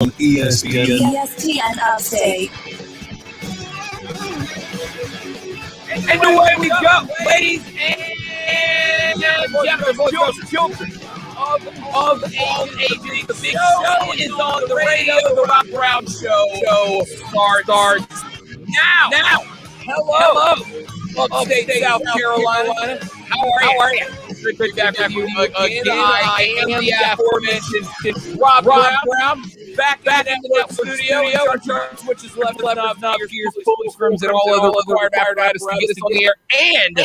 ESPN Upstate. And away we go, ladies and gentlemen, children of age. The big show is on the radio. The Rob Brown Show starts now. Hello. Upstate South Carolina. How are you? Good back with you again. I am the aforementioned Rob Brown. Back in the studio, which is left off here, fully scrims and all other required apparatus to get us on the air. And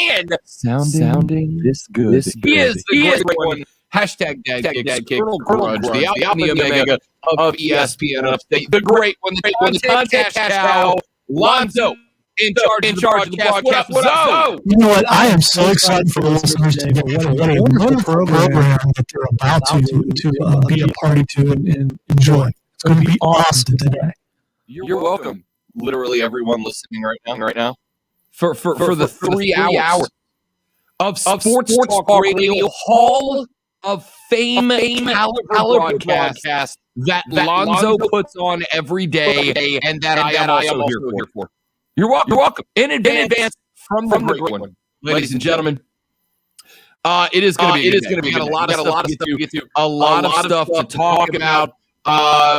sounding this good. He is the great one. Hashtag Dad Colonel Grudge, the Alpha and the Omega of ESPN Upstate. The great one, the contest cow, Lonzo, in charge of the broadcast. What up, Zo? You know what? I am so excited for the listeners today. What a wonderful program that they're about to be a party to and enjoy. It's going to be awesome today. You're welcome. Literally everyone listening right now. For the 3 hours of Sports Talk Radio Hall of Fame caliber broadcast that Lonzo puts on every day and that I am also here for. You're welcome. In advance from the great one. Ladies and gentlemen. It is going to be. We got a lot of stuff to get to. A lot of stuff to talk about.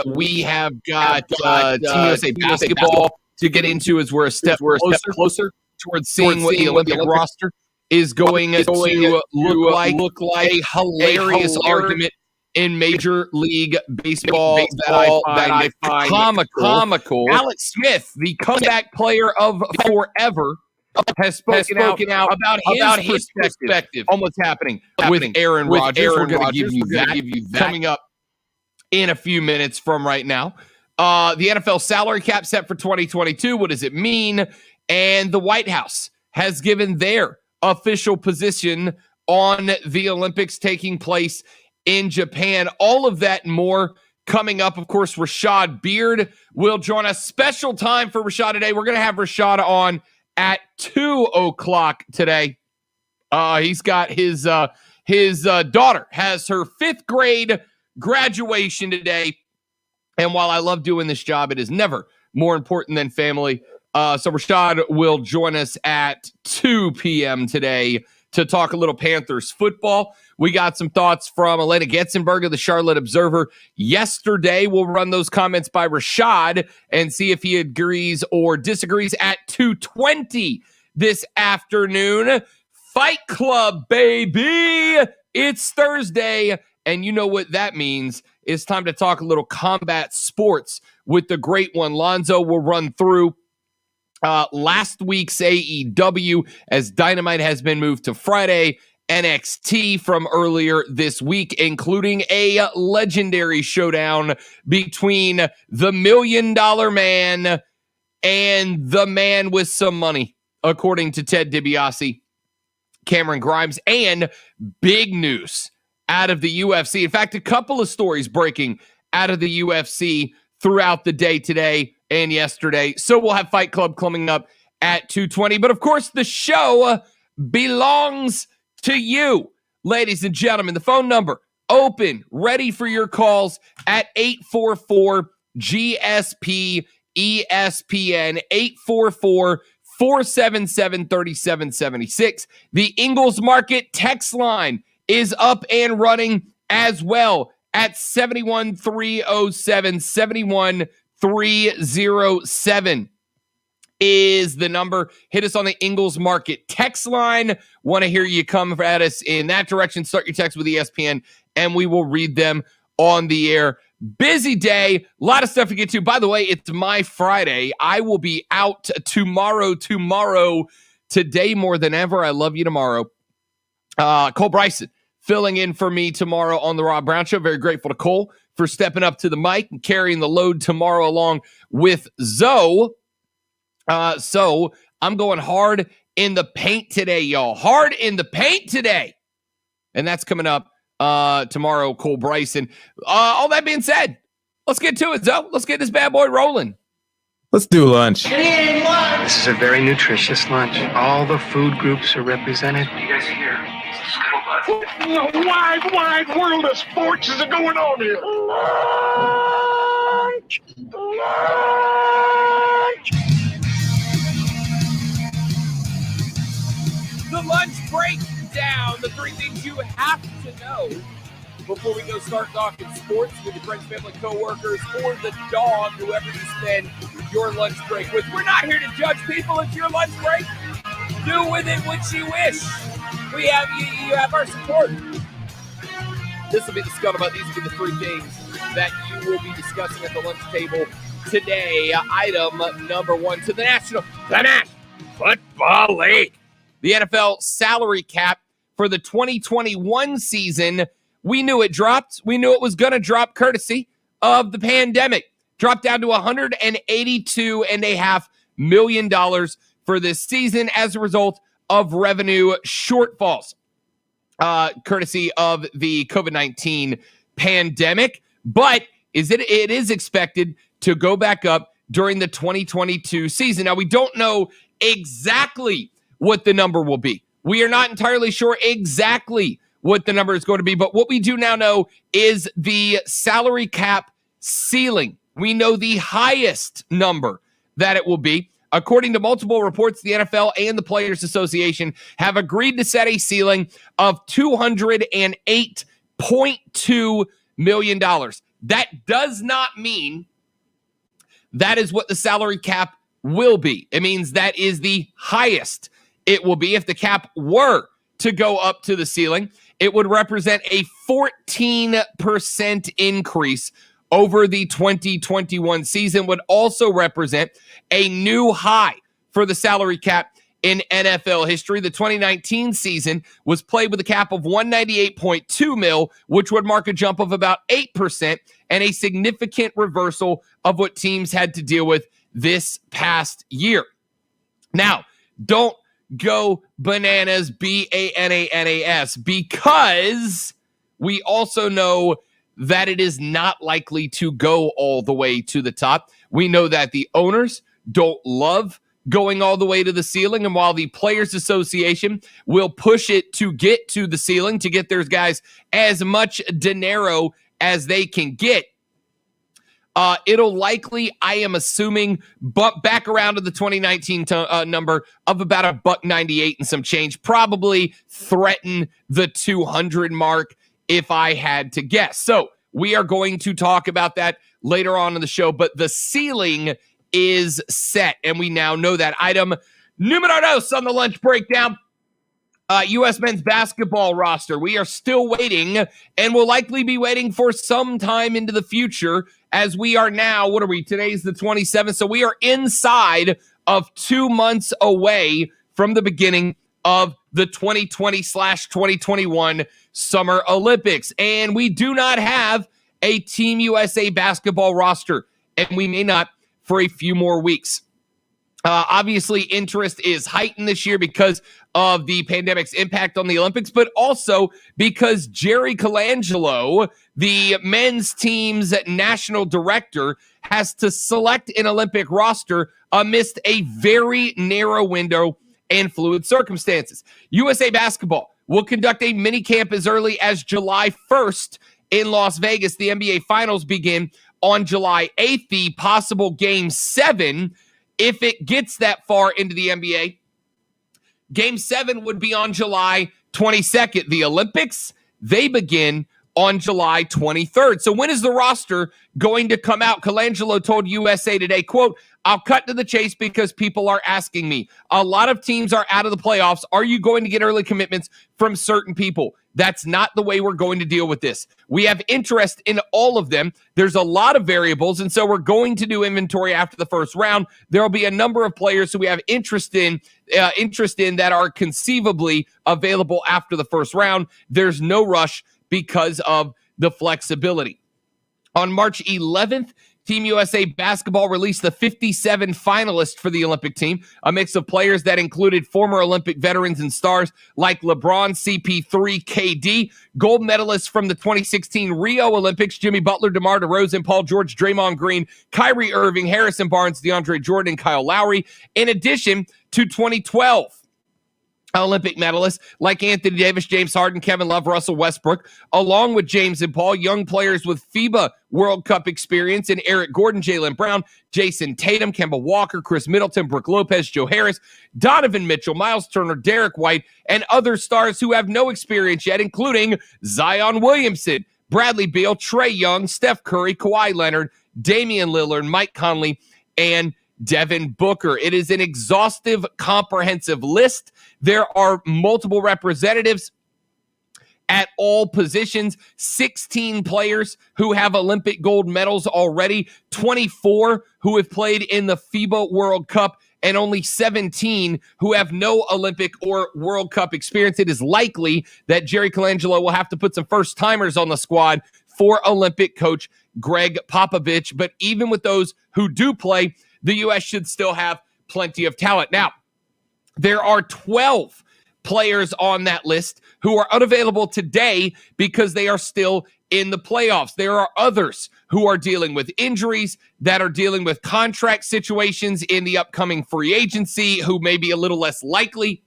We have got Team USA basketball to get into as we're a step closer towards seeing what the Olympic roster is going to look like. A hilarious argument in Major League Baseball that I find comical. Alex Smith, the comeback player of forever, has spoken out about his perspective on what's happening with Aaron Rodgers. We're going to give you that coming up in a few minutes from right now. The NFL salary cap set for 2022. What does it mean? And the White House has given their official position on the Olympics taking place in Japan. All of that and more coming up. Of course, Rashad Beard will join us. Special time for Rashad today. We're going to have Rashad on at 2 o'clock today. He's got his daughter has her 5th grade graduation today. And while I love doing this job, it is never more important than family. So Rashad will join us at 2 p.m. today to talk a little Panthers football. We got some thoughts from Elena Getzenberg of the Charlotte Observer yesterday. We'll run those comments by Rashad and see if he agrees or disagrees at 2:20 this afternoon. Fight Club, baby! It's Thursday, and you know what that means. It's time to talk a little combat sports with the great one. Lonzo will run through last week's AEW as Dynamite has been moved to Friday, NXT from earlier this week, including a legendary showdown between the $1 Million Man and the man with some money, according to Ted DiBiase, Cameron Grimes, and big news out of the UFC. In fact, a couple of stories breaking out of the UFC throughout the day today and yesterday. So we'll have Fight Club coming up at 2:20. But of course, the show belongs to you, ladies and gentlemen. The phone number open, ready for your calls at 844-GSP-ESPN, 844-477-3776. The Ingalls Market text line is up and running as well at 71307. 71307 is the number. Hit us on the Ingalls Market text line. Want to hear you come at us in that direction. Start your text with ESPN, and we will read them on the air. Busy day. A lot of stuff to get to. By the way, it's my Friday. I will be out tomorrow. Today more than ever. I love you tomorrow. Cole Bryson filling in for me tomorrow on the Rob Brown Show. Very grateful to Cole for stepping up to the mic and carrying the load tomorrow along with Zoe. So I'm going hard in the paint today, y'all. Hard in the paint today. And that's coming up tomorrow, Cole Bryson. All that being said, let's get to it, Zoe. Let's get this bad boy rolling. Let's do lunch. This is a very nutritious lunch. All the food groups are represented. You guys are here. The wide world of sports is going on here. The lunch breakdown, the three things you have to know before we go start talking sports with your friends, family, coworkers, or the dog, whoever you spend your lunch break with. We're not here to judge people. It's your lunch break. Do with it what you wish. We have you have our support. This will be the scuttlebutt. These will be the three things that you will be discussing at the lunch table today. Item number one to the National Football League. The NFL salary cap for the 2021 season. We knew it dropped. We knew it was going to drop courtesy of the pandemic. Dropped down to $182.5 million for this season as a result of revenue shortfalls, courtesy of the COVID-19 pandemic. But it is expected to go back up during the 2022 season. Now, we don't know exactly what the number will be. We are not entirely sure exactly what the number is going to be, but what we do now know is the salary cap ceiling. We know the highest number that it will be. According to multiple reports, the NFL and the Players Association have agreed to set a ceiling of $208.2 million. That does not mean that is what the salary cap will be. It means that is the highest it will be. If the cap were to go up to the ceiling, it would represent a 14% increase over the 2021 season, would also represent a new high for the salary cap in NFL history. The 2019 season was played with a cap of $198.2 million, which would mark a jump of about 8% and a significant reversal of what teams had to deal with this past year. Now, don't go bananas, BANANAS, because we also know that it is not likely to go all the way to the top. We know that the owners don't love going all the way to the ceiling, and while the Players Association will push it to get to the ceiling, to get their guys as much dinero as they can get, it'll likely, I am assuming, bump back around to the 2019 number of about $1.98 and some change. Probably threaten the 200 mark if I had to guess. So we are going to talk about that later on in the show, but the ceiling is set, and we now know that. Item numero dos on the lunch breakdown. U.S. men's basketball roster. We are still waiting and will likely be waiting for some time into the future, as we are now, what are we? Today's the 27th. So we are inside of 2 months away from the beginning of the 2020/2021 Summer Olympics. And we do not have a Team USA basketball roster, and we may not for a few more weeks. Obviously, interest is heightened this year because of the pandemic's impact on the Olympics, but also because Jerry Colangelo, the men's team's national director, has to select an Olympic roster amidst a very narrow window and fluid circumstances. USA Basketball will conduct a mini camp as early as July 1st in Las Vegas. The NBA Finals begin on July 8th. The possible Game 7, if it gets that far into the NBA, Game 7 would be on July 22nd. The Olympics, they begin on July 23rd. So when is the roster going to come out? Colangelo told USA Today, quote, "I'll cut to the chase because people are asking me. A lot of teams are out of the playoffs. Are you going to get early commitments from certain people? That's not the way we're going to deal with this. We have interest in all of them. There's a lot of variables, and so we're going to do inventory after the first round. There will be a number of players who we have interest in that are conceivably available after the first round. There's no rush because of the flexibility." On March 11th, Team USA Basketball released the 57 finalists for the Olympic team, a mix of players that included former Olympic veterans and stars like LeBron, CP3, KD, gold medalists from the 2016 Rio Olympics, Jimmy Butler, DeMar DeRozan, Paul George, Draymond Green, Kyrie Irving, Harrison Barnes, DeAndre Jordan, Kyle Lowry, in addition to 2012 Olympic medalists like Anthony Davis, James Harden, Kevin Love, Russell Westbrook, along with James and Paul, young players with FIBA World Cup experience in Eric Gordon, Jaylen Brown, Jason Tatum, Kemba Walker, Chris Middleton, Brooke Lopez, Joe Harris, Donovan Mitchell, Miles Turner, Derek White, and other stars who have no experience yet, including Zion Williamson, Bradley Beal, Trae Young, Steph Curry, Kawhi Leonard, Damian Lillard, Mike Conley, and Devin Booker. It is an exhaustive, comprehensive list. There are multiple representatives at all positions, 16 players who have Olympic gold medals already, 24 who have played in the FIBA World Cup, and only 17 who have no Olympic or World Cup experience. It is likely that Jerry Colangelo will have to put some first-timers on the squad for Olympic coach Greg Popovich. But even with those who do play, the U.S. should still have plenty of talent. Now, there are 12 players on that list who are unavailable today because they are still in the playoffs. There are others who are dealing with injuries, that are dealing with contract situations in the upcoming free agency, who may be a little less likely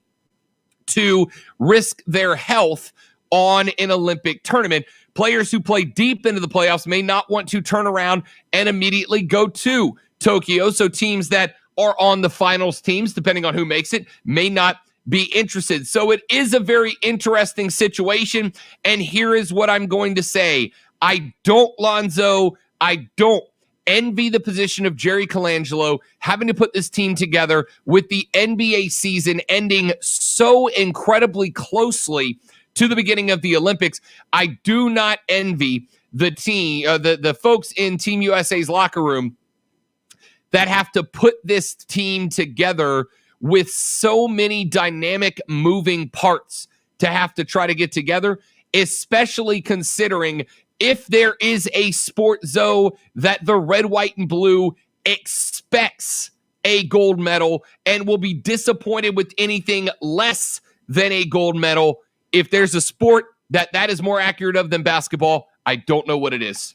to risk their health on an Olympic tournament. Players who play deep into the playoffs may not want to turn around and immediately go to Tokyo. So teams that are on the finals teams, depending on who makes it, may not be interested. So it is a very interesting situation. And here is what I'm going to say. I don't envy the position of Jerry Colangelo having to put this team together with the NBA season ending so incredibly closely to the beginning of the Olympics. I do not envy the team, the folks in Team USA's locker room that have to put this team together with so many dynamic moving parts to have to try to get together, especially considering if there is a sport, Zoe, that the red, white, and blue expects a gold medal and will be disappointed with anything less than a gold medal. If there's a sport that is more accurate of than basketball, I don't know what it is.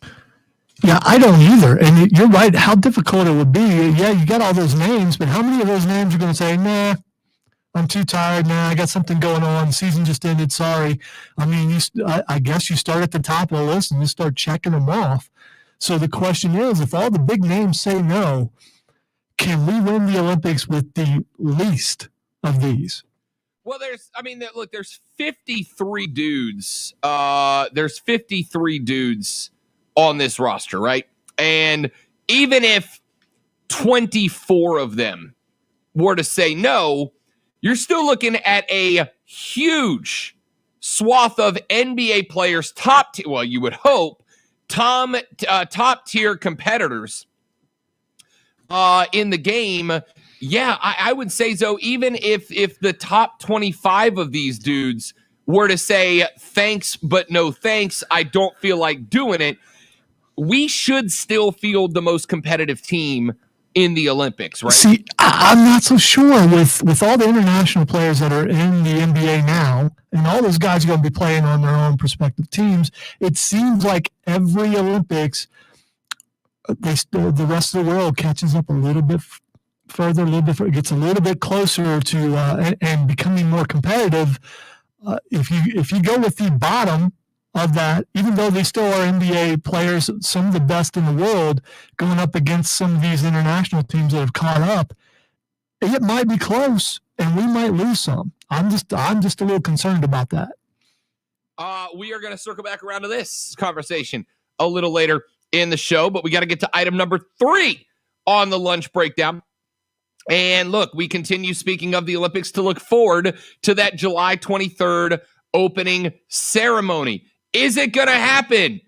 Yeah, I don't either. And you're right, how difficult it would be. Yeah, you got all those names, but how many of those names are going to say, nah, I'm too tired. Nah, I got something going on. The season just ended. Sorry. I mean, I guess you start at the top of the list and you start checking them off. So the question is, if all the big names say no, can we win the Olympics with the least of these? Well, there's 53 dudes. There's 53 dudes on this roster, right? And even if 24 of them were to say no, you're still looking at a huge swath of NBA players, you would hope, top-tier competitors in the game. Yeah, I would say so. Even if the top 25 of these dudes were to say thanks, but no thanks, I don't feel like doing it, we should still field the most competitive team in the Olympics, right? See, I'm not so sure with all the international players that are in the NBA now, and all those guys are going to be playing on their own prospective teams. It seems like every Olympics, the rest of the world catches up a little bit further, gets a little bit closer to and becoming more competitive. If you go with the bottom of that, even though they still are NBA players, some of the best in the world, going up against some of these international teams that have caught up, it might be close, and we might lose some. I'm just a little concerned about that. We are going to circle back around to this conversation a little later in the show, but we got to get to item number 3 on the lunch breakdown. And look, we continue, speaking of the Olympics, to look forward to that July 23rd opening ceremony. Is it going to happen?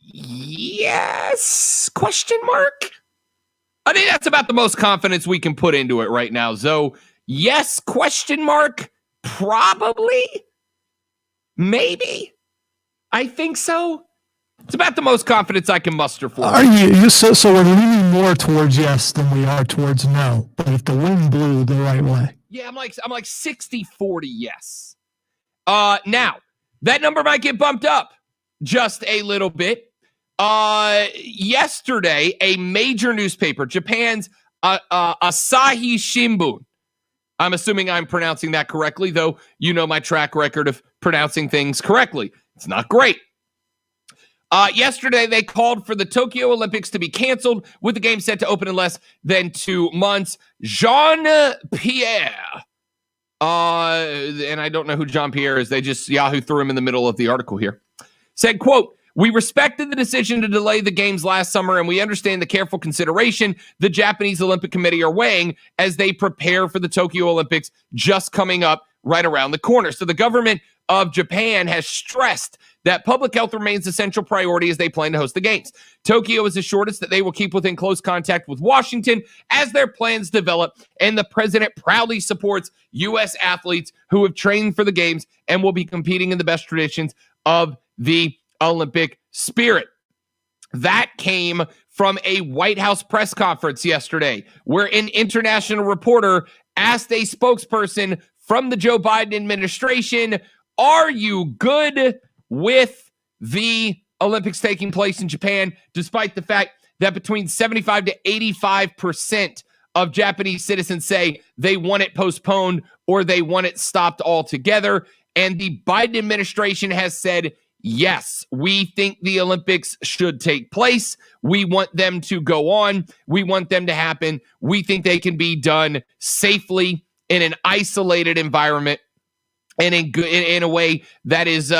Yes? Question mark? I think that's about the most confidence we can put into it right now. So, yes? Question mark? Probably? Maybe? I think so. It's about the most confidence I can muster for. Are you so we're leaning more towards yes than we are towards no, but if the wind blew the right way. Yeah, I'm like 60-40 yes. Now, that number might get bumped up just a little bit. Yesterday, a major newspaper, Japan's Asahi Shimbun, I'm assuming I'm pronouncing that correctly, though you know my track record of pronouncing things correctly. It's not great. Yesterday, they called for the Tokyo Olympics to be canceled, with the game set to open in less than 2 months. Jean-Pierre, and I don't know who Jean-Pierre is. They just Yahoo threw him in the middle of the article here. Said, quote, "We respected the decision to delay the games last summer, and we understand the careful consideration the Japanese Olympic Committee are weighing as they prepare for the Tokyo Olympics just coming up right around the corner." So the government of Japan has stressed that public health remains a central priority as they plan to host the games. Tokyo has assured us that they will keep within close contact with Washington as their plans develop, and the president proudly supports U.S. athletes who have trained for the games and will be competing in the best traditions of the Olympic spirit. That came from a White House press conference yesterday, where an international reporter asked a spokesperson from the Joe Biden administration, "Are you good with the Olympics taking place in Japan?" Despite the fact that between 75 to 85% of Japanese citizens say they want it postponed or they want it stopped altogether. And the Biden administration has said, yes, we think the Olympics should take place. We want them to go on. We want them to happen. We think they can be done safely in an isolated environment and in a way that is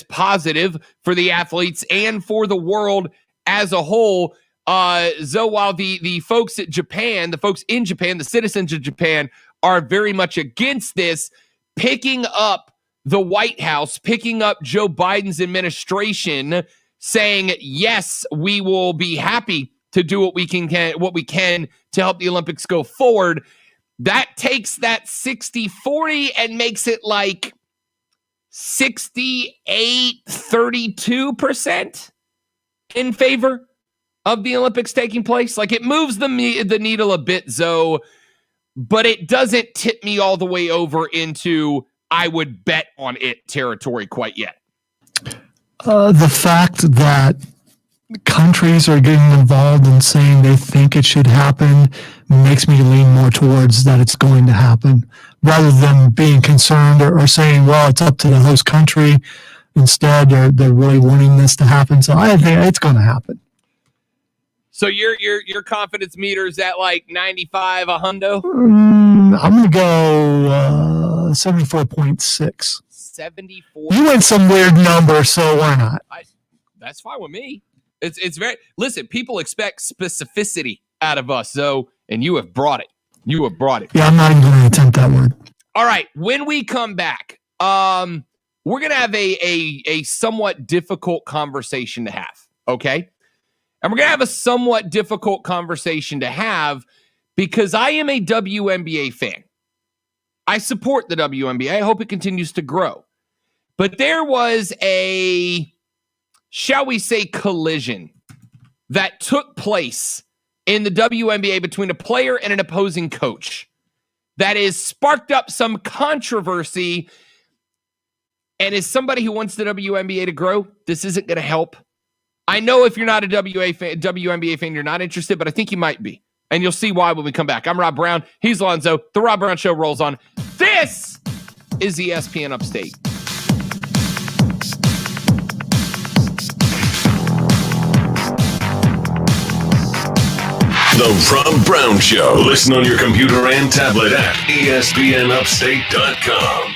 positive for the athletes and for the world as a whole. So while the folks at Japan, the folks in Japan, the citizens of Japan are very much against this, picking up the White House, picking up Joe Biden's administration, saying, yes, we will be happy to do what we can to help the Olympics go forward. That takes that 60-40 and makes it like 68-32% in favor of the Olympics taking place. Like, it moves the needle a bit, Zoe, but it doesn't tip me all the way over into I would bet on it territory quite yet. The fact that countries are getting involved and saying they think it should happen makes me lean more towards that it's going to happen, rather than being concerned or saying, well, it's up to the host country. Instead, they're really wanting this to happen. So I think it's going to happen. So your confidence meter is at like 95, a hundo? I'm going to go 74.6. 74. You went some weird number, so why not? That's fine with me. It's very, listen, people expect specificity out of us, so, and you have brought it. You have brought it. Yeah, I'm not even going to attempt that word. All right, when we come back, we're going to have a somewhat difficult conversation to have, okay? And we're going to have a somewhat difficult conversation to have because I am a WNBA fan. I support the WNBA. I hope it continues to grow. But there was a, shall we say, collision that took place in the WNBA between a player and an opposing coach that has sparked up some controversy. And as somebody who wants the WNBA to grow, this isn't going to help. I know if you're not a WNBA fan, you're not interested, but I think you might be. And you'll see why when we come back. I'm Rob Brown. He's Lonzo. The Rob Brown Show rolls on. This is ESPN Upstate. The Rob Brown Show. Listen on your computer and tablet at ESPNUpstate.com.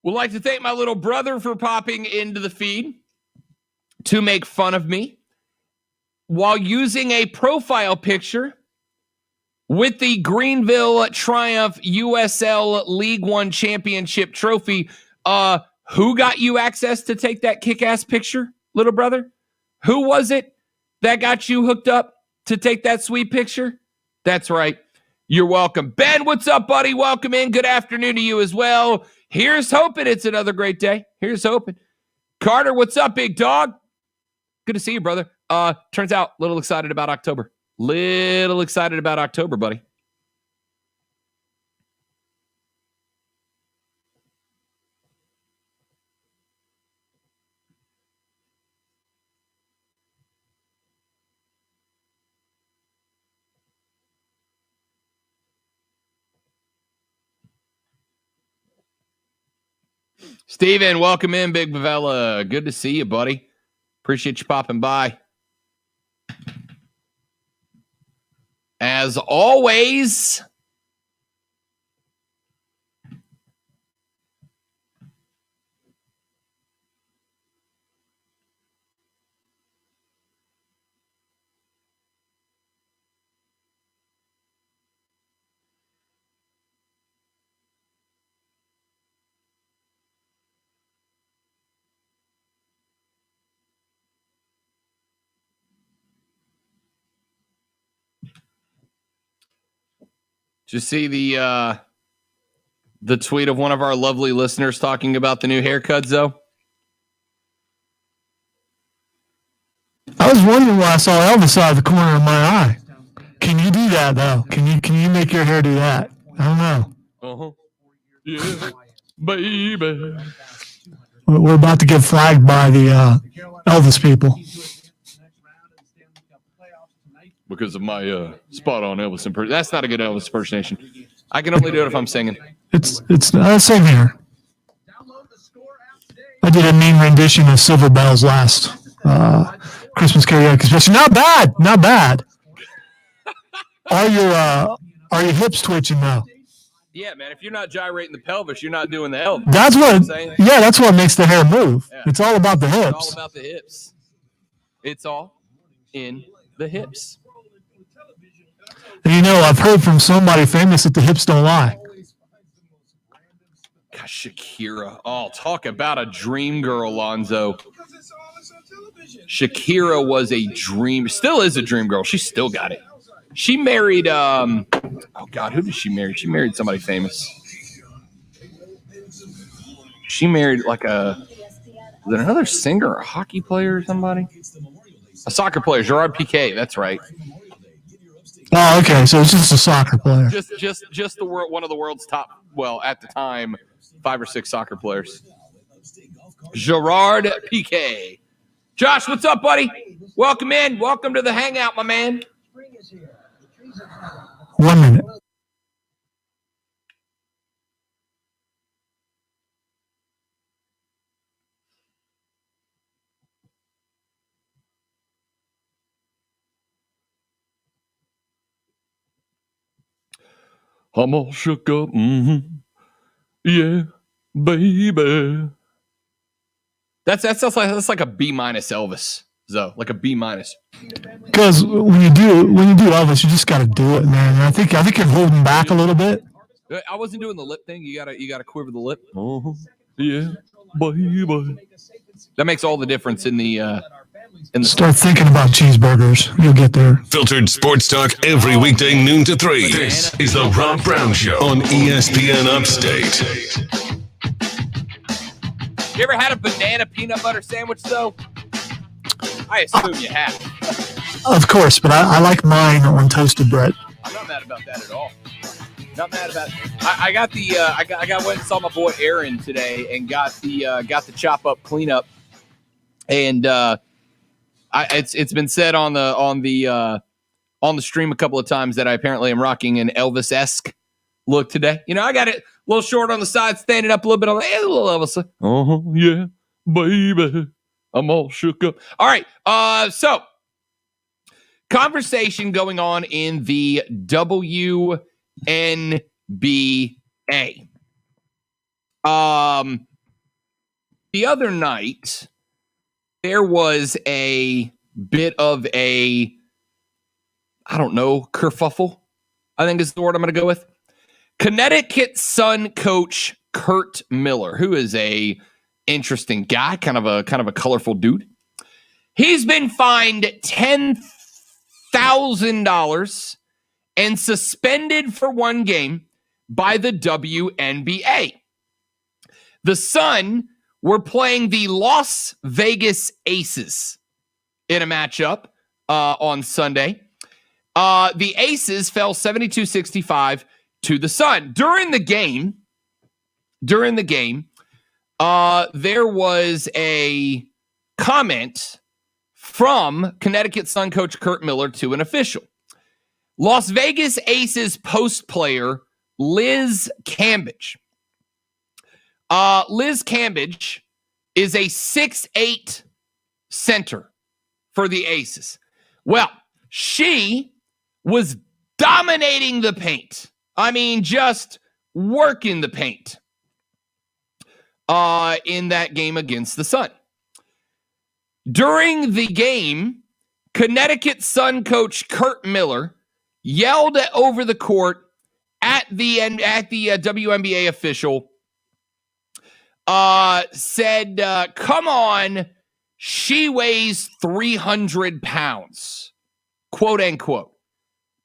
Would like to thank my little brother for popping into the feed to make fun of me while using a profile picture with the Greenville Triumph USL League One Championship trophy. Who got you access to take that kick-ass picture, little brother? Who was it that got you hooked up to take that sweet picture? That's right. You're welcome. Ben, what's up, buddy? Welcome in. Good afternoon to you as well. Here's hoping it's another great day. Here's hoping. Carter, what's up, big dog? Good to see you, brother. Turns out, little excited about October. Little excited about October, buddy. Steven, welcome in, Big Bavella. Good to see you, buddy. Appreciate you popping by. As always, did you see the tweet of one of our lovely listeners talking about the new haircuts, though? I was wondering why I saw Elvis out of the corner of my eye. Can you do that though? Can you make your hair do that? I don't know. Uh-huh. Yeah, baby. We're about to get flagged by the Elvis people. Because of my spot-on Elvis impersonation. That's not a good Elvis impersonation. I can only do it if I'm singing. It's same here. I did a mean rendition of Silver Bells last Christmas karaoke special. Not bad. Are your hips twitching now? Yeah, man. If you're not gyrating the pelvis, you're not doing the Elvis. That's what. Yeah, that's what makes the hair move. Yeah. It's all about the hips. It's all about the hips. It's all in the hips. And you know, I've heard from somebody famous that the hips don't lie. Gosh, Shakira. Oh, talk about a dream girl, Lonzo. Shakira was a dream, still is a dream girl. She still got it. She married, oh God, who did she marry? She married somebody famous. She married was it another singer, a hockey player or somebody? A soccer player, Gerard Piqué, that's right. Oh, okay. So it's just a soccer player. Just the world, one of the world's top, well, at the time, 5 or 6 soccer players. Gerard Piqué. Josh, what's up, buddy? Welcome in. Welcome to the hangout, my man. 1 minute. I'm all shook up. Mm-hmm. Yeah, baby. That's like a B- Elvis, though. Like a B-. Because when you do Elvis, you just got to do it, man. And I think you're holding back a little bit. I wasn't doing the lip thing. You gotta quiver the lip. Yeah, baby. That makes all the difference in the. Start thinking about cheeseburgers. You'll get there. Filtered sports talk every weekday noon to 3. This is the Rob Brown Show on ESPN Upstate. You ever had a banana peanut butter sandwich, though? I assume you have. Of course, but I like mine on toasted bread. I'm not mad about that at all. Not mad about it. I got the I went and saw my boy Aaron today and got the chop up cleanup, and it's been said on the stream a couple of times that I apparently am rocking an Elvis-esque look today. You know, I got it a little short on the side, standing up a little bit on the a little Elvis. Yeah, baby, I'm all shook up. All right, so conversation going on in the WNBA. The other night, there was a bit of a, I don't know, kerfuffle, I think is the word I'm going to go with. Connecticut Sun coach Curt Miller, who is a interesting guy, kind of a colorful dude. He's been fined $10,000 and suspended for 1 game by the WNBA. The Sun were playing the Las Vegas Aces in a matchup on Sunday. The Aces fell 72-65 to the Sun. During the game, there was a comment from Connecticut Sun coach Curt Miller to an official. Las Vegas Aces post player Liz Cambage. Liz Cambage is a 6'8" center for the Aces. Well, she was dominating the paint. I mean, just working the paint in that game against the Sun. During the game, Connecticut Sun coach Curt Miller yelled over the court at the WNBA official, said, come on, she weighs 300 pounds, quote unquote.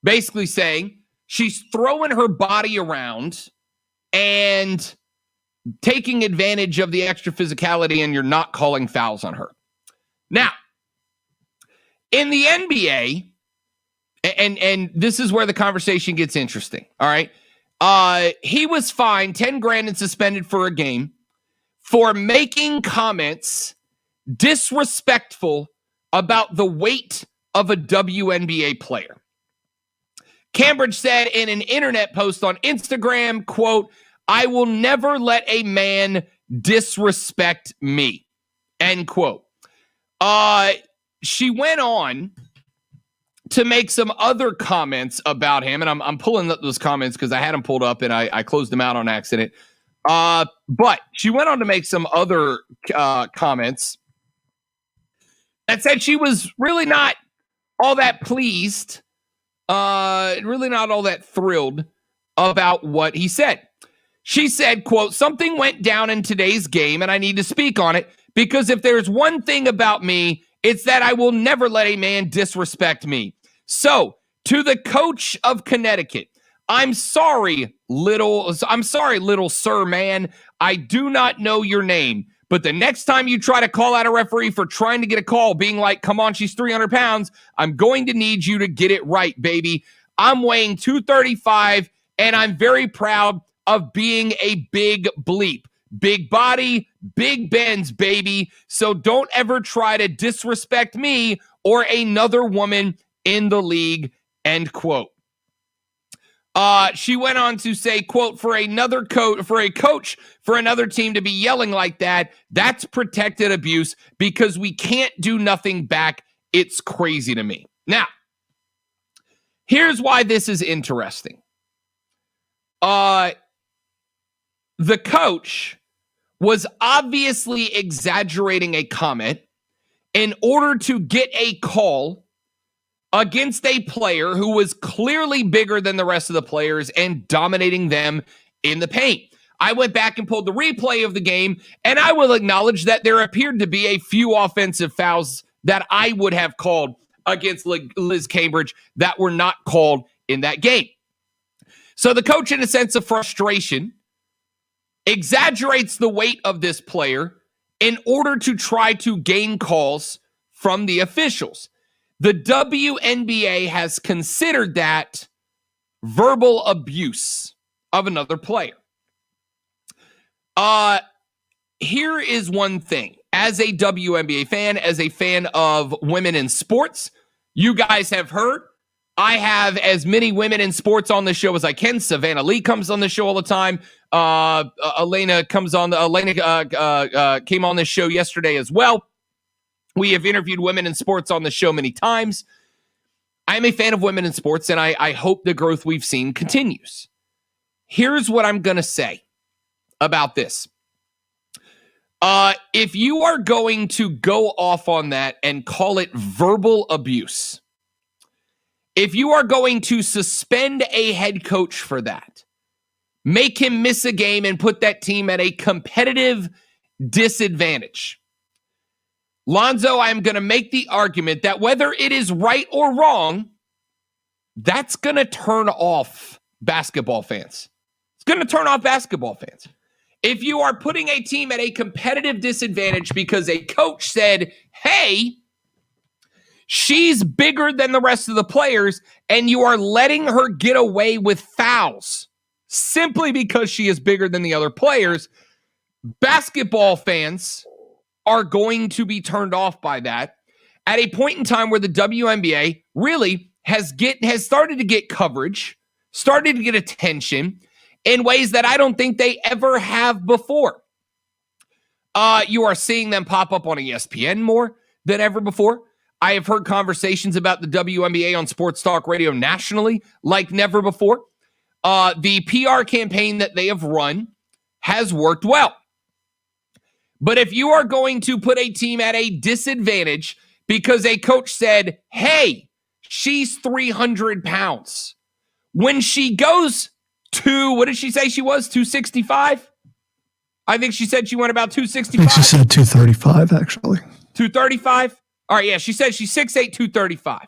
Basically saying she's throwing her body around and taking advantage of the extra physicality, and you're not calling fouls on her. Now, in the NBA, and this is where the conversation gets interesting, all right? He was fined $10,000 and suspended for a game for making comments disrespectful about the weight of a WNBA player. Cambridge said in an internet post on Instagram, quote, "I will never let a man disrespect me," end quote. She went on to make some other comments about him, and I'm pulling up those comments because I had them pulled up and I closed them out on accident. But she went on to make some other comments that said she was really not all that pleased, really not all that thrilled about what he said. She said, quote, "Something went down in today's game and I need to speak on it because if there's one thing about me, it's that I will never let a man disrespect me. So, to the coach of Connecticut, I'm sorry, little sir, man. I do not know your name. But the next time you try to call out a referee for trying to get a call being like, come on, she's 300 pounds, I'm going to need you to get it right, baby. I'm weighing 235, and I'm very proud of being a big bleep. Big body, big bends, baby. So don't ever try to disrespect me or another woman in the league," end quote. She went on to say, quote, for a coach for another team to be yelling like that, that's protected abuse because we can't do nothing back. It's crazy to me. Now, here's why this is interesting. The coach was obviously exaggerating a comment in order to get a call against a player who was clearly bigger than the rest of the players and dominating them in the paint. I went back and pulled the replay of the game, and I will acknowledge that there appeared to be a few offensive fouls that I would have called against Liz Cambage that were not called in that game. So the coach, in a sense of frustration, exaggerates the weight of this player in order to try to gain calls from the officials. The WNBA has considered that verbal abuse of another player. Here is one thing. As a WNBA fan, as a fan of women in sports, you guys have heard, I have as many women in sports on the show as I can. Savannah Lee comes on the show all the time. Elena came on this show yesterday as well. We have interviewed women in sports on the show many times. I'm a fan of women in sports, and I hope the growth we've seen continues. Here's what I'm going to say about this. If you are going to go off on that and call it verbal abuse, if you are going to suspend a head coach for that, make him miss a game and put that team at a competitive disadvantage, Lonzo, I'm going to make the argument that whether it is right or wrong, that's going to turn off basketball fans. It's going to turn off basketball fans. If you are putting a team at a competitive disadvantage because a coach said, hey, she's bigger than the rest of the players, and you are letting her get away with fouls simply because she is bigger than the other players, basketball fans are going to be turned off by that at a point in time where the WNBA really has started to get coverage, started to get attention in ways that I don't think they ever have before. You are seeing them pop up on ESPN more than ever before. I have heard conversations about the WNBA on sports talk radio nationally like never before. The PR campaign that they have run has worked well. But if you are going to put a team at a disadvantage because a coach said, hey, she's 300 pounds. When she goes to, what did she say she was, 265? I think she said she went about 265. I think she said 235, actually. 235? All right, yeah, she said she's 6'8", 235.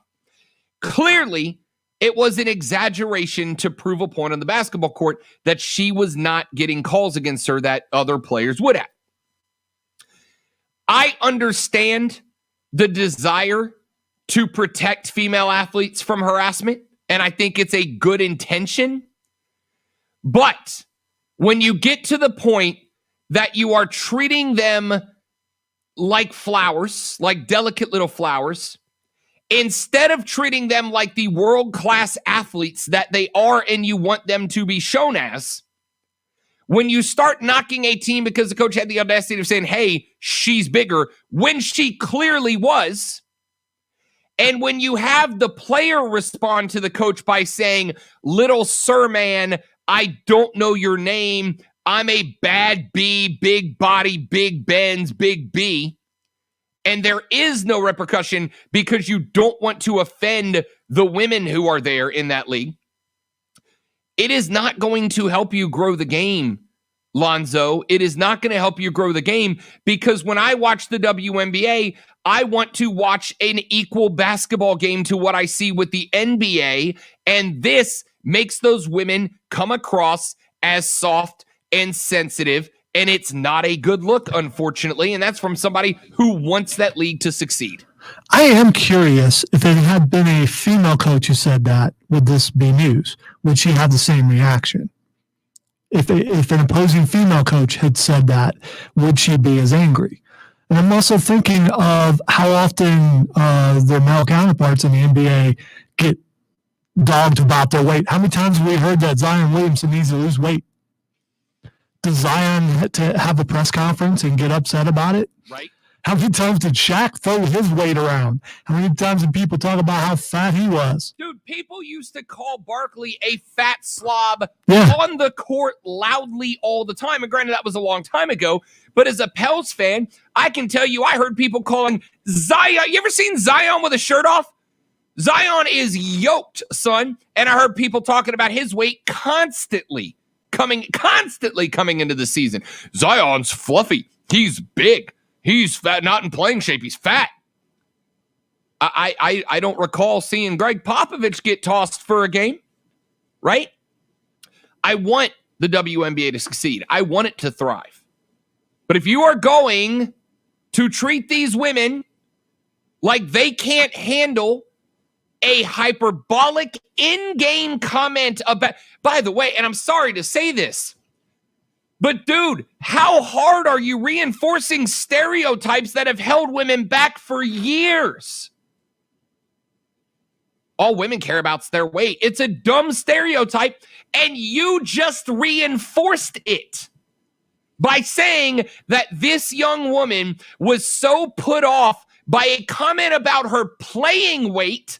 Clearly, it was an exaggeration to prove a point on the basketball court that she was not getting calls against her that other players would have. I understand the desire to protect female athletes from harassment, and I think it's a good intention. But when you get to the point that you are treating them like flowers, like delicate little flowers, instead of treating them like the world-class athletes that they are and you want them to be shown as, when you start knocking a team because the coach had the audacity of saying, hey, she's bigger, when she clearly was, and when you have the player respond to the coach by saying, little sir man, I don't know your name, I'm a bad B, big body, big Benz, big B, and there is no repercussion because you don't want to offend the women who are there in that league, it is not going to help you grow the game, Lonzo. It is not going to help you grow the game because when I watch the WNBA, I want to watch an equal basketball game to what I see with the NBA, and this makes those women come across as soft and sensitive, and it's not a good look, unfortunately, and that's from somebody who wants that league to succeed. I am curious if it had been a female coach who said that, would this be news? Would she have the same reaction? If an opposing female coach had said that, would she be as angry? And I'm also thinking of how often their male counterparts in the NBA get dogged about their weight. How many times have we heard that Zion Williamson needs to lose weight? Does Zion have to have a press conference and get upset about it? Right. How many times did Shaq throw his weight around? How many times did people talk about how fat he was? Dude, people used to call Barkley a fat slob on the court loudly all the time. And granted, that was a long time ago. But as a Pels fan, I can tell you I heard people calling Zion. You ever seen Zion with a shirt off? Zion is yoked, son. And I heard people talking about his weight constantly coming into the season. Zion's fluffy. He's big. He's fat, not in playing shape. He's fat. I don't recall seeing Greg Popovich get tossed for a game, right? I want the WNBA to succeed. I want it to thrive. But if you are going to treat these women like they can't handle a hyperbolic in-game comment about, by the way, and I'm sorry to say this, but dude, how hard are you reinforcing stereotypes that have held women back for years? All women care about is their weight. It's a dumb stereotype, and you just reinforced it by saying that this young woman was so put off by a comment about her playing weight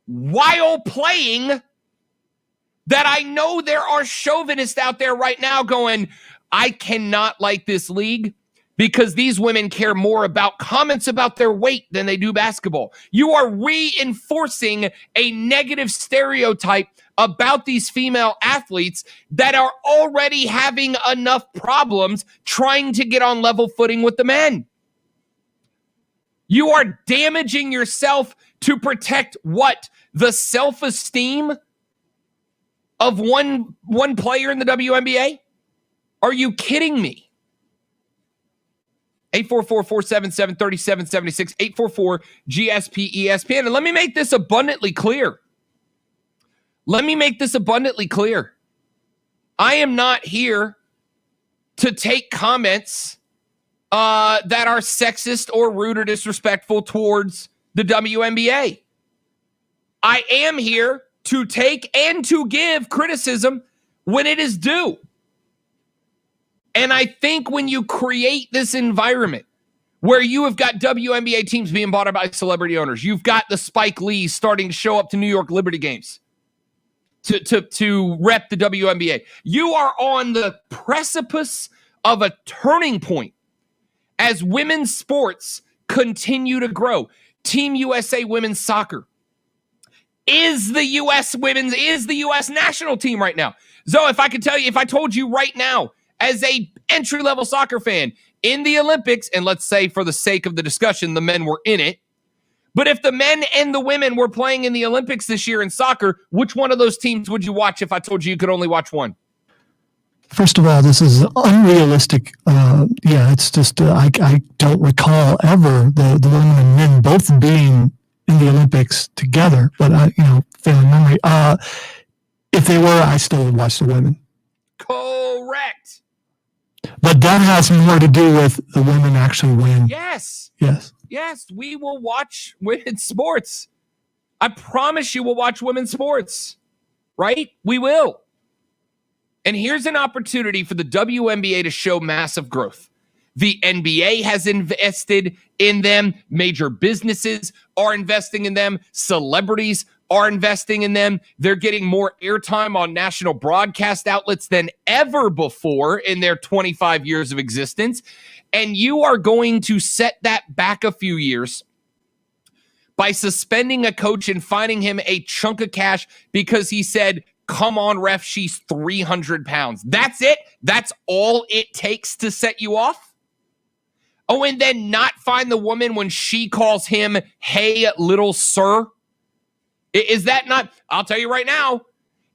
while playing that I know there are chauvinists out there right now going, I cannot like this league because these women care more about comments about their weight than they do basketball. You are reinforcing a negative stereotype about these female athletes that are already having enough problems trying to get on level footing with the men. You are damaging yourself To protect what? The self-esteem of one player in the WNBA? Are you kidding me? 844-477-3776, 844-GSP-ESPN. And let me make this abundantly clear. I am not here to take comments that are sexist or rude or disrespectful towards the WNBA. I am here to take and to give criticism when it is due. And I think when you create this environment where you have got WNBA teams being bought by celebrity owners, you've got the Spike Lees starting to show up to New York Liberty games to rep the WNBA. You are on the precipice of a turning point as women's sports continue to grow. Team USA women's soccer is the U.S. national team right now. So if I told you right now, as a entry-level soccer fan in the Olympics, and let's say for the sake of the discussion, the men were in it, but if the men and the women were playing in the Olympics this year in soccer, which one of those teams would you watch if I told you could only watch one? First of all, this is unrealistic. It's just I don't recall ever the women and men both being in the Olympics together. But failing memory. If they were, I still would watch the women. Correct. But that has more to do with the women actually win. Yes, we will watch women's sports. I promise you we'll watch women's sports, right? We will. And here's an opportunity for the WNBA to show massive growth. The NBA has invested in them. Major businesses are investing in them. Celebrities are investing in them. They're getting more airtime on national broadcast outlets than ever before in their 25 years of existence. And you are going to set that back a few years by suspending a coach and finding him a chunk of cash because he said, "Come on, ref, she's 300 pounds. That's it? That's all it takes to set you off? Oh, and then not find the woman when she calls him, "Hey, little sir"? Is that not? I'll tell you right now,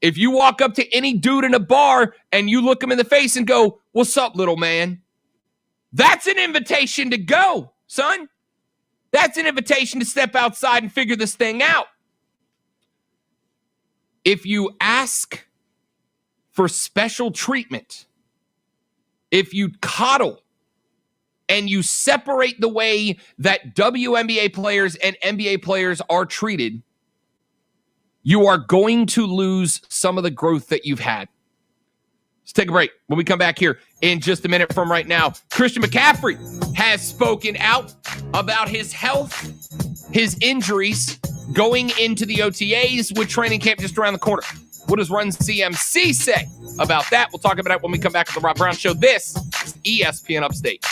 if you walk up to any dude in a bar and you look him in the face and go, "What's up, little man?" That's an invitation to go, son. That's an invitation to step outside and figure this thing out. If you ask for special treatment, if you coddle and you separate the way that WNBA players and NBA players are treated, you are going to lose some of the growth that you've had. Let's take a break. When we come back here in just a minute from right now, Christian McCaffrey has spoken out about his health, his injuries, going into the OTAs with training camp just around the corner. What does Run CMC say about that? We'll talk about it when we come back to the Rob Brown Show. This is ESPN Upstate.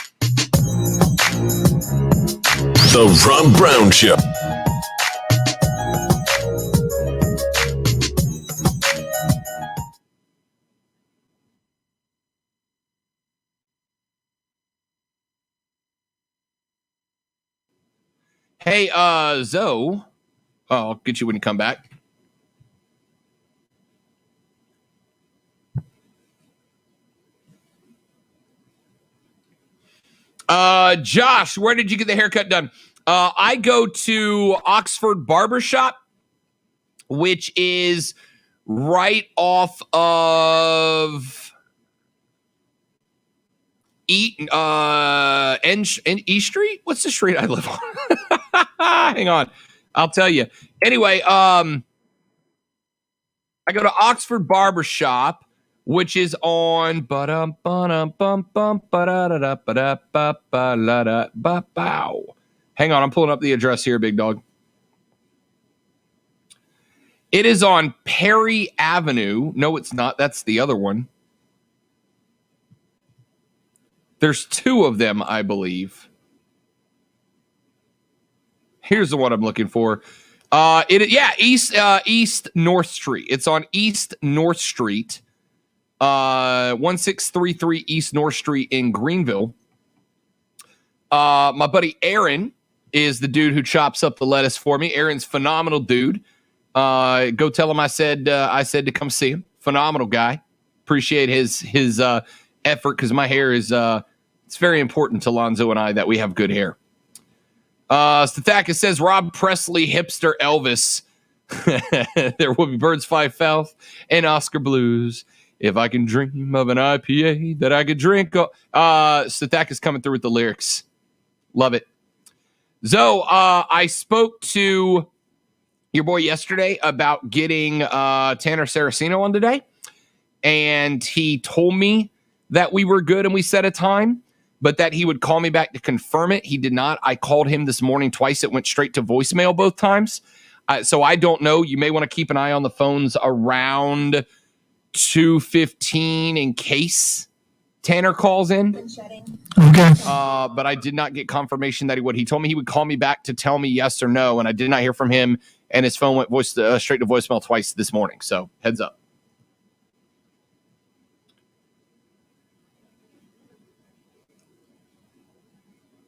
The Rob Brown Show. Hey, Zoe. Oh, I'll get you when you come back. Josh, where did you get the haircut done? I go to Oxford Barbershop, which is right off of E Street? What's the street I live on? Hang on. I'll tell you. Anyway, I go to Oxford Barbershop, which is on hang on, I'm pulling up the address here, big dog. It is on Perry Avenue. No, it's not. That's the other one. There's two of them, I believe. Here's the one I'm looking for. East North Street. It's on East North Street. 1633 East North Street in Greenville. My buddy Aaron is the dude who chops up the lettuce for me. Aaron's phenomenal dude. Go tell him I said to come see him. Phenomenal guy. Appreciate his effort because my hair is it's very important to Lonzo and I that we have good hair. Stathakis says Rob Presley hipster Elvis. There will be birds fly south and Oscar blues. If I can dream of an IPA that I could drink. Stathakis coming through with the lyrics. Love it. Zoe, I spoke to your boy yesterday about getting Tanner Saraceno on today. And he told me that we were good and we set a time, but that he would call me back to confirm it. He did not. I called him this morning twice. It went straight to voicemail both times. So I don't know. You may want to keep an eye on the phones around 2:15 in case Tanner calls in. Okay. But I did not get confirmation that he would. He told me he would call me back to tell me yes or no, and I did not hear from him, and his phone went straight to voicemail twice this morning. So heads up.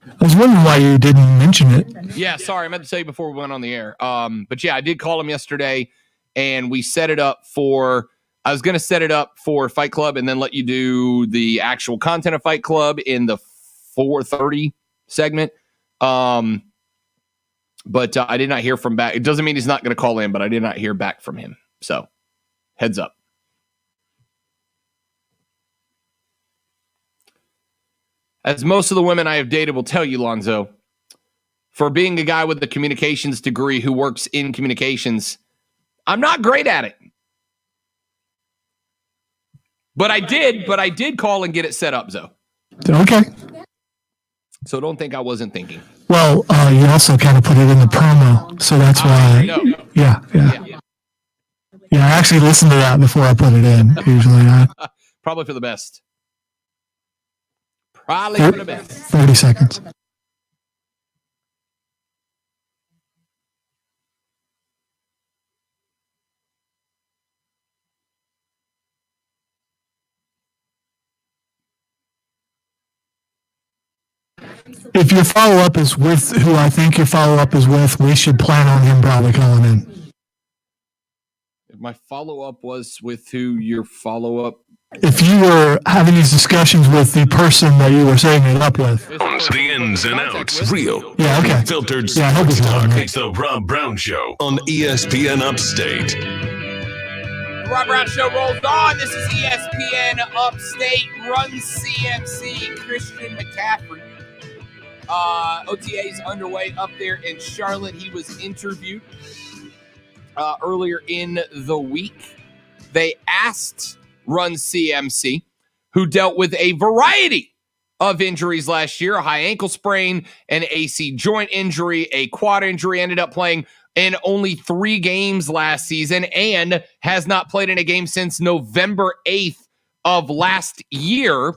I was wondering why you didn't mention it. Yeah, sorry. I meant to tell you before we went on the air. But yeah, I did call him yesterday, and we set it up for – I was going to set it up for Fight Club and then let you do the actual content of Fight Club in the 4:30 segment. But I did not hear from back. It doesn't mean he's not going to call in, but I did not hear back from him. So heads up. As most of the women I have dated will tell you, Lonzo, for being a guy with a communications degree who works in communications, I'm not great at it. But I did call and get it set up, Zoe. Okay. So don't think I wasn't thinking. Well, you also kind of put it in the promo, so that's why. Yeah. I actually listen to that before I put it in. Usually, Probably for the best. Probably for the best. 30 seconds. If your follow-up is with who I think your follow-up is with, we should plan on him probably calling in. If my follow-up was with who your follow-up... If you were having these discussions with the person that you were setting it up with. The ins and outs, real, filtered sports talk. It's the Rob Brown Show on ESPN Upstate. The Rob Brown Show rolls on. This is ESPN Upstate. Run CMC, Christian McCaffrey. OTA's underway up there in Charlotte. He was interviewed earlier in the week. They asked Run CMC, who dealt with a variety of injuries last year, a high ankle sprain, an AC joint injury, a quad injury, ended up playing in only 3 games last season and has not played in a game since November 8th of last year,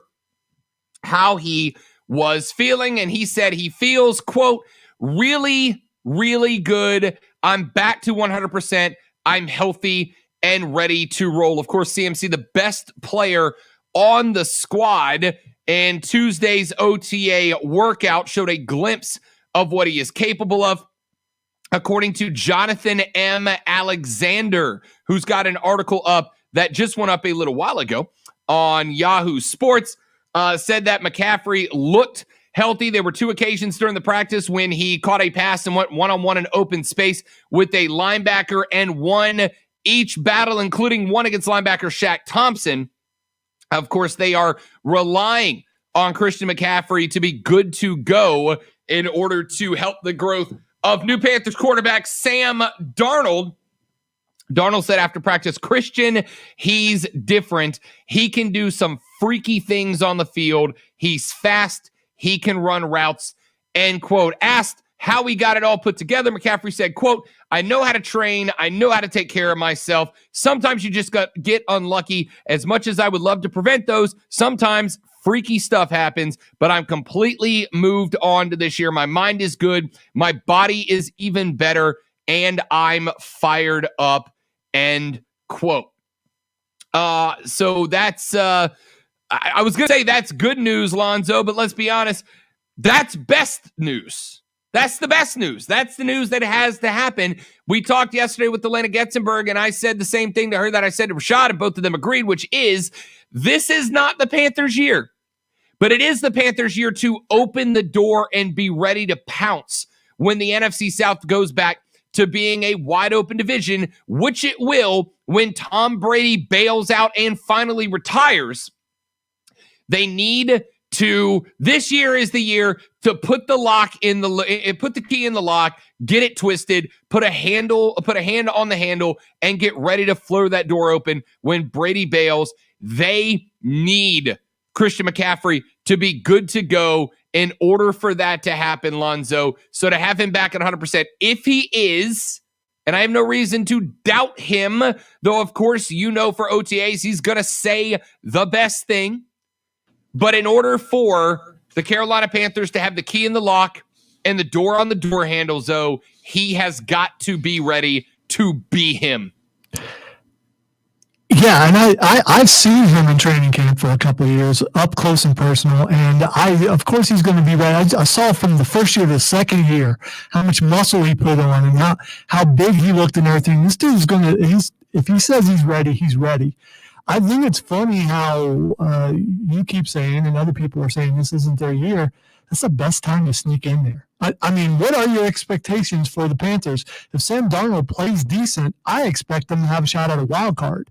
how he was feeling. And he said he feels, quote, really, really good. I'm back to 100%. I'm healthy and ready to roll. Of course, CMC, the best player on the squad, and Tuesday's OTA workout showed a glimpse of what he is capable of. According to Jonathan M. Alexander, who's got an article up that just went up a little while ago on Yahoo Sports, said that McCaffrey looked healthy. There were 2 occasions during the practice when he caught a pass and went one-on-one in open space with a linebacker and won each battle, including one against linebacker Shaq Thompson. Of course, they are relying on Christian McCaffrey to be good to go in order to help the growth of new Panthers quarterback Sam Darnold. Darnold said after practice, Christian, he's different. He can do some freaky things on the field. He's fast. He can run routes. End quote. Asked how he got it all put together, McCaffrey said, quote, I know how to train. I know how to take care of myself. Sometimes you just get unlucky. As much as I would love to prevent those, sometimes freaky stuff happens, but I'm completely moved on to this year. My mind is good. My body is even better, and I'm fired up, end quote. So that's, I was going to say that's good news, Lonzo, but let's be honest, that's best news. That's the best news. That's the news that has to happen. We talked yesterday with Elena Getzenberg, and I said the same thing to her that I said to Rashad, and both of them agreed, which is this is not the Panthers' year, but it is the Panthers' year to open the door and be ready to pounce when the NFC South goes back to being a wide open division, which it will when Tom Brady bails out and finally retires. They need to, this year is the year to put the key in the lock, get it twisted, put a hand on the handle, and get ready to floor that door open when Brady bails. They need Christian McCaffrey to be good to go in order for that to happen, Lonzo. So to have him back at 100%, if he is, and I have no reason to doubt him, though of course for OTAs he's going to say the best thing. But in order for the Carolina Panthers to have the key in the lock and the door on the door handle, though, he has got to be ready to be him. Yeah, and I've seen him in training camp for a couple of years, up close and personal, and of course he's going to be ready. I saw from the first year to the second year how much muscle he put on and how big he looked and everything. This dude's if he says he's ready, he's ready. I think it's funny how you keep saying, and other people are saying this isn't their year. That's the best time to sneak in there. I mean, what are your expectations for the Panthers? If Sam Darnold plays decent, I expect them to have a shot at a wild card,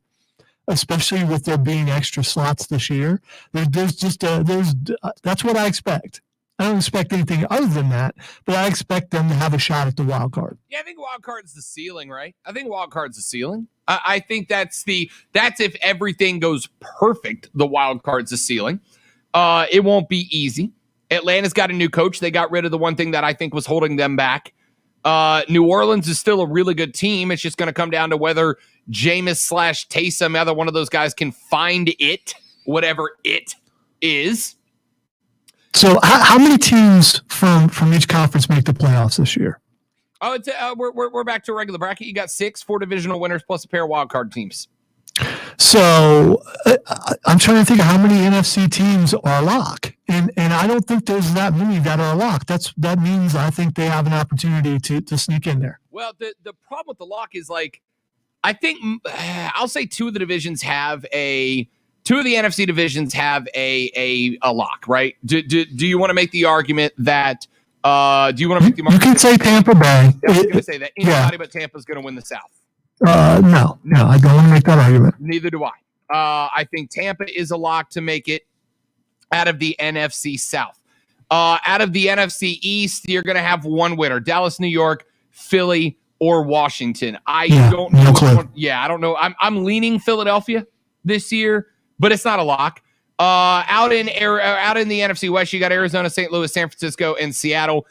especially with there being extra slots this year. That's what I expect. I don't expect anything other than that, but I expect them to have a shot at the wild card. Yeah, I think wild card's the ceiling, right? I think wild card's the ceiling. I think that's if everything goes perfect, the wild card's the ceiling. It won't be easy. Atlanta's got a new coach. They got rid of the one thing that I think was holding them back. New Orleans is still a really good team. It's just going to come down to whether Jameis/Taysom, either one of those guys, can find it, whatever it is. So how many teams from each conference make the playoffs this year? Oh, it's we're back to a regular bracket. You got 4 divisional winners plus a pair of wild card teams. So I'm trying to think of how many NFC teams are a lock, and I don't think there's that many that are a lock. That means I think they have an opportunity to sneak in there. Well, the problem with the lock is I think I'll say 2 of the divisions have 2 of the NFC divisions have a lock, right? Do you want to make the argument that? Do you want to make the argument? You can say Tampa Bay. I was going to say that anybody but Tampa's going to win the South. No, I don't want to make that argument. Neither do I. I think Tampa is a lock to make it out of the NFC South. Out of the NFC East, you're going to have one winner: Dallas, New York, Philly, or Washington. I don't know. I don't know. I'm leaning Philadelphia this year, but it's not a lock. Out in the NFC West, you got Arizona, St. Louis, San Francisco, and Seattle.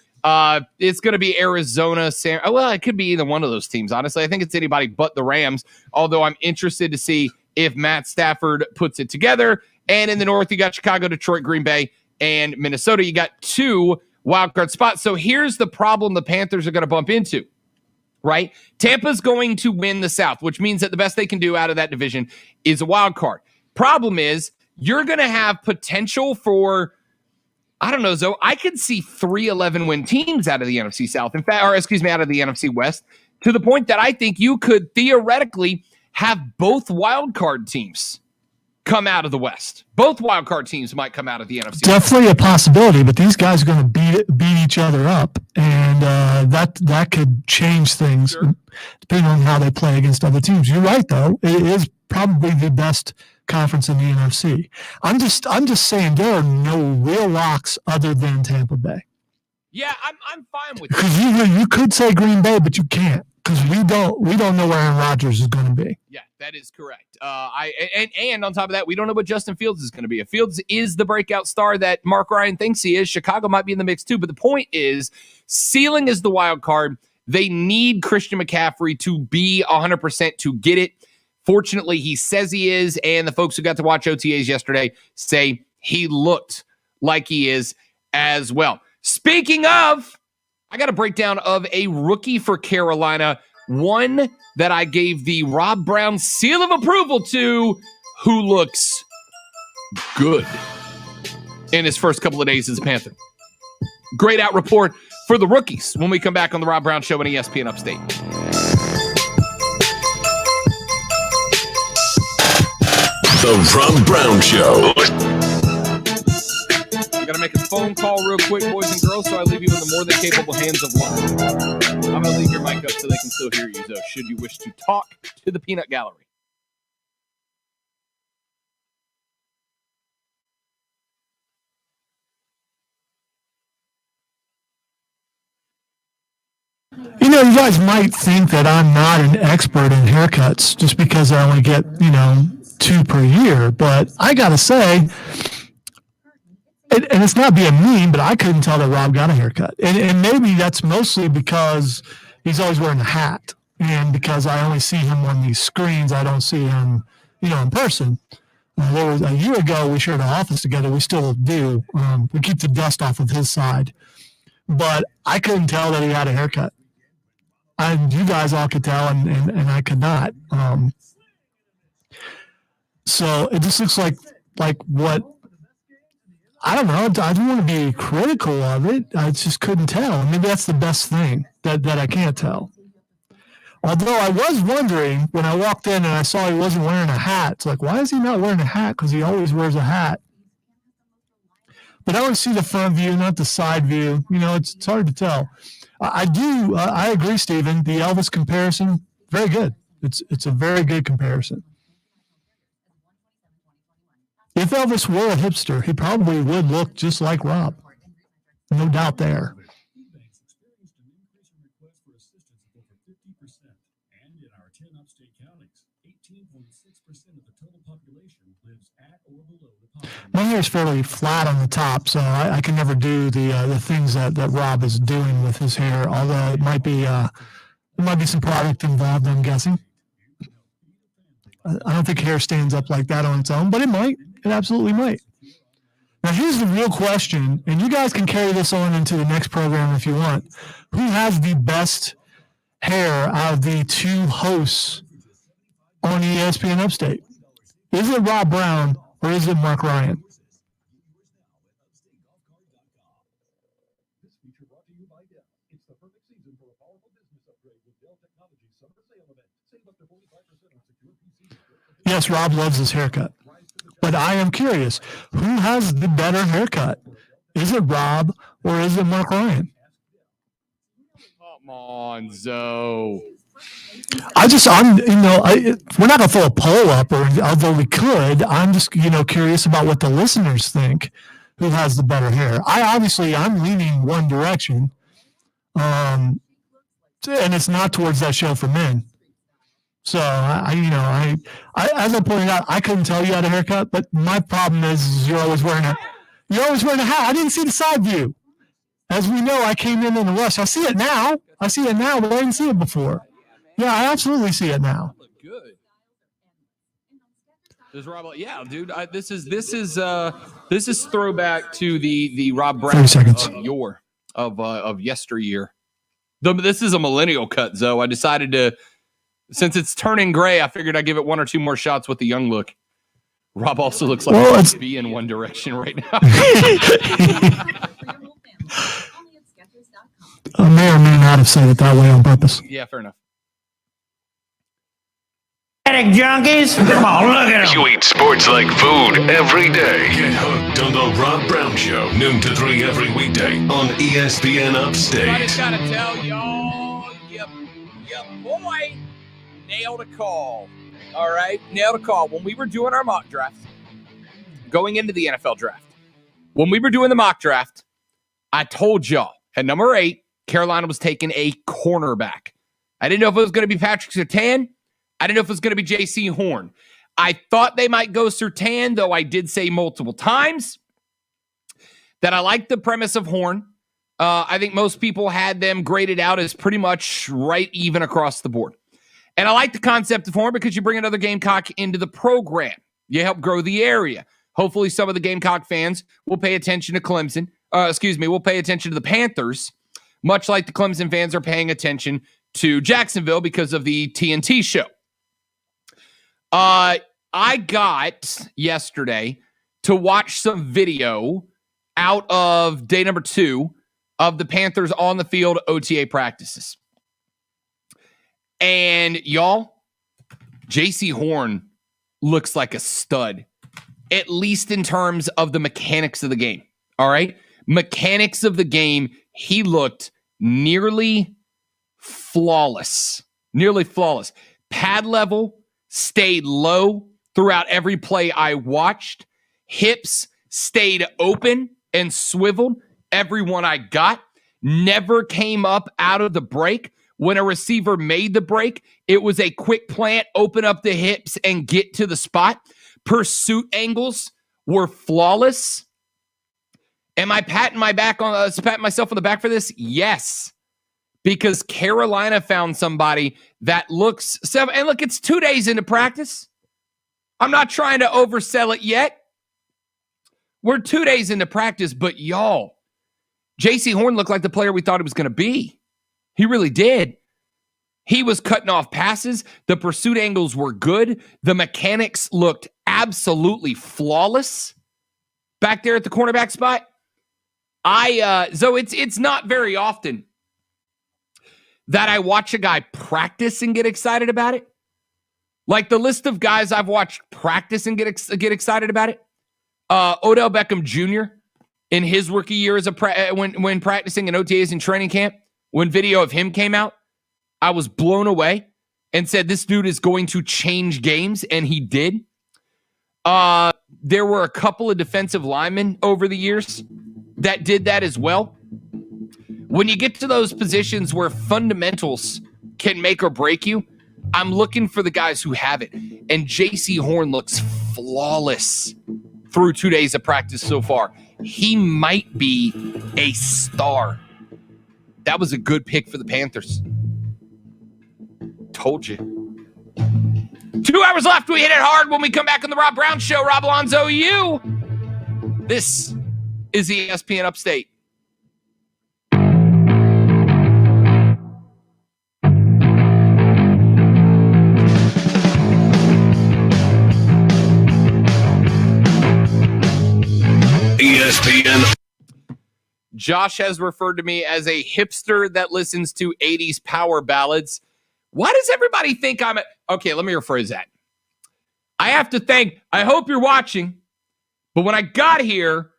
It's going to be Arizona. It could be either one of those teams. Honestly, I think it's anybody but the Rams. Although I'm interested to see if Matt Stafford puts it together. And in the North, you got Chicago, Detroit, Green Bay, and Minnesota. You got 2 wildcard spots. So here's the problem the Panthers are going to bump into. Right? Tampa's going to win the South, which means that the best they can do out of that division is a wild card. Problem is, you're going to have potential for, I don't know, Zoe, I could see 3 11-win teams out of the NFC South, out of the NFC West, to the point that I think you could theoretically have both wild card teams come out of the West. Both wild card teams might come out of the NFC. Definitely West. A possibility, but these guys are going to beat each other up, and that could change things depending on how they play against other teams. You're right, though. It is probably the best conference in the NFC. I'm just saying there are no real locks other than Tampa Bay. Yeah, I'm fine with because you could say Green Bay, but you can't because we don't know where Aaron Rodgers is going to be. Yeah, that is correct. And on top of that, we don't know what Justin Fields is going to be. If Fields is the breakout star that Mark Ryan thinks he is, Chicago might be in the mix too. But the point is, ceiling is the wild card. They need Christian McCaffrey to be 100% to get it. Fortunately, he says he is, and the folks who got to watch OTAs yesterday say he looked like he is as well. Speaking of, I got a breakdown of a rookie for Carolina, one that I gave the Rob Brown seal of approval to, who looks good in his first couple of days as a Panther. Grade out report for the rookies when we come back on the Rob Brown Show on ESPN Upstate. The Rob Brown Show. Got to make a phone call real quick, boys and girls, so I leave you in the more than capable hands of law. I'm going to leave your mic up so they can still hear you, though, should you wish to talk to the Peanut Gallery. You know, you guys might think that I'm not an expert in haircuts just because I only get, 2 per year. But I got to say, and it's not being mean, but I couldn't tell that Rob got a haircut. And maybe that's mostly because he's always wearing a hat. And because I only see him on these screens, I don't see him, in person. There was a year ago, we shared an office together. We still do. We keep the dust off of his side. But I couldn't tell that he had a haircut. You guys all could tell, and I could not. So it just looks like what, I don't know. I don't want to be critical of it. I just couldn't tell. Maybe that's the best thing that I can't tell. Although I was wondering when I walked in and I saw he wasn't wearing a hat. It's like, why is he not wearing a hat? Because he always wears a hat. But I want to see the front view, not the side view. It's hard to tell. I agree, Stephen. The Elvis comparison, very good. It's a very good comparison. If Elvis were a hipster, he probably would look just like Rob. No doubt there. My hair is fairly flat on the top, so I can never do the things that Rob is doing with his hair. Although it might be some product involved, I'm guessing. I don't think hair stands up like that on its own, but it might. It absolutely might. Now here's the real question, and you guys can carry this on into the next program if you want. Who has the best hair out of the 2 hosts on ESPN Upstate? Is it Rob Brown or is it Mark Ryan? Yes, Rob loves his haircut. But I am curious, who has the better haircut? Is it Rob or is it Mark Ryan? Come on, Zoe. We're not going to throw a poll up, although we could. I'm just, curious about what the listeners think, who has the better hair. I'm leaning one direction. And it's not towards that show for men. So I as I pointed out, I couldn't tell you had a haircut, but my problem is you're always wearing a hat. I didn't see the side view. As we know, I came in a rush. I see it now, but I didn't see it before. Yeah, I absolutely see it now. Good. Does Rob? Yeah, dude. This is throwback to the Rob Brown 30 seconds. of yesteryear. This is a millennial cut, Zoe. I decided to, since it's turning gray, I figured I'd give it 1 or 2 more shots with the young look. Rob also looks like he should be in one direction right now. I may or may not have said it that way on purpose. Yeah, fair enough. Junkies, come on, look at them. You eat sports like food every day. Get hooked on the Rob Brown Show, noon to 3 every weekday on ESPN Upstate. I just gotta tell y'all, your boy nailed a call. All right, nailed a call. When we were doing our mock draft, going into the NFL draft, when we were doing the mock draft, I told y'all at number 8, Carolina was taking a cornerback. I didn't know if it was going to be Patrick Surtain. I didn't know if it was going to be J.C. Horn. I thought they might go Surtain, though I did say multiple times that I liked the premise of Horn. I think most people had them graded out as pretty much right even across the board. And I like the concept of Horn because you bring another Gamecock into the program. You help grow the area. Hopefully some of the Gamecock fans will pay attention to Clemson. We'll pay attention to the Panthers, much like the Clemson fans are paying attention to Jacksonville because of the TNT show. I got yesterday to watch some video out of day number 2 of the Panthers on the field OTA practices. And y'all, J.C. Horn looks like a stud, at least in terms of the mechanics of the game. All right? Mechanics of the game, he looked nearly flawless. Nearly flawless. Pad level stayed low throughout every play I watched. Hips stayed open and swiveled. Every one I got. Never came up out of the break. When a receiver made the break, it was a quick plant, open up the hips, and get to the spot. Pursuit angles were flawless. Am I patting myself on the back for this? Yes. Because Carolina found somebody that looks and look, it's 2 days into practice. I'm not trying to oversell it yet. We're 2 days into practice, but y'all, J.C. Horn looked like the player we thought he was going to be. He really did. He was cutting off passes. The pursuit angles were good. The mechanics looked absolutely flawless back there at the cornerback spot. So it's not very often that I watch a guy practice and get excited about it. Like the list of guys I've watched practice and get excited about it. Odell Beckham Jr. in his rookie year as when practicing in OTAs and training camp, when video of him came out, I was blown away and said, this dude is going to change games, and he did. There were a couple of defensive linemen over the years that did that as well. When you get to those positions where fundamentals can make or break you, I'm looking for the guys who have it. And J.C. Horn looks flawless through 2 days of practice so far. He might be a star. That was a good pick for the Panthers. Told you. 2 hours left. We hit it hard when we come back on the Rob Brown Show. Rob Alonzo, you. This is ESPN Upstate. ESPN. Josh has referred to me as a hipster that listens to 80s power ballads. Why does everybody think I'm okay, let me rephrase that. I hope you're watching, but when I got here,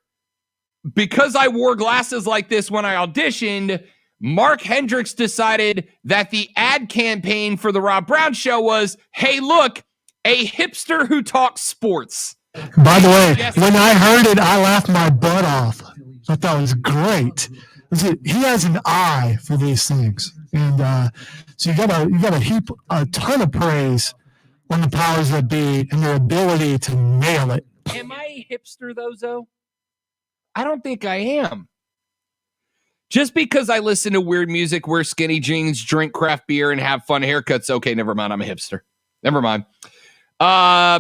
because I wore glasses like this when I auditioned, Mark Hendricks decided that the ad campaign for the Rob Brown Show was, hey, look, a hipster who talks sports. By the way, when I heard it, I laughed my butt off. I thought it was great. He has an eye for these things, and so you gotta heap a ton of praise on the powers that be and their ability to nail it. Am I a hipster though, Zoe? I don't think I am. Just because I listen to weird music, wear skinny jeans, drink craft beer, and have fun haircuts, okay, never mind. I'm a hipster. Never mind.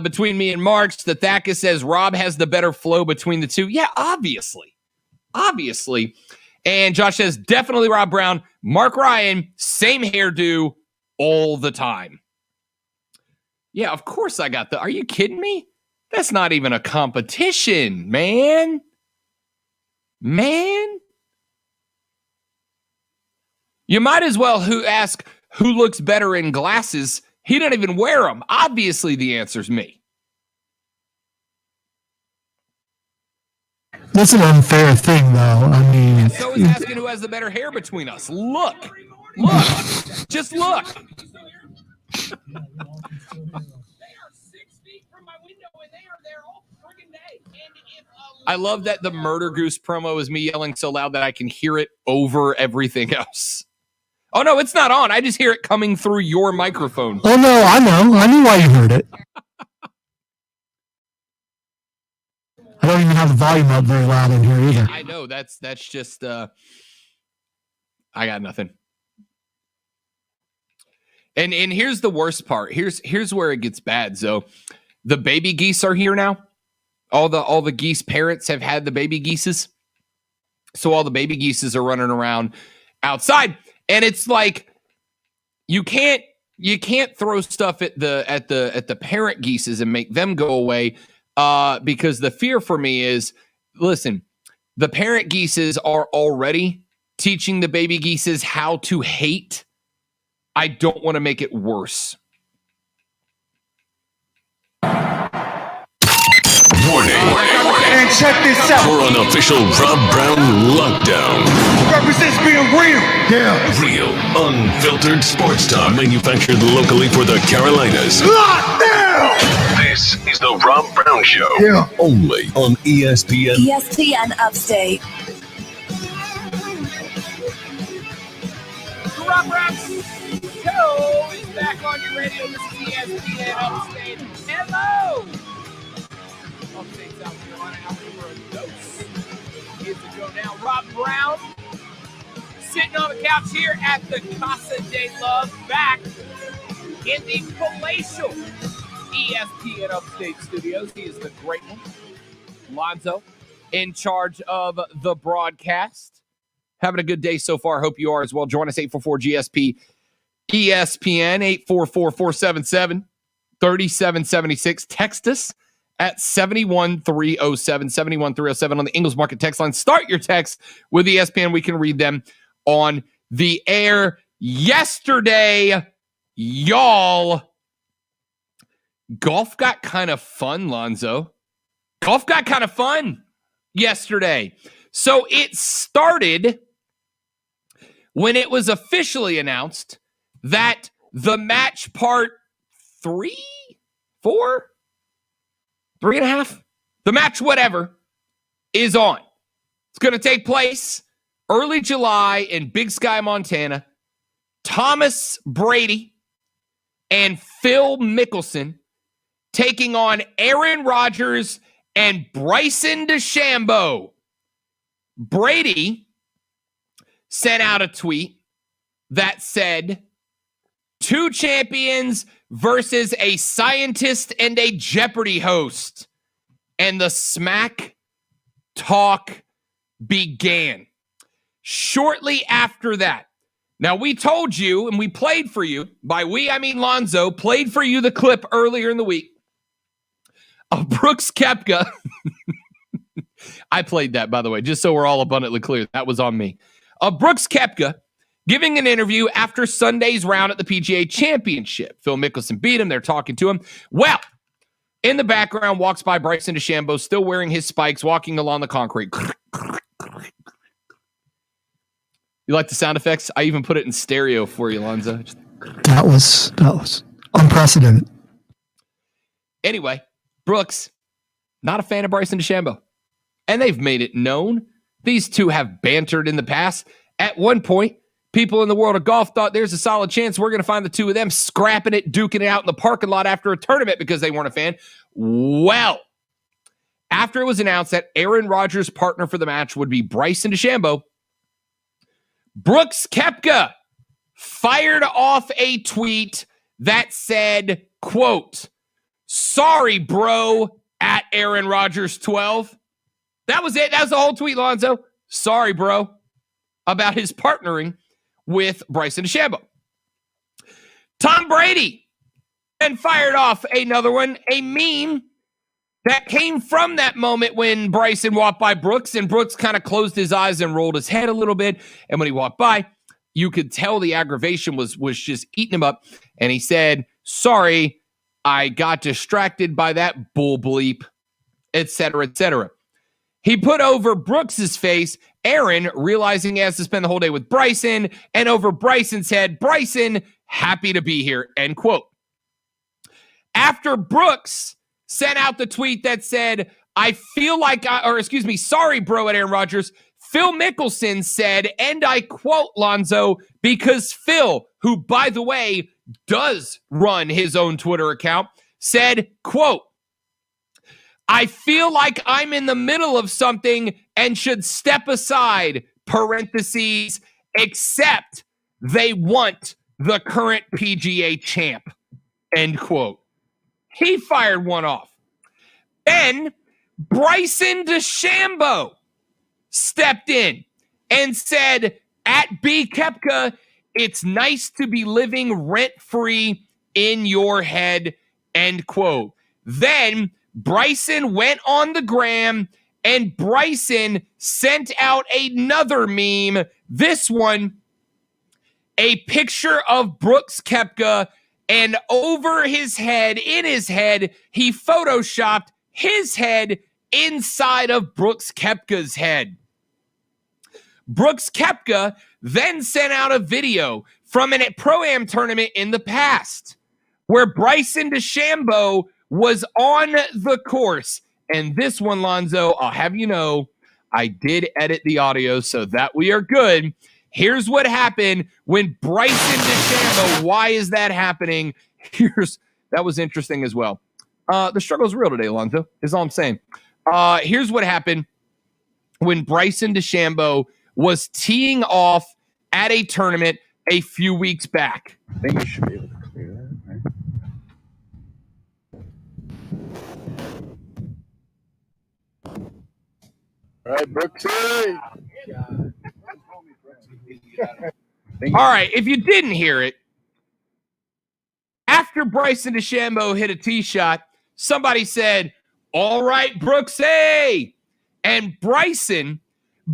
Between me and Marks, the Thackus says Rob has the better flow between the two. Yeah, obviously. And Josh says, definitely Rob Brown. Mark Ryan, same hairdo all the time. Yeah, of course I got are you kidding me? That's not even a competition, man. You might as well ask who looks better in glasses. He didn't even wear them. Obviously, the answer's me. That's an unfair thing, though. I mean, and so is asking who has the better hair between us. Look, just look. They are 6 feet from my window, and they are there all friggin' day. I love that the Murder Goose promo is me yelling so loud that I can hear it over everything else. Oh, no, it's not on. I just hear it coming through your microphone. Oh, no, I know. I knew why you heard it. I don't even have the volume up very loud in here either. I know. That's just, I got nothing. And here's the worst part. Here's where it gets bad. So the baby geese are here now. All the geese parents have had the baby geeses. So all the baby geeses are running around outside. And it's like you can't throw stuff at the parent geeses and make them go away because the fear for me is, listen, the parent geeses are already teaching the baby geeses how to hate. I don't want to make it worse. Warning. And check this out. For an official Rob Brown lockdown. Represents being real. Yeah. Real, unfiltered sports talk manufactured locally for the Carolinas. Lockdown. This is the Rob Brown Show. Yeah. Only on ESPN. ESPN Upstate. The Rob Brown Show is back on your radio. This is ESPN Upstate. Hello! Upstate, South Carolina, out for a dose. Years ago now, Rob Brown sitting on the couch here at the Casa de Love, back in the palatial ESPN Upstate studios. He is the great one, Lonzo, in charge of the broadcast. Having a good day so far. Hope you are as well. Join us, 844-GSP, ESPN, 844-477-3776. Text us at 71307, 71307 on the Ingles Market text line. Start your text with ESPN. We can read them on the air. Yesterday, y'all, golf got kind of fun, Lonzo. Golf got kind of fun yesterday. So it started when it was officially announced that the match part 3, 4, 3.5, the match whatever, is on. It's going to take place early July in Big Sky, Montana. Thomas Brady and Phil Mickelson taking on Aaron Rodgers and Bryson DeChambeau. Brady sent out a tweet that said, 2 champions versus a scientist and a Jeopardy host. And the smack talk began. Shortly after that, now we told you and we played for you, by we I mean Lonzo, played for you the clip earlier in the week of Brooks Koepka. I played that, by the way, just so we're all abundantly clear. That was on me. Brooks Koepka giving an interview after Sunday's round at the PGA Championship. Phil Mickelson beat him. They're talking to him. Well, in the background walks by Bryson DeChambeau, still wearing his spikes, walking along the concrete. You like the sound effects? I even put it in stereo for you, Lonzo. That was unprecedented. Anyway, Brooks, not a fan of Bryson DeChambeau. And they've made it known. These two have bantered in the past. At one point, people in the world of golf thought there's a solid chance we're going to find the two of them scrapping it, duking it out in the parking lot after a tournament because they weren't a fan. Well, after it was announced that Aaron Rodgers' partner for the match would be Bryson DeChambeau, Brooks Koepka fired off a tweet that said, quote, "Sorry, bro," at Aaron Rodgers 12. That was it. That was the whole tweet, Lonzo. Sorry, bro, about his partnering with Bryson DeChambeau. Tom Brady then fired off another one, a meme that came from that moment when Bryson walked by Brooks, and Brooks kind of closed his eyes and rolled his head a little bit. And when he walked by, you could tell the aggravation was just eating him up. And he said, "Sorry, I got distracted by that bull bleep," etc., etc. He put over Brooks's face, Aaron, realizing he has to spend the whole day with Bryson, and over Bryson's head, Bryson, happy to be here, end quote. After Brooks sent out the tweet that said, sorry, bro, at Aaron Rodgers, Phil Mickelson said, and I quote, Lonzo, because Phil, who, by the way, does run his own Twitter account, said, quote, "I feel like I'm in the middle of something and should step aside, parentheses, except they want the current PGA champ," end quote. He fired one off. Then Bryson DeChambeau stepped in and said, at B. Koepka, "It's nice to be living rent-free in your head," end quote. Then Bryson went on the gram And Bryson sent out another meme. This one, a picture of Brooks Koepka, and over his head, in his head, he photoshopped his head inside of Brooks Koepka's head. Brooks Koepka then sent out a video from a Pro-Am tournament in the past where Bryson DeChambeau was on the course. And this one, Lonzo, I'll have you know, I did edit the audio so that we are good. Here's what happened when Bryson DeChambeau, why is that happening? That was interesting as well. The struggle's real today, Lonzo, is all I'm saying. Here's what happened when Bryson DeChambeau was teeing off at a tournament a few weeks back. I think you should be able to clear that, right? All right, Brooksy. All right, if you didn't hear it, after Bryson DeChambeau hit a tee shot, somebody said, all right, Brooksy. And Bryson,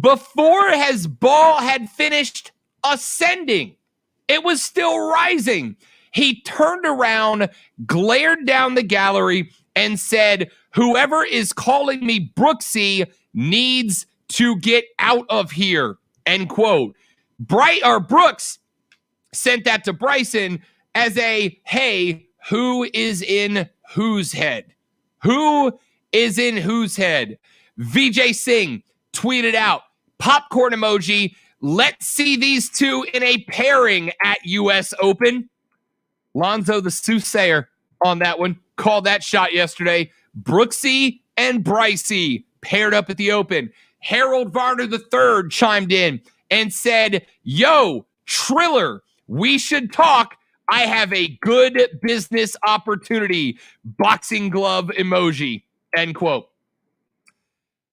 before his ball had finished ascending, it was still rising. He turned around, glared down the gallery, and said, whoever is calling me Brooksy needs to get out of here, end quote. Brooks sent that to Bryson as a, hey, who is in whose head? Who is in whose head? Vijay Singh tweeted out, popcorn emoji, let's see these two in a pairing at U.S. Open. Lonzo, the soothsayer on that one, called that shot yesterday. Brooksy and Brycey paired up at the Open. Harold Varner III chimed in and said, yo, Triller, we should talk. I have a good business opportunity. Boxing glove emoji, end quote.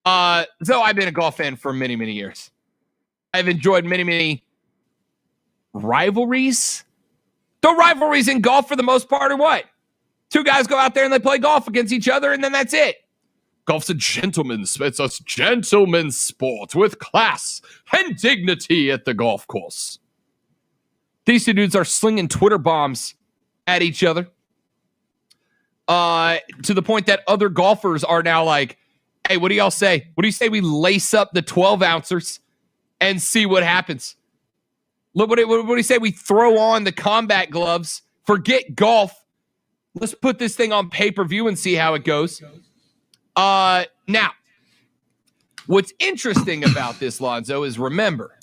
So I've been a golf fan for many, many years. I've enjoyed many, many rivalries. The rivalries in golf for the most part are what? Two guys go out there and they play golf against each other, and then that's it. Golf's a gentleman's sport with class and dignity at the golf course. These two dudes are slinging Twitter bombs at each other to the point that other golfers are now like, hey, what do y'all say? What do you say we lace up the 12-ouncers and see what happens? Look, what do you say we throw on the combat gloves, forget golf, let's put this thing on pay-per-view and see how it goes. Now, what's interesting about this, Lonzo, is remember,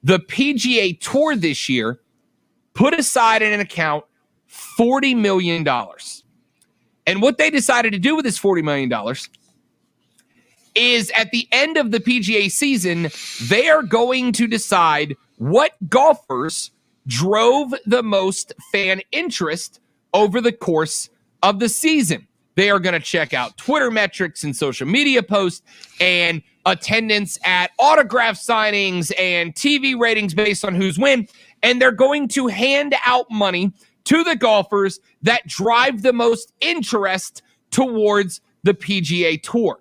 the PGA Tour this year put aside in an account $40 million. And what they decided to do with this $40 million is at the end of the PGA season, they are going to decide what golfers drove the most fan interest over the course of the season. They are going to check out Twitter metrics and social media posts and attendance at autograph signings and TV ratings based on who's win. And they're going to hand out money to the golfers that drive the most interest towards the PGA Tour.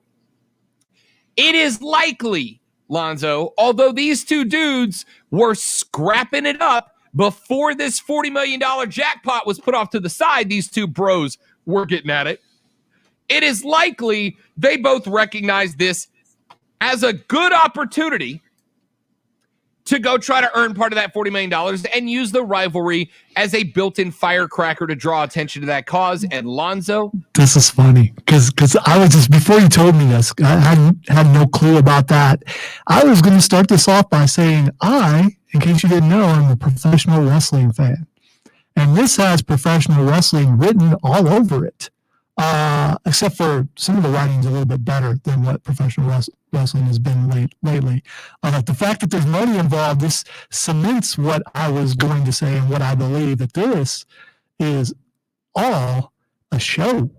It is likely, Lonzo, although these two dudes were scrapping it up before this $40 million jackpot was put off to the side, these two bros were getting at it. It is likely they both recognize this as a good opportunity to go try to earn part of that $40 million and use the rivalry as a built-in firecracker to draw attention to that cause. And Lonzo? This is funny because I was just, before you told me this, I had no clue about that. I was going to start this off by saying in case you didn't know, I'm a professional wrestling fan. And this has professional wrestling written all over it. Except for some of the writing's a little bit better than what professional wrestling has been lately. The fact that there's money involved, this cements what I was going to say and what I believe, that this is all a show.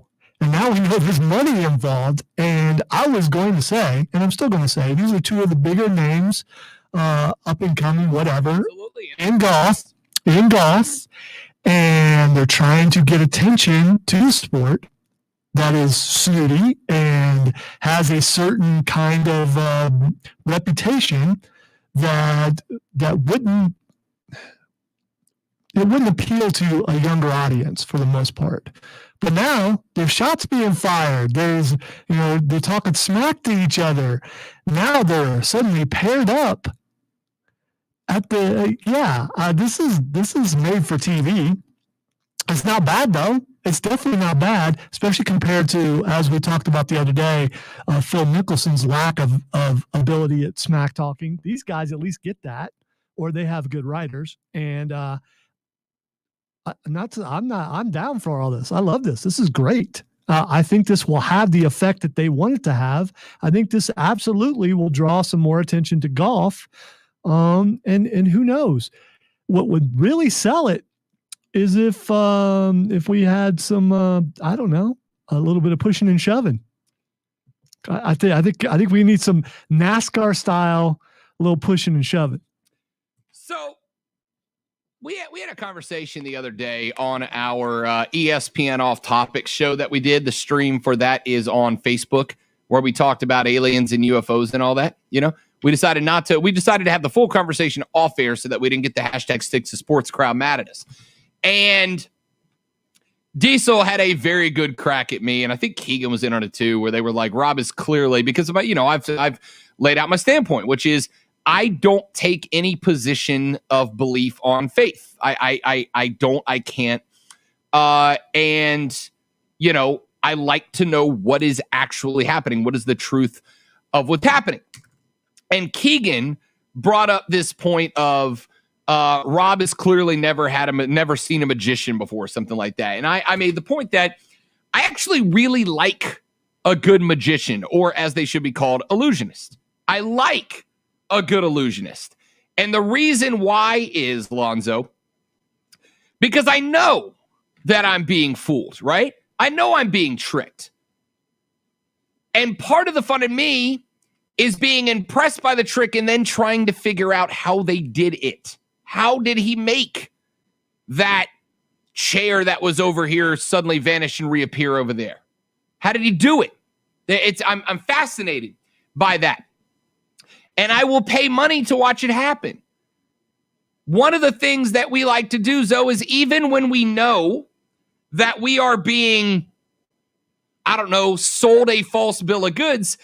And now we know there's money involved. And I was going to say, and I'm still going to say, these are two of the bigger names, up and coming, whatever, Absolutely. in golf. And they're trying to get attention to the sport. that is snooty and has a certain kind of reputation that wouldn't appeal to a younger audience for the most part. But now there's shots being fired. There's, they're talking smack to each other. Now they're suddenly paired up at the, this is made for TV. It's not bad though. It's definitely not bad, especially compared to, as we talked about the other day, Phil Mickelson's lack of ability at smack talking. These guys at least get that, or they have good writers. And I'm down for all this. I love this. This is great. I think this will have the effect that they want it to have. I think this absolutely will draw some more attention to golf. And who knows? What would really sell it is if we had some, I don't know, a little bit of pushing and shoving. I think we need some NASCAR style, little pushing and shoving. So we had a conversation the other day on our ESPN Off Topic show that we did. The stream for that is on Facebook, where we talked about aliens and UFOs and all that. We decided to have the full conversation off air so that we didn't get the hashtag Sticks to Sports crowd mad at us. And Diesel had a very good crack at me, and I think Keegan was in on it too, where they were like, Rob is clearly, because of I've laid out my standpoint, which is I don't take any position of belief on faith. I can't. And I like to know what is actually happening. What is the truth of what's happening? And Keegan brought up this point of, Rob has clearly never seen a magician before, something like that. And I made the point that I actually really like a good magician, or as they should be called, illusionist. I like a good illusionist. And the reason why is, Lonzo, because I know that I'm being fooled, right? I know I'm being tricked. And part of the fun in me is being impressed by the trick and then trying to figure out how they did it. How did he make that chair that was over here suddenly vanish and reappear over there? How did he do it? I'm fascinated by that. And I will pay money to watch it happen. One of the things that we like to do, Zoe, is even when we know that we are being, sold a false bill of goods,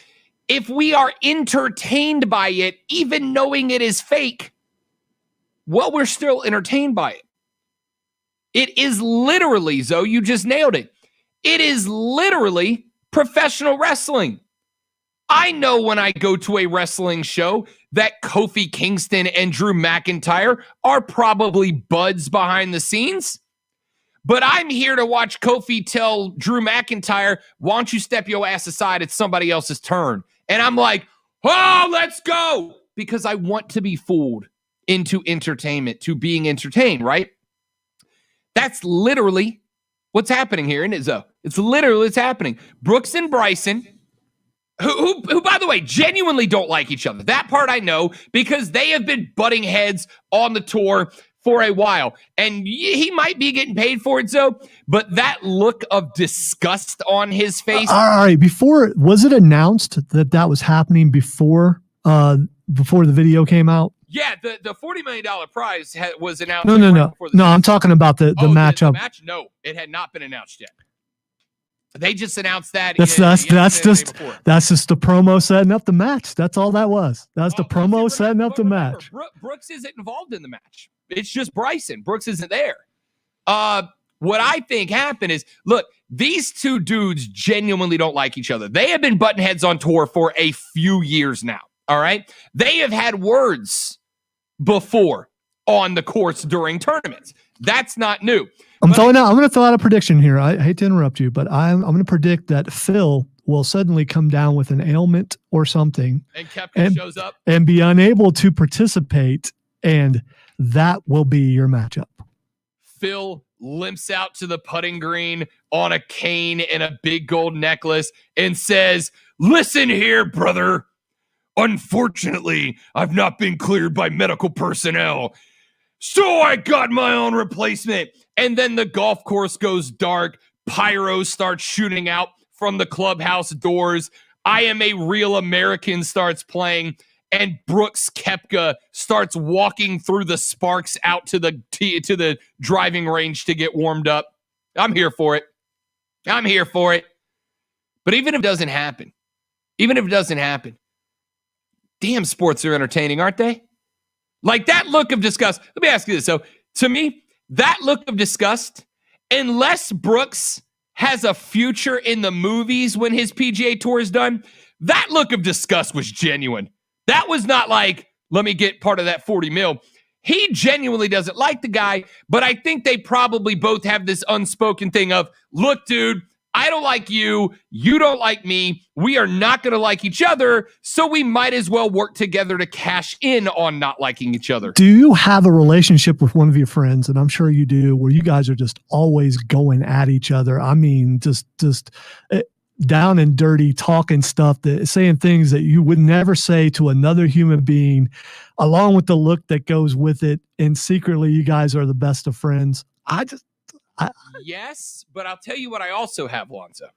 if we are entertained by it, even knowing it is fake, well, we're still entertained by it. It is literally, Zoe, you just nailed it. It is literally professional wrestling. I know when I go to a wrestling show that Kofi Kingston and Drew McIntyre are probably buds behind the scenes, but I'm here to watch Kofi tell Drew McIntyre, why don't you step your ass aside, it's somebody else's turn. And I'm like, oh, let's go, because I want to be fooled into entertainment, to being entertained, right? That's literally what's happening here, isn't it, Zoe? It's literally what's happening. Brooks and Bryson, who, by the way, genuinely don't like each other. That part I know, because they have been butting heads on the tour for a while. And he might be getting paid for it, Zoe, but that look of disgust on his face. All right, was it announced that was happening before the video came out? Yeah, the $40 million prize was announced. No. I'm talking about the matchup. The match? No, it had not been announced yet. They just announced that. That's just the promo setting up the match. That's all that was. That's the promo setting up the match. Brooks isn't involved in the match. It's just Bryson. Brooks isn't there. What I think happened is, look, these two dudes genuinely don't like each other. They have been butting heads on tour for a few years now. All right. They have had words before on the course during tournaments. That's not new. I'm going to throw out a prediction here. I hate to interrupt you, but I'm going to predict that Phil will suddenly come down with an ailment or something, and Koepka shows up and be unable to participate, and that will be your matchup. Phil limps out to the putting green on a cane and a big gold necklace and says, "Listen here, brother. Unfortunately, I've not been cleared by medical personnel, so I got my own replacement." And then the golf course goes dark. pyro starts shooting out from the clubhouse doors. I Am a Real American starts playing, and Brooks Koepka starts walking through the sparks out to the driving range to get warmed up. I'm here for it. But even if it doesn't happen, damn, sports are entertaining, aren't they? Like that look of disgust. Let me ask you this. So to me, that look of disgust, unless Brooks has a future in the movies when his PGA Tour is done, that look of disgust was genuine. That was not like, let me get part of that 40 mil. He genuinely doesn't like the guy, but I think they probably both have this unspoken thing of, look, dude, I don't like you. You don't like me. We are not going to like each other, so we might as well work together to cash in on not liking each other. Do you have a relationship with one of your friends, and I'm sure you do, where you guys are just always going at each other? I mean, just down and dirty, talking stuff, saying things that you would never say to another human being, along with the look that goes with it, and secretly you guys are the best of friends. Yes, but I'll tell you what I also have, Lonzo.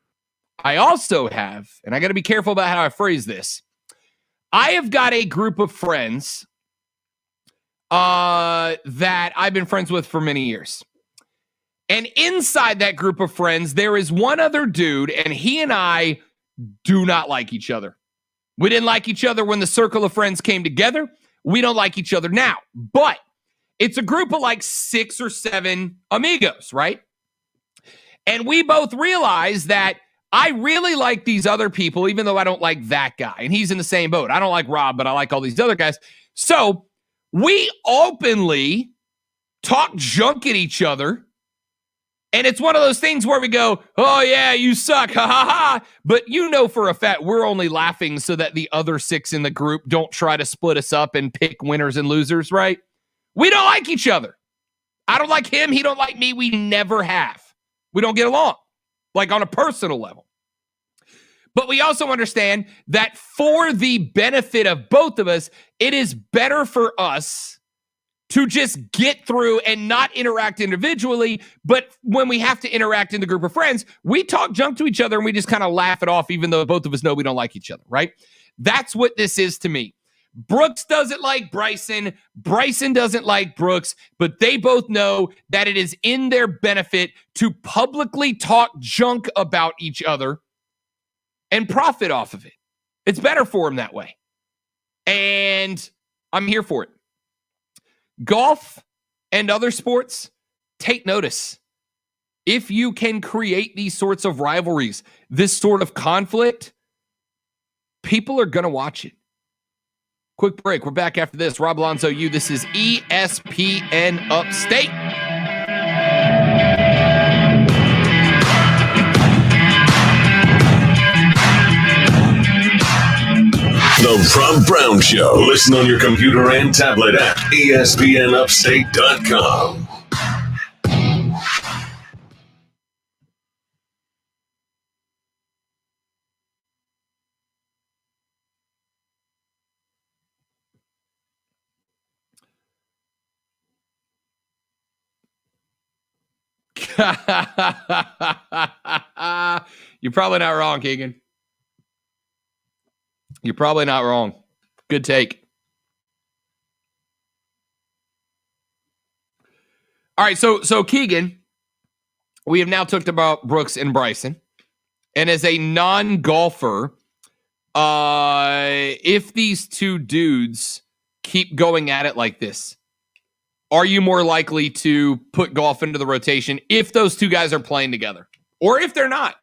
I also have, and I got to be careful about how I phrase this. I have got a group of friends that I've been friends with for many years. And inside that group of friends, there is one other dude, and he and I do not like each other. We didn't like each other when the circle of friends came together. We don't like each other now. But it's a group of like 6 or 7 amigos, right? And we both realize that I really like these other people, even though I don't like that guy. And he's in the same boat. I don't like Rob, but I like all these other guys. So we openly talk junk at each other. And it's one of those things where we go, oh, yeah, you suck. Ha, ha, ha. But you know for a fact we're only laughing so that the other 6 in the group don't try to split us up and pick winners and losers, right? We don't like each other. I don't like him. He don't like me. We never have. We don't get along, like on a personal level. But we also understand that for the benefit of both of us, it is better for us to just get through and not interact individually. But when we have to interact in the group of friends, we talk junk to each other and we just kind of laugh it off, even though both of us know we don't like each other, right? That's what this is to me. Brooks doesn't like Bryson. Bryson doesn't like Brooks, but they both know that it is in their benefit to publicly talk junk about each other and profit off of it. It's better for them that way. And I'm here for it. Golf and other sports, take notice. If you can create these sorts of rivalries, this sort of conflict, people are going to watch it. Quick break. We're back after this. Rob Alonzo, you. This is ESPN Upstate. The Rob Brown Show. Listen on your computer and tablet at ESPNUpstate.com. You're probably not wrong, Keegan. You're probably not wrong. Good take. All right, so Keegan, we have now talked about Brooks and Bryson. And as a non-golfer, if these two dudes keep going at it like this, are you more likely to put golf into the rotation if those two guys are playing together? Or if they're not?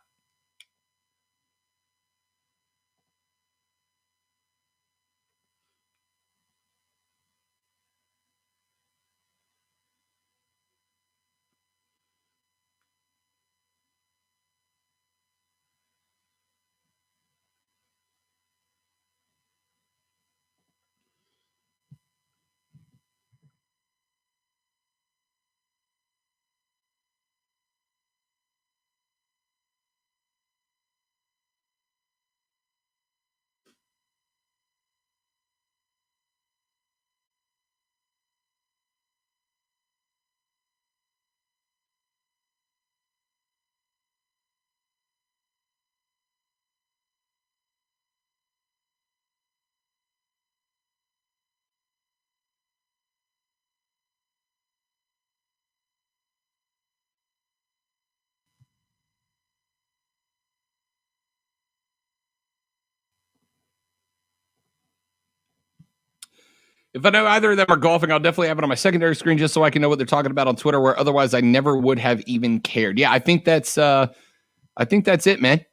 If I know either of them are golfing, I'll definitely have it on my secondary screen just so I can know what they're talking about on Twitter, where otherwise I never would have even cared. Yeah, I think that's it, man.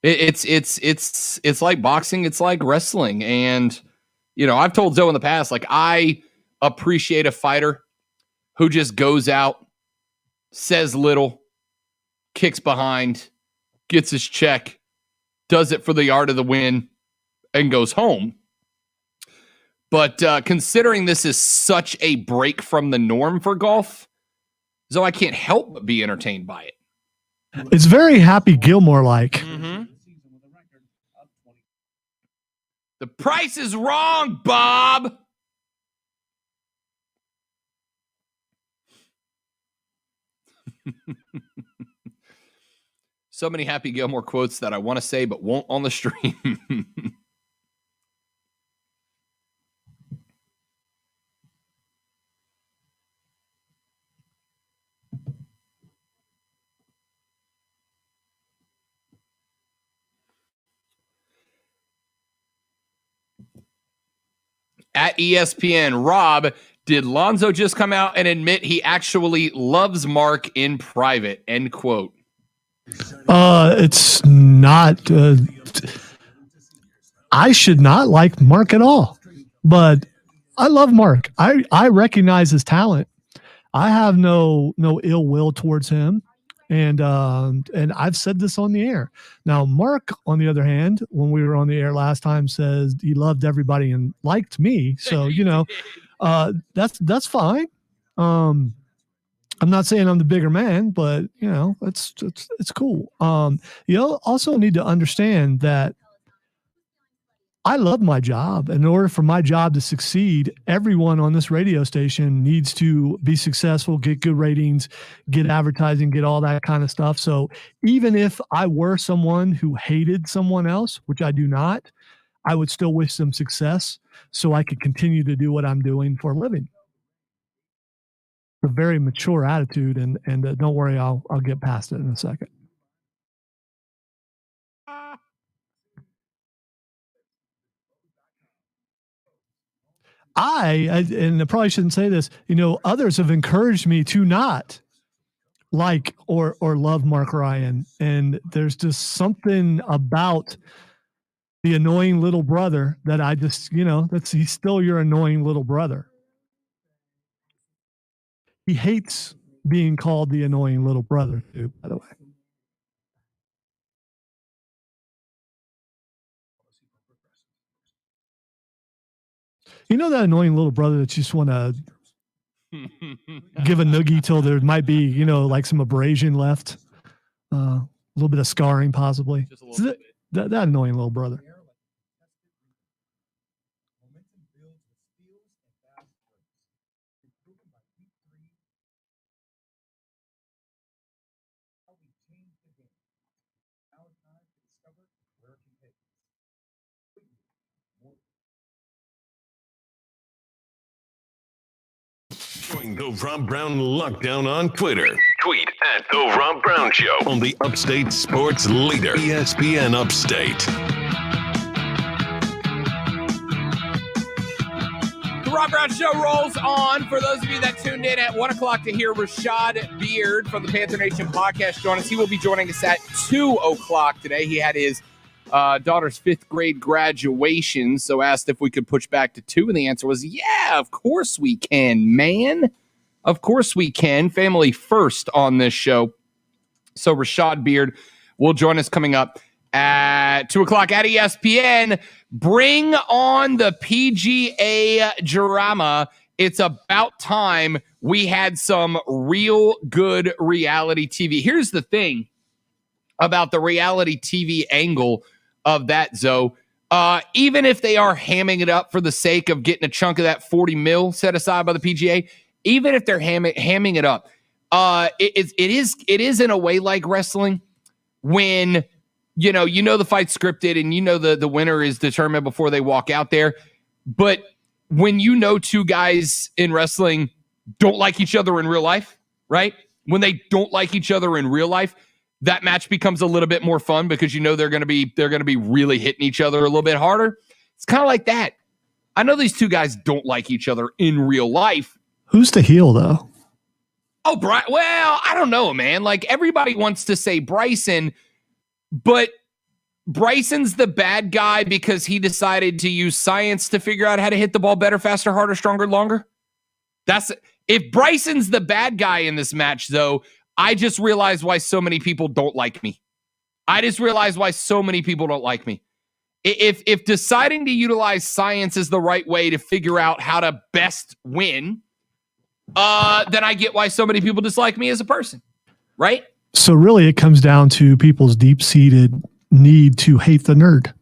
It's like boxing, it's like wrestling. And, I've told Zoe in the past, like, I appreciate a fighter who just goes out, says little, kicks behind, gets his check, does it for the art of the win, and goes home. But considering this is such a break from the norm for golf, so I can't help but be entertained by it. It's very Happy Gilmore-like. Mm-hmm. The price is wrong, Bob. So many Happy Gilmore quotes that I want to say but won't on the stream. At ESPN, Rob, did Lonzo just come out and admit he actually loves Mark in private? End quote. It's not. I should not like Mark at all, but I love Mark. I recognize his talent. I have no ill will towards him. And I've said this on the air. Now, Mark, on the other hand, when we were on the air last time, says he loved everybody and liked me. So, that's fine. I'm not saying I'm the bigger man, but it's cool. You also need to understand that I love my job. In order for my job to succeed, everyone on this radio station needs to be successful, get good ratings, get advertising, get all that kind of stuff. So even if I were someone who hated someone else, which I do not, I would still wish them success so I could continue to do what I'm doing for a living. It's a very mature attitude, and don't worry, I'll get past it in a second. And I probably shouldn't say this, others have encouraged me to not like or love Mark Ryan. And there's just something about the annoying little brother that I just, he's still your annoying little brother. He hates being called the annoying little brother, too, by the way. You know that annoying little brother that you just want to give a noogie till there might be, like some abrasion left, a little bit of scarring possibly. Just a little bit. That annoying little brother. Join the Rob Brown Lockdown on Twitter. Tweet at The Rob Brown Show on the Upstate Sports Leader, ESPN Upstate. The Rob Brown Show rolls on. For those of you that tuned in at 1 o'clock to hear Rashad Beard from the Panther Nation podcast join us, he will be joining us at 2 o'clock today. He had his daughter's 5th grade graduation, so asked if we could push back to 2, and the answer was, yeah, of course we can, man. Of course we can. Family first on this show. So Rashad Beard will join us coming up at 2 o'clock at ESPN. Bring on the PGA drama. It's about time we had some real good reality TV. Here's the thing about the reality TV angle of that, Zoe. Even if they are hamming it up for the sake of getting a chunk of that $40 million set aside by the PGA, even if they're hamming it up, it is in a way like wrestling when you know the fight's scripted and the winner is determined before they walk out there. But when two guys in wrestling don't like each other in real life, right? When they don't like each other in real life, that match becomes a little bit more fun because they're going to be really hitting each other a little bit harder. It's kind of like that. I know these two guys don't like each other in real life. Who's the heel, though? Oh, well, I don't know, man. Like, everybody wants to say Bryson, but Bryson's the bad guy because he decided to use science to figure out how to hit the ball better, faster, harder, stronger, longer. If Bryson's the bad guy in this match, though, I just realized why so many people don't like me. If deciding to utilize science is the right way to figure out how to best win, then I get why so many people dislike me as a person, right? So really it comes down to people's deep-seated need to hate the nerd.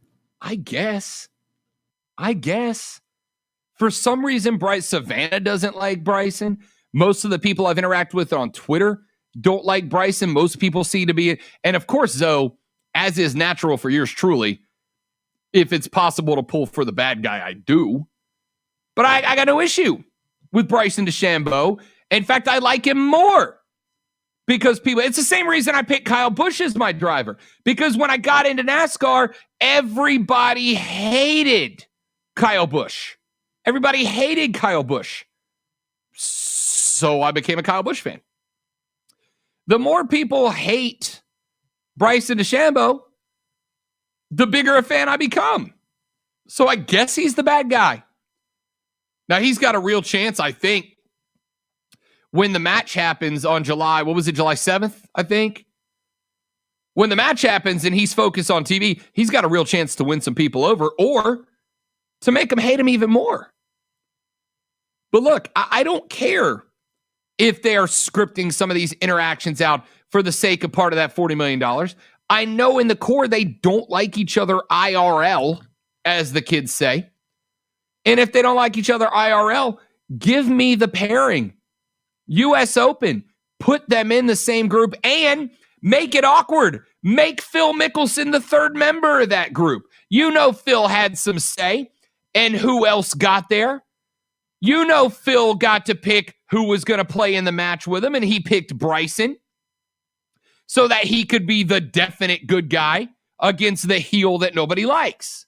I guess. For some reason, Savannah doesn't like Bryson. Most of the people I've interacted with on Twitter don't like Bryson. Most people seem to be. And of course, though, as is natural for yours truly, if it's possible to pull for the bad guy, I do. But I got no issue with Bryson DeChambeau. In fact, I like him more. Because it's the same reason I picked Kyle Busch as my driver. Because when I got into NASCAR, everybody hated Kyle Busch. So I became a Kyle Busch fan. The more people hate Bryson DeChambeau, the bigger a fan I become. So I guess he's the bad guy. Now, he's got a real chance, I think, when the match happens on July 7th, I think. When the match happens and he's focused on TV, he's got a real chance to win some people over or to make them hate him even more. But look, I don't care if they are scripting some of these interactions out for the sake of part of that $40 million. I know in the core they don't like each other IRL, as the kids say. And if they don't like each other IRL, give me the pairing. U.S. Open, put them in the same group and make it awkward. Make Phil Mickelson the third member of that group. You know Phil had some say. And who else got there? You know Phil got to pick who was going to play in the match with him, and he picked Bryson so that he could be the definite good guy against the heel that nobody likes.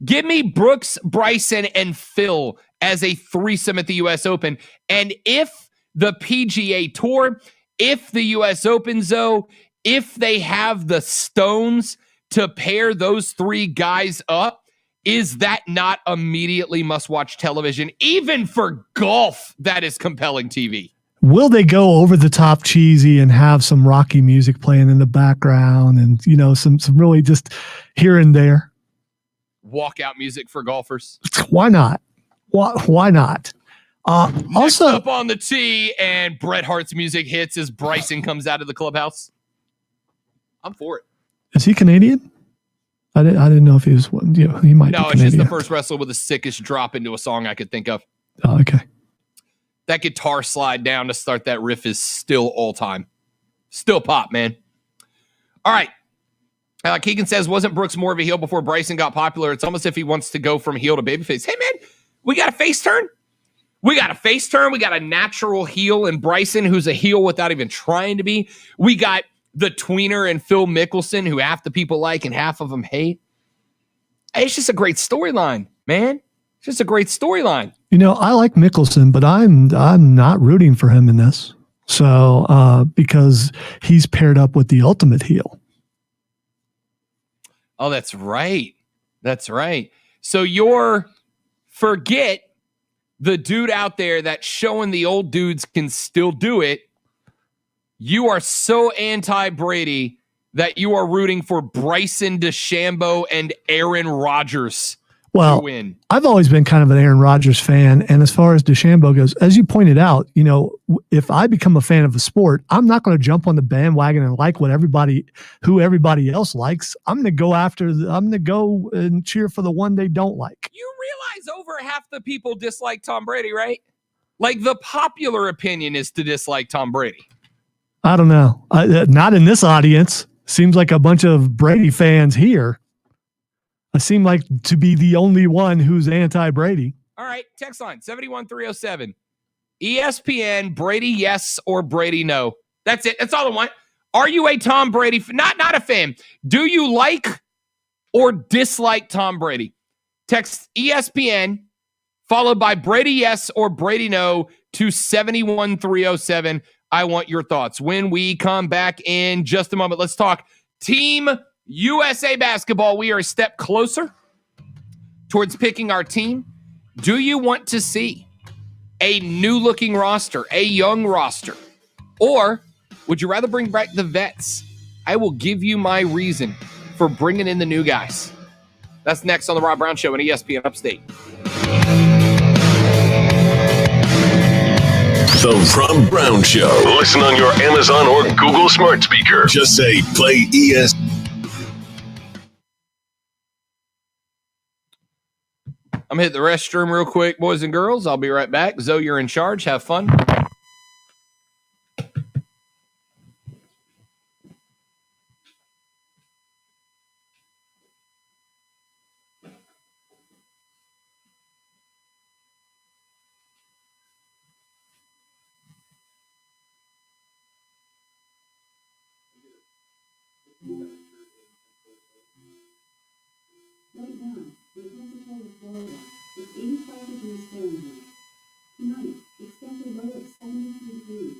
Give me Brooks, Bryson, and Phil as a threesome at the U.S. Open. And if the PGA Tour, if the U.S. Open, though, if they have the stones to pair those three guys up, is that not immediately must-watch television? Even for golf, that is compelling TV. Will they go over the top cheesy and have some Rocky music playing in the background and, some really just here and there? Walkout music for golfers. Why not? Why not? Also up on the tee and Bret Hart's music hits as Bryson comes out of the clubhouse. I'm for it. Is he Canadian? I didn't know if he was one. He might be Canadian. No, it's just the first wrestler with the sickest drop into a song I could think of. Oh, okay. That guitar slide down to start that riff is still all time. Still pop, man. All right. Keegan says, wasn't Brooks more of a heel before Bryson got popular? It's almost if he wants to go from heel to babyface. Hey, man, we got a face turn. We got a natural heel in Bryson, who's a heel without even trying to be. We got the tweener and Phil Mickelson, who half the people like and half of them hate. It's just a great storyline, man. It's just a great storyline. I like Mickelson, but I'm not rooting for him in this. So because he's paired up with the ultimate heel. Oh, that's right. So you're forget the dude out there that's showing the old dudes can still do it. You are so anti-Brady that you are rooting for Bryson DeChambeau and Aaron Rodgers to win. I've always been kind of an Aaron Rodgers fan. And as far as DeChambeau goes, as you pointed out, if I become a fan of a sport, I'm not going to jump on the bandwagon and like who everybody else likes. I'm going to go and cheer for the one they don't like. You realize over half the people dislike Tom Brady, right? Like the popular opinion is to dislike Tom Brady. I don't know. Not in this audience. Seems like a bunch of Brady fans here. I seem like to be the only one who's anti-Brady. All right, text line 71307. ESPN, Brady yes or Brady no. That's it. That's all I want. Are you a Tom Brady? Not a fan. Do you like or dislike Tom Brady? Text ESPN, followed by Brady yes or Brady no to 71307. I want your thoughts. When we come back in just a moment, let's talk Team USA basketball. We are a step closer towards picking our team. Do you want to see a new-looking roster, a young roster, or would you rather bring back the vets? I will give you my reason for bringing in the new guys. That's next on the Rob Brown Show on ESPN Upstate. The Rob Brown Show. Listen on your Amazon or Google smart speaker. Just say play ES. I'm hitting the restroom real quick, boys and girls. I'll be right back. Zoe, you're in charge. Have fun. Right now, the Pensacola, Florida, is 85 degrees Fahrenheit. Tonight, expect a low of 73 degrees.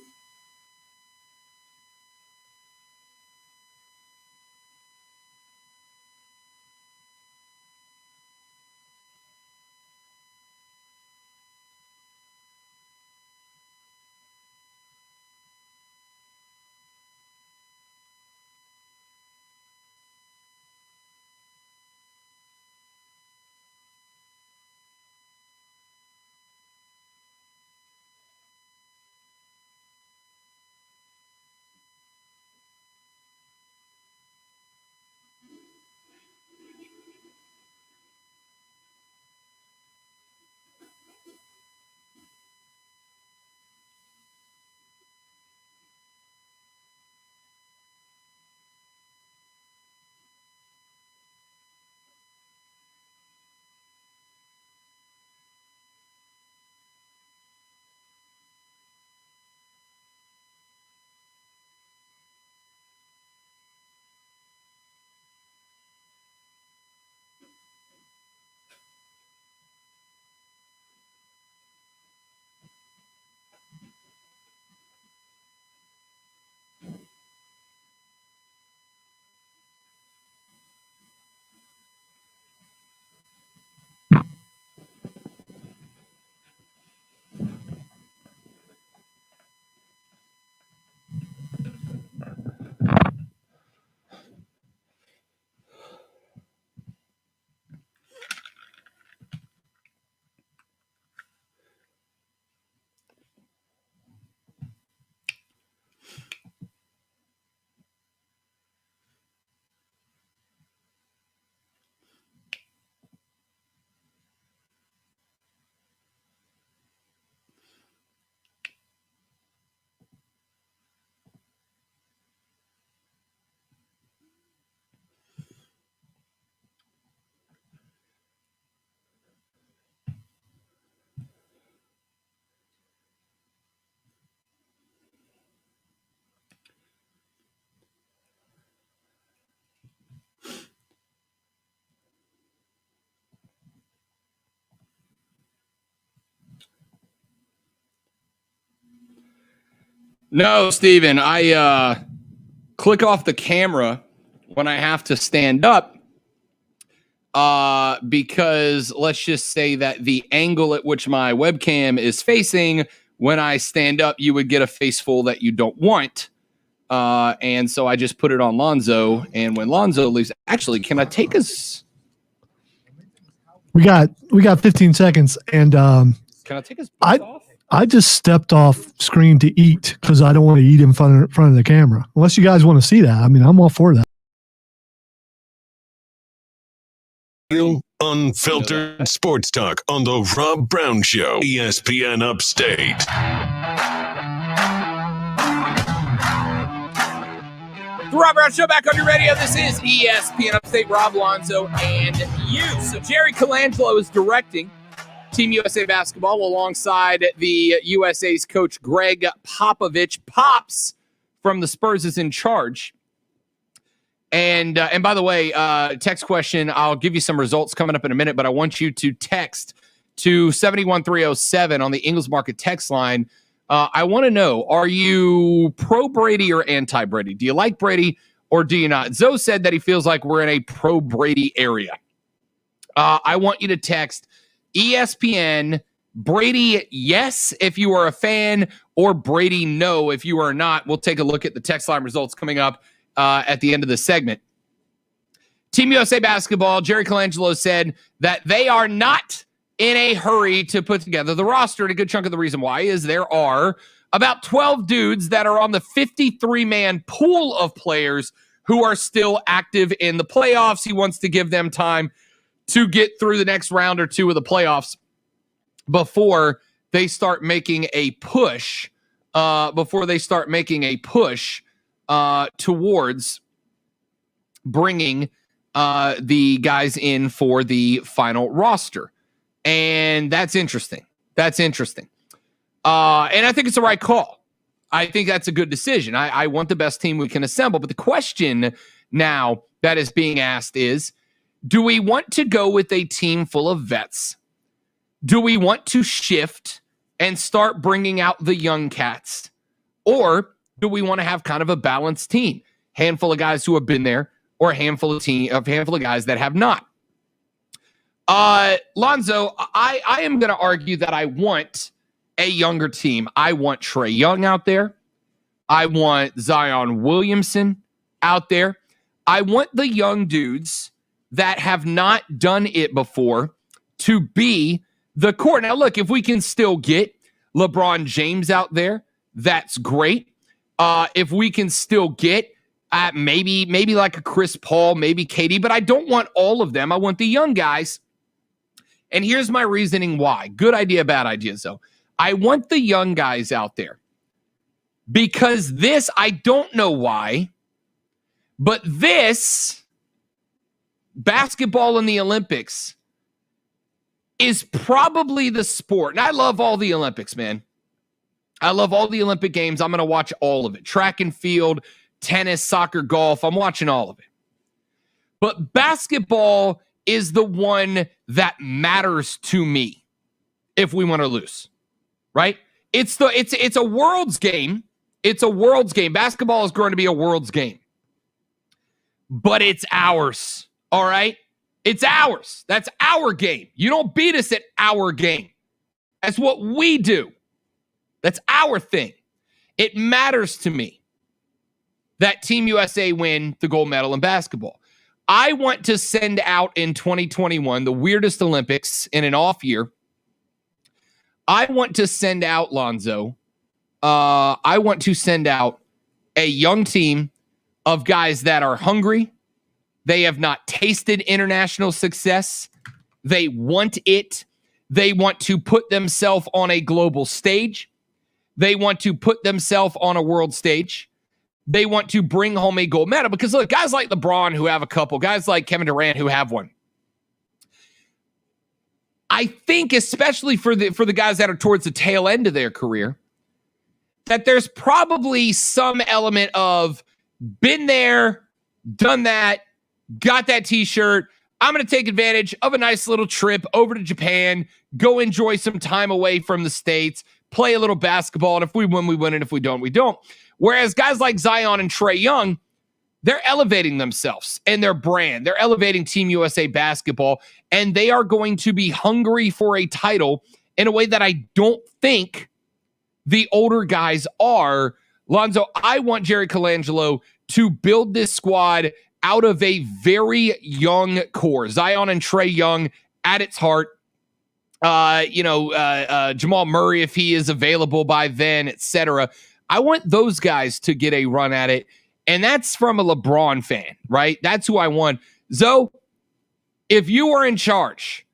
No, Steven, I click off the camera when I have to stand up because let's just say that the angle at which my webcam is facing when I stand up, you would get a face full that you don't want. And so I just put it on Lonzo. And when Lonzo leaves, actually, can I take us? We got 15 seconds. And can I take his off? I just stepped off screen to eat because I don't want to eat in front of the camera. Unless you guys want to see that. I mean, I'm all for that. Real, unfiltered sports talk on the Rob Brown Show, ESPN Upstate. The Rob Brown Show back on your radio. This is ESPN Upstate. Rob, Lonzo, and you. So Jerry Colangelo is directing Team USA basketball alongside the USA's coach Greg Popovich. Pops from the Spurs is in charge. And by the way, text question, I'll give you some results coming up in a minute, but I want you to text to 71307 on the Ingles Market text line. I want to know, are you pro Brady or anti Brady? Do you like Brady or do you not? Zoe said that he feels like we're in a pro Brady area. I want you to text ESPN Brady yes if you are a fan, or Brady no if you are not. We'll take a look at the text line results coming up at the end of the segment. Team USA basketball, Jerry Colangelo said that they are not in a hurry to put together the roster. And a good chunk of the reason why is there are about 12 dudes that are on the 53-man pool of players who are still active in the playoffs. He wants to give them time to get through the next round or two of the playoffs before they start making a push. Towards bringing the guys in for the final roster. And that's interesting. And I think it's the right call. I think that's a good decision. I want the best team we can assemble. But the question now that is being asked is, do we want to go with a team full of vets? Do we want to shift and start bringing out the young cats? Or do we want to have kind of a balanced team? Handful of guys who have been there, or a handful of guys that have not. Lonzo, I am going to argue that I want a younger team. I want Trae Young out there. I want Zion Williamson out there. I want the young dudes that have not done it before to be the core. Now, look, if we can still get LeBron James out there, that's great. If we can still get maybe like a Chris Paul, maybe KD, but I don't want all of them. I want the young guys. And here's my reasoning why. Good idea, bad idea, though. I want the young guys out there because this, I don't know why, but this basketball in the Olympics is probably the sport. And I love all the Olympics, man. I love all the Olympic games. I'm going to watch all of it. Track and field, tennis, soccer, golf. I'm watching all of it. But basketball is the one that matters to me if we want to lose, right? It's a world's game. It's a world's game. Basketball is going to be a world's game. But it's ours, all right? It's ours. That's our game. You don't beat us at our game. That's what we do. That's our thing. It matters to me that Team USA win the gold medal in basketball. I want to send out in 2021, the weirdest Olympics in an off year. I want to send out, Lonzo, I want to send out a young team of guys that are hungry. They have not tasted international success. They want it. They want to put themselves on a global stage. They want to put themselves on a world stage. They want to bring home a gold medal because, look, guys like LeBron who have a couple, guys like Kevin Durant who have one. I think, especially for the guys that are towards the tail end of their career, that there's probably some element of been there, done that, got that t-shirt. I'm going to take advantage of a nice little trip over to Japan, go enjoy some time away from the States, play a little basketball, and if we win, we win, and if we don't, we don't. Whereas guys like Zion and Trae Young, they're elevating themselves and their brand. They're elevating Team USA basketball, and they are going to be hungry for a title in a way that I don't think the older guys are. Lonzo, I want Jerry Colangelo to build this squad out of a very young core. Zion and Trae Young at its heart. Jamal Murray, if he is available by then, etc. I want those guys to get a run at it. And that's from a LeBron fan, right? That's who I want. Zoe, if you were in charge,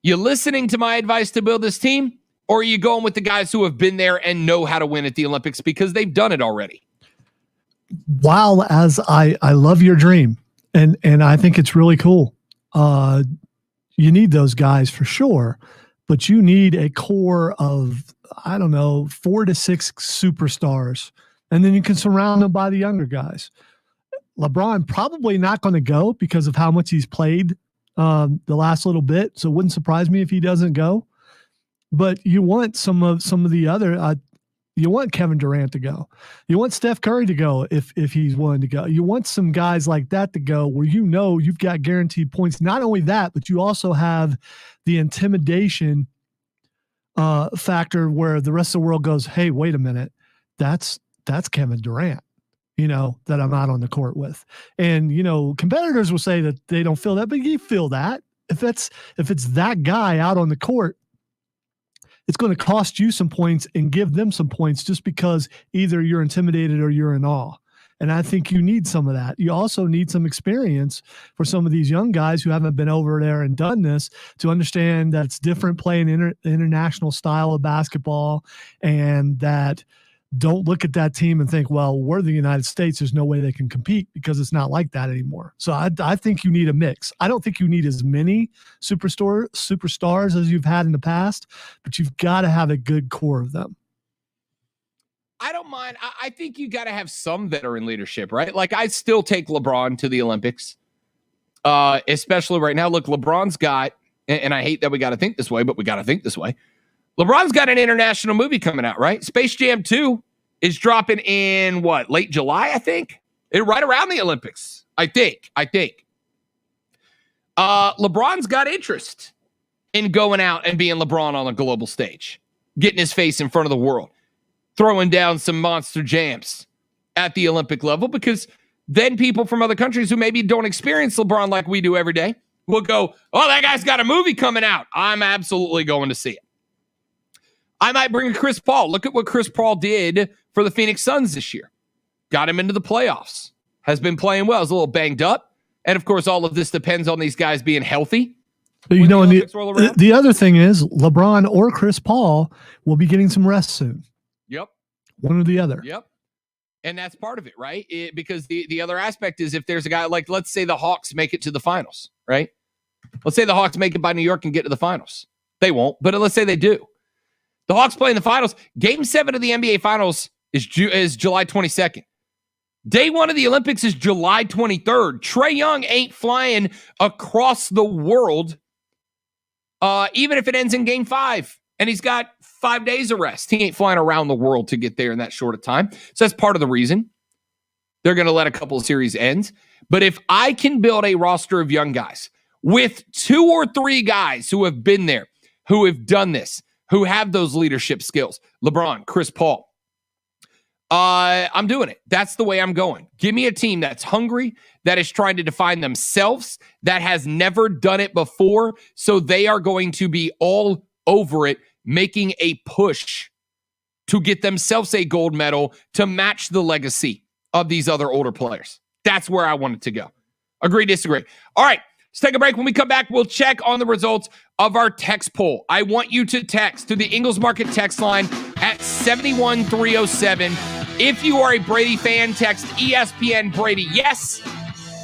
you listening to my advice to build this team, or are you going with the guys who have been there and know how to win at the Olympics because they've done it already? While as I love your dream, and I think it's really cool. You need those guys for sure, but you need a core of, 4 to 6 superstars, and then you can surround them by the younger guys. LeBron probably not going to go because of how much he's played the last little bit. So it wouldn't surprise me if he doesn't go. But you want some of the other. You want Kevin Durant to go. You want Steph Curry to go if he's willing to go. You want some guys like that to go where you've got guaranteed points. Not only that, but you also have the intimidation factor where the rest of the world goes, hey, wait a minute, that's Kevin Durant, that I'm out on the court with. And, competitors will say that they don't feel that, but you feel that. If it's that guy out on the court, it's going to cost you some points and give them some points just because either you're intimidated or you're in awe. And I think you need some of that. You also need some experience for some of these young guys who haven't been over there and done this to understand that it's different playing international style of basketball, and that don't look at that team and think, well, we're the United States. There's no way they can compete, because it's not like that anymore. So I think you need a mix. I don't think you need as many superstars as you've had in the past, but you've got to have a good core of them. I don't mind. I think you got to have some veteran leadership, right? Like, I still take LeBron to the Olympics, especially right now. Look, LeBron's got, and I hate that we got to think this way, but we got to think this way. LeBron's got an international movie coming out, right? Space Jam 2 is dropping in late July, I think? Right around the Olympics, I think. LeBron's got interest in going out and being LeBron on a global stage, getting his face in front of the world, throwing down some monster jams at the Olympic level, because then people from other countries who maybe don't experience LeBron like we do every day will go, oh, that guy's got a movie coming out. I'm absolutely going to see it. I might bring Chris Paul. Look at what Chris Paul did for the Phoenix Suns this year. Got him into the playoffs. Has been playing well. Is a little banged up. And, of course, all of this depends on these guys being healthy. But, the other thing is LeBron or Chris Paul will be getting some rest soon. Yep. One or the other. Yep. And that's part of it, right? Because the other aspect is, if there's a guy like, let's say the Hawks make it to the finals, right? Let's say the Hawks make it by New York and get to the finals. They won't, but let's say they do. The Hawks play in the finals. Game 7 of the NBA Finals is July 22nd. Day 1 of the Olympics is July 23rd. Trae Young ain't flying across the world, even if it ends in Game 5. And he's got 5 days of rest. He ain't flying around the world to get there in that short of time. So that's part of the reason they're going to let a couple of series end. But if I can build a roster of young guys with 2 or 3 guys who have been there, who have done this, who have those leadership skills, LeBron, Chris Paul, I'm doing it. That's the way I'm going. Give me a team that's hungry, that is trying to define themselves, that has never done it before, so they are going to be all over it, making a push to get themselves a gold medal to match the legacy of these other older players. That's where I want it to go. Agree, disagree. All right. Let's take a break. When we come back, we'll check on the results of our text poll. I want you to text to the Ingles Market text line at 71307. If you are a Brady fan, text ESPN Brady yes.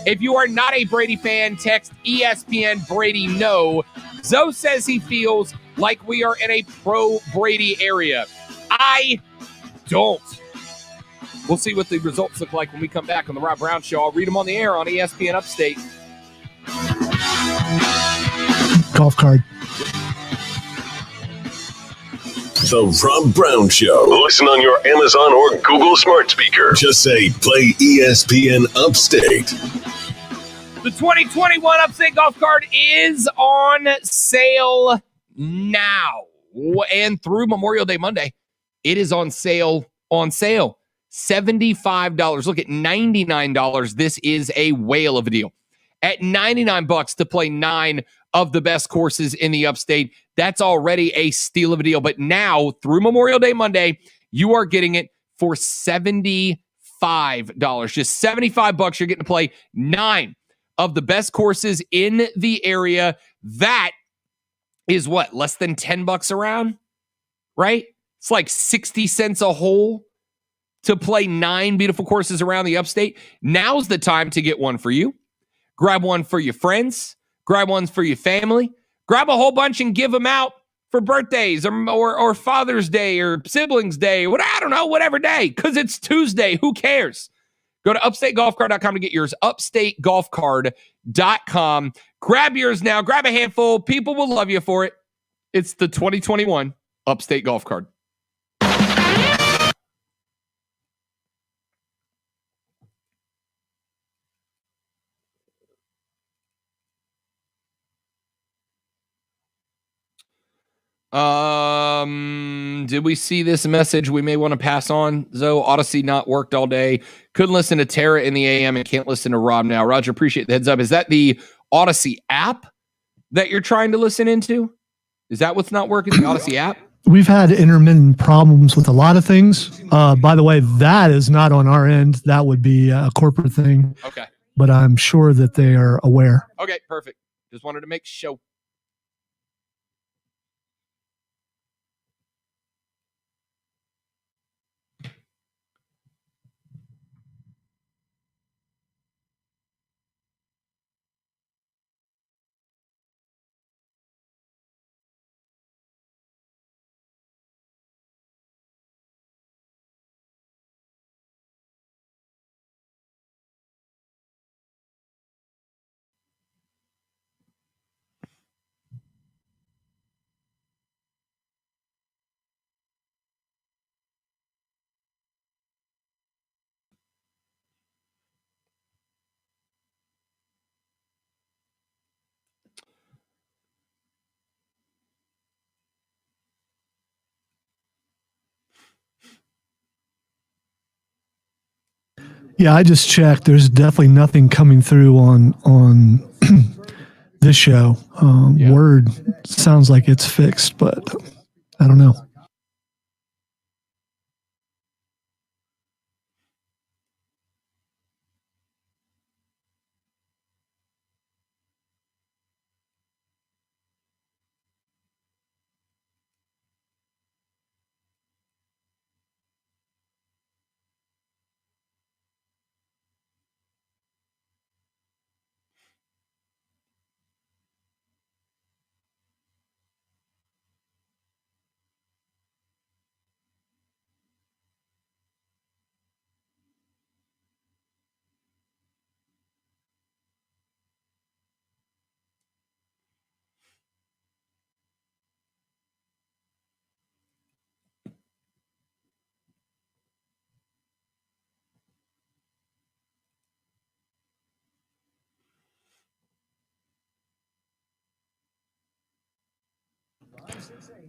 If you are not a Brady fan, text ESPN Brady no. Zoe says he feels like we are in a pro-Brady area. I don't. We'll see what the results look like when we come back on the Rob Brown Show. I'll read them on the air on ESPN Upstate. Golf cart. The Rob Brown Show. Listen on your Amazon or Google smart speaker. Just say, play ESPN Upstate. The 2021 Upstate Golf Cart is on sale now. And through Memorial Day Monday, it is on sale. $75. Look at $99. This is a whale of a deal. At $99 to play 9 of the best courses in the Upstate, that's already a steal of a deal. But now, through Memorial Day Monday, you are getting it for $75. Just $75. You're getting to play 9 of the best courses in the area. That is what? Less than $10 around? Right? It's like 60 cents a hole to play 9 beautiful courses around the Upstate. Now's the time to get one for you. Grab one for your friends. Grab ones for your family. Grab a whole bunch and give them out for birthdays or Father's Day or Siblings Day. I don't know, whatever day, because it's Tuesday. Who cares? Go to upstategolfcard.com to get yours. Upstategolfcard.com. Grab yours now. Grab a handful. People will love you for it. It's the 2021 Upstate Golf Card. Did we see this message we may want to pass on? Zoe, Odyssey not worked all day. Couldn't listen to Tara in the AM and can't listen to Rob now. Roger, appreciate the heads up. Is that the Odyssey app that you're trying to listen into? Is that what's not working, the Odyssey app? We've had intermittent problems with a lot of things. By the way, that is not on our end. That would be a corporate thing. Okay. But I'm sure that they are aware. Okay, perfect. Just wanted to make sure. Yeah, I just checked. There's definitely nothing coming through on this show. Word sounds like it's fixed, but I don't know.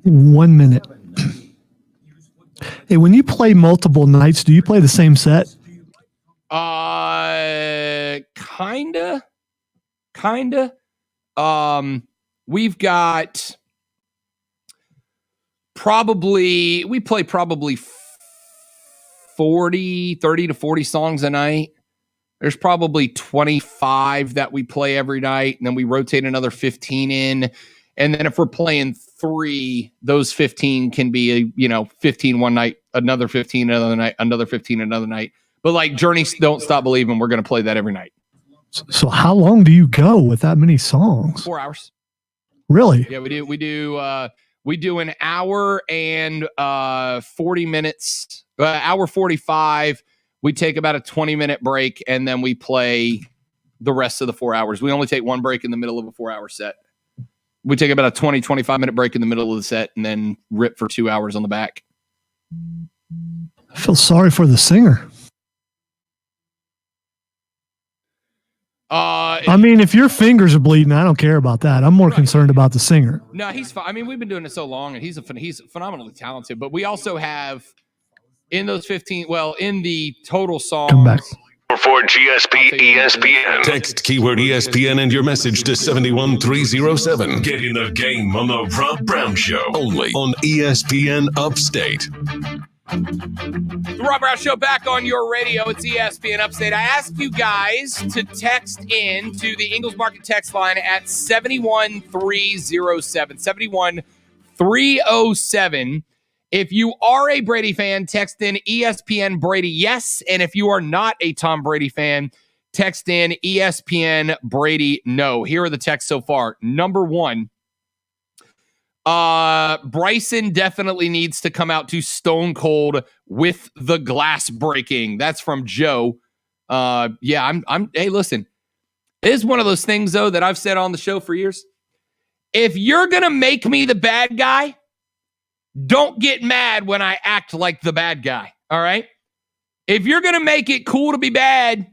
One minute. Hey, when you play multiple nights, do you play the same set? Kinda. We've got we play probably 30 to 40 songs a night. There's probably 25 that we play every night, and then we rotate another 15 in. And then if we're playing 3, those 15 can be, 15 one night, another 15 another night, another 15 another night. But like Journey Don't Stop Believing, we're going to play that every night. So how long do you go with that many songs? 4 hours. Really? Yeah, we do an hour and 40 minutes, hour 45. We take about a 20-minute break, and then we play the rest of the 4 hours. We only take one break in the middle of a 4-hour set. We take about a 25-minute break in the middle of the set and then rip for 2 hours on the back. I feel sorry for the singer. I mean, if your fingers are bleeding, I don't care about that. I'm more concerned about the singer. No, he's fine. I mean, we've been doing it so long, and he's phenomenally talented. But we also have in those 15, in the total songs. Come back. For GSP ESPN. Text keyword ESPN and your message to 71307. Get in the game on the Rob Brown Show. Only on ESPN Upstate. The Rob Brown Show back on your radio. It's ESPN Upstate. I asked you guys to text in to the Ingles Market text line at 71307. 71307. If you are a Brady fan, text in ESPN Brady yes. And if you are not a Tom Brady fan, text in ESPN Brady no. Here are the texts so far. Number 1, Bryson definitely needs to come out to Stone Cold with the glass breaking. That's from Joe. Hey, listen, it is one of those things, though, that I've said on the show for years. If you're going to make me the bad guy, don't get mad when I act like the bad guy. All right. If you're going to make it cool to be bad,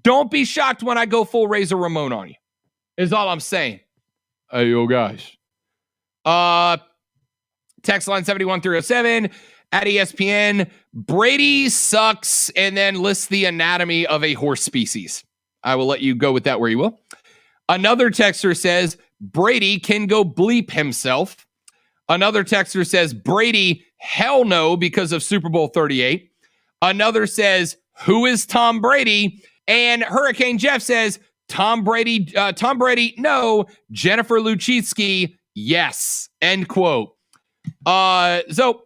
don't be shocked when I go full Razor Ramon on you, is all I'm saying. Hey, yo, guys. Text line 71307 at ESPN. Brady sucks, and then lists the anatomy of a horse species. I will let you go with that where you will. Another texter says, Brady can go bleep himself. Another texter says, Brady, hell no, because of Super Bowl 38. Another says, who is Tom Brady? And Hurricane Jeff says, Tom Brady, no. Jennifer Luchitsky, yes. End quote. So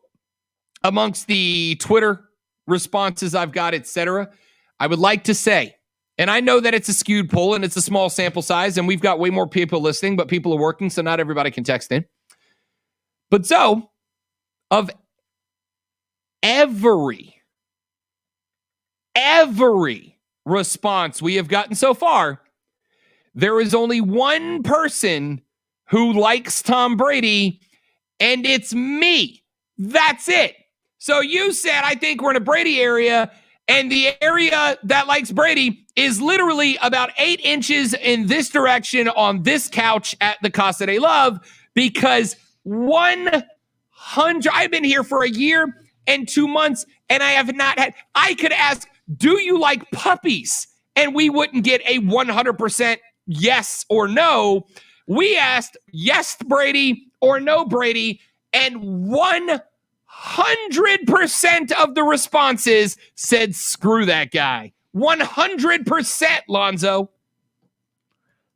amongst the Twitter responses I've got, etc., I would like to say, and I know that it's a skewed poll and it's a small sample size, and we've got way more people listening, but people are working, so not everybody can text in. But so, of every response we have gotten so far, there is only one person who likes Tom Brady, and it's me. That's it. So you said, I think we're in a Brady area, and the area that likes Brady is literally about 8 inches in this direction on this couch at the Casa de Love, because 100, I've been here for a year and 2 months, and I have not had, I could ask, do you like puppies? And we wouldn't get a 100% yes or no. We asked yes, Brady, or no, Brady, and 100% of the responses said screw that guy. 100%, Lonzo.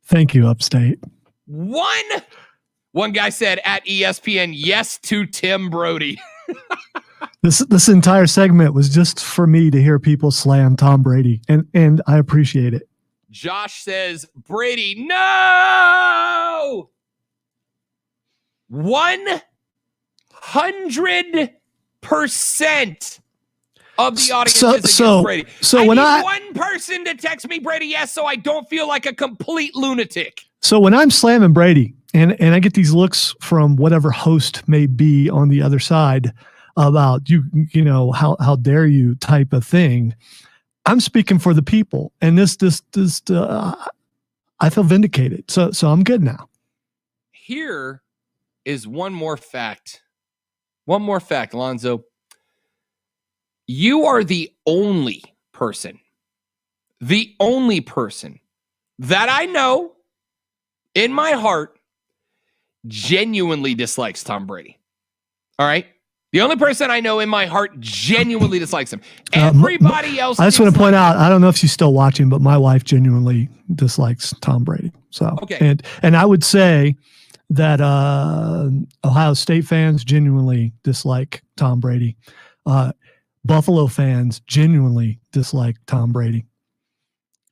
Thank you, Upstate. One guy said at ESPN, yes to Tim Brody. This entire segment was just for me to hear people slam Tom Brady, and I appreciate it. Josh says, Brady, no! 100% of the audience is against Brady. So I when need one person to text me Brady yes, so I don't feel like a complete lunatic. So when I'm slamming Brady, and I get these looks from whatever host may be on the other side about you know, how dare you type of thing, I'm speaking for the people, and this I feel vindicated. So I'm good now. Here is one more fact. One more fact, Lonzo. You are the only person that I know in my heart genuinely dislikes Tom Brady. All right? The only person I know in my heart genuinely dislikes him. Everybody else. I just want to point out, I don't know if she's still watching, but my wife genuinely dislikes Tom Brady. So, okay. And I would say that Ohio State fans genuinely dislike Tom Brady. Buffalo fans genuinely dislike Tom Brady.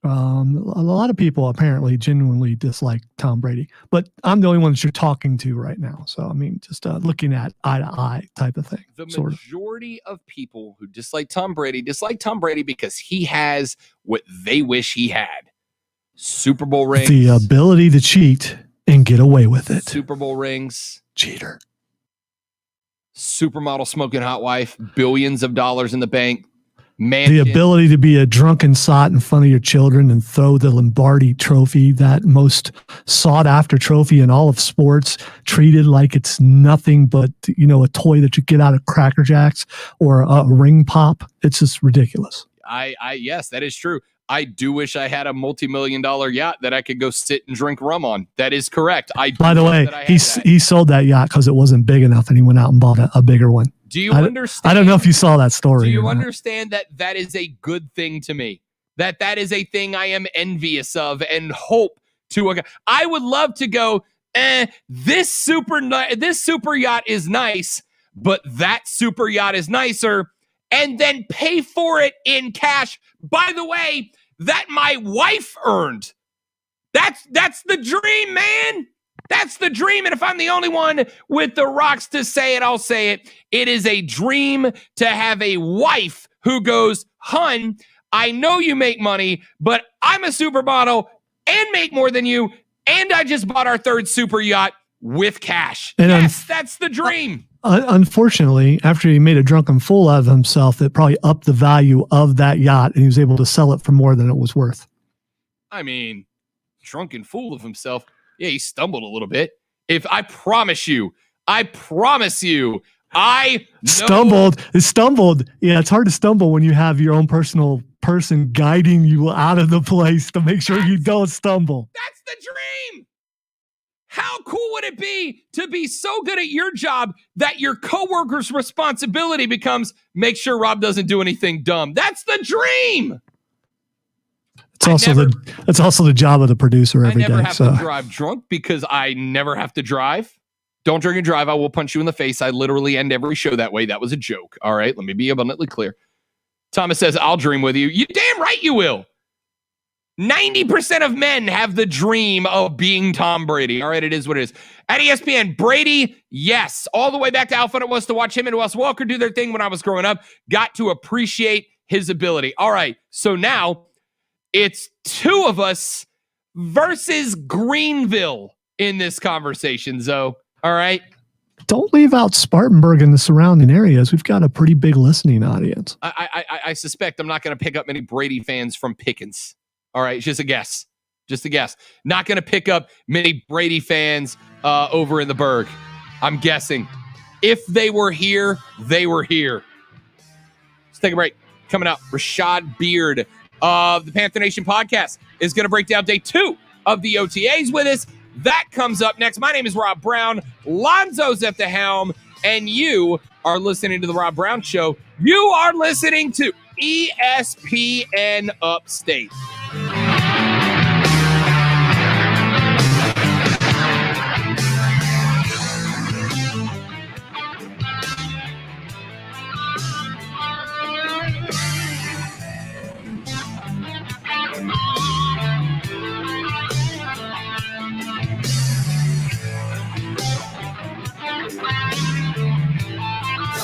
A lot of people apparently genuinely dislike Tom Brady, but I'm the only one that you're talking to right now. So, I mean, just looking at eye to eye type of thing. The majority of people who dislike Tom Brady because he has what they wish he had. Super Bowl rings. The ability to cheat and get away with it. Super Bowl rings. Cheater. Supermodel smoking hot wife. Billions of dollars in the bank. Mansion. The ability to be a drunken sot in front of your children and throw the Lombardi trophy, that most sought after trophy in all of sports, treated like it's nothing but, you know, a toy that you get out of Cracker Jacks or a ring pop. It's just ridiculous. Yes, that is true. I do wish I had a multi-million-dollar yacht that I could go sit and drink rum on. That is correct. By the way, he sold that yacht because it wasn't big enough, and he went out and bought a bigger one. Do you understand? I don't know if you saw that story. Do you understand that is a good thing to me? That is a thing I am envious of and hope to. I would love to go, this super yacht is nice, but that super yacht is nicer, and then pay for it in cash. By the way, that my wife earned. That's the dream, man. That's the dream. And if I'm the only one with the rocks to say it, I'll say it. It is a dream to have a wife who goes, hun, I know you make money, but I'm a supermodel and make more than you, and I just bought our third super yacht with cash. And yes, that's the dream. Unfortunately, after he made a drunken fool out of himself, it probably upped the value of that yacht, and he was able to sell it for more than it was worth. I mean, drunken fool of himself. Yeah, he stumbled a little bit. I promise you, I stumbled. Yeah, it's hard to stumble when you have your own personal person guiding you out of the place to make sure you don't stumble. That's the dream. How cool would it be to be so good at your job that your coworker's responsibility becomes make sure Rob doesn't do anything dumb? That's the dream. It's also the job of the producer every day. I never have to drive drunk because I never have to drive. Don't drink and drive. I will punch you in the face. I literally end every show that way. That was a joke. All right. Let me be abundantly clear. Thomas says, I'll dream with you. You damn right you will. 90% of men have the dream of being Tom Brady. All right. It is what it is. At ESPN, Brady, yes. All the way back to how fun it was to watch him and Wes Walker do their thing when I was growing up. Got to appreciate his ability. All right. So now it's two of us versus Greenville in this conversation, Zoe. All right. Don't leave out Spartanburg and the surrounding areas. We've got a pretty big listening audience. I suspect I'm not going to pick up many Brady fans from Pickens. All right. It's just a guess. Not going to pick up many Brady fans over in the Berg. I'm guessing. If they were here, they were here. Let's take a break. Coming up, Rashad Beard of the Panther Nation podcast is going to break down day 2 of the OTAs with us. That comes up next. My name is Rob Brown. Lonzo's at the helm, and you are listening to The Rob Brown Show. You are listening to ESPN Upstate.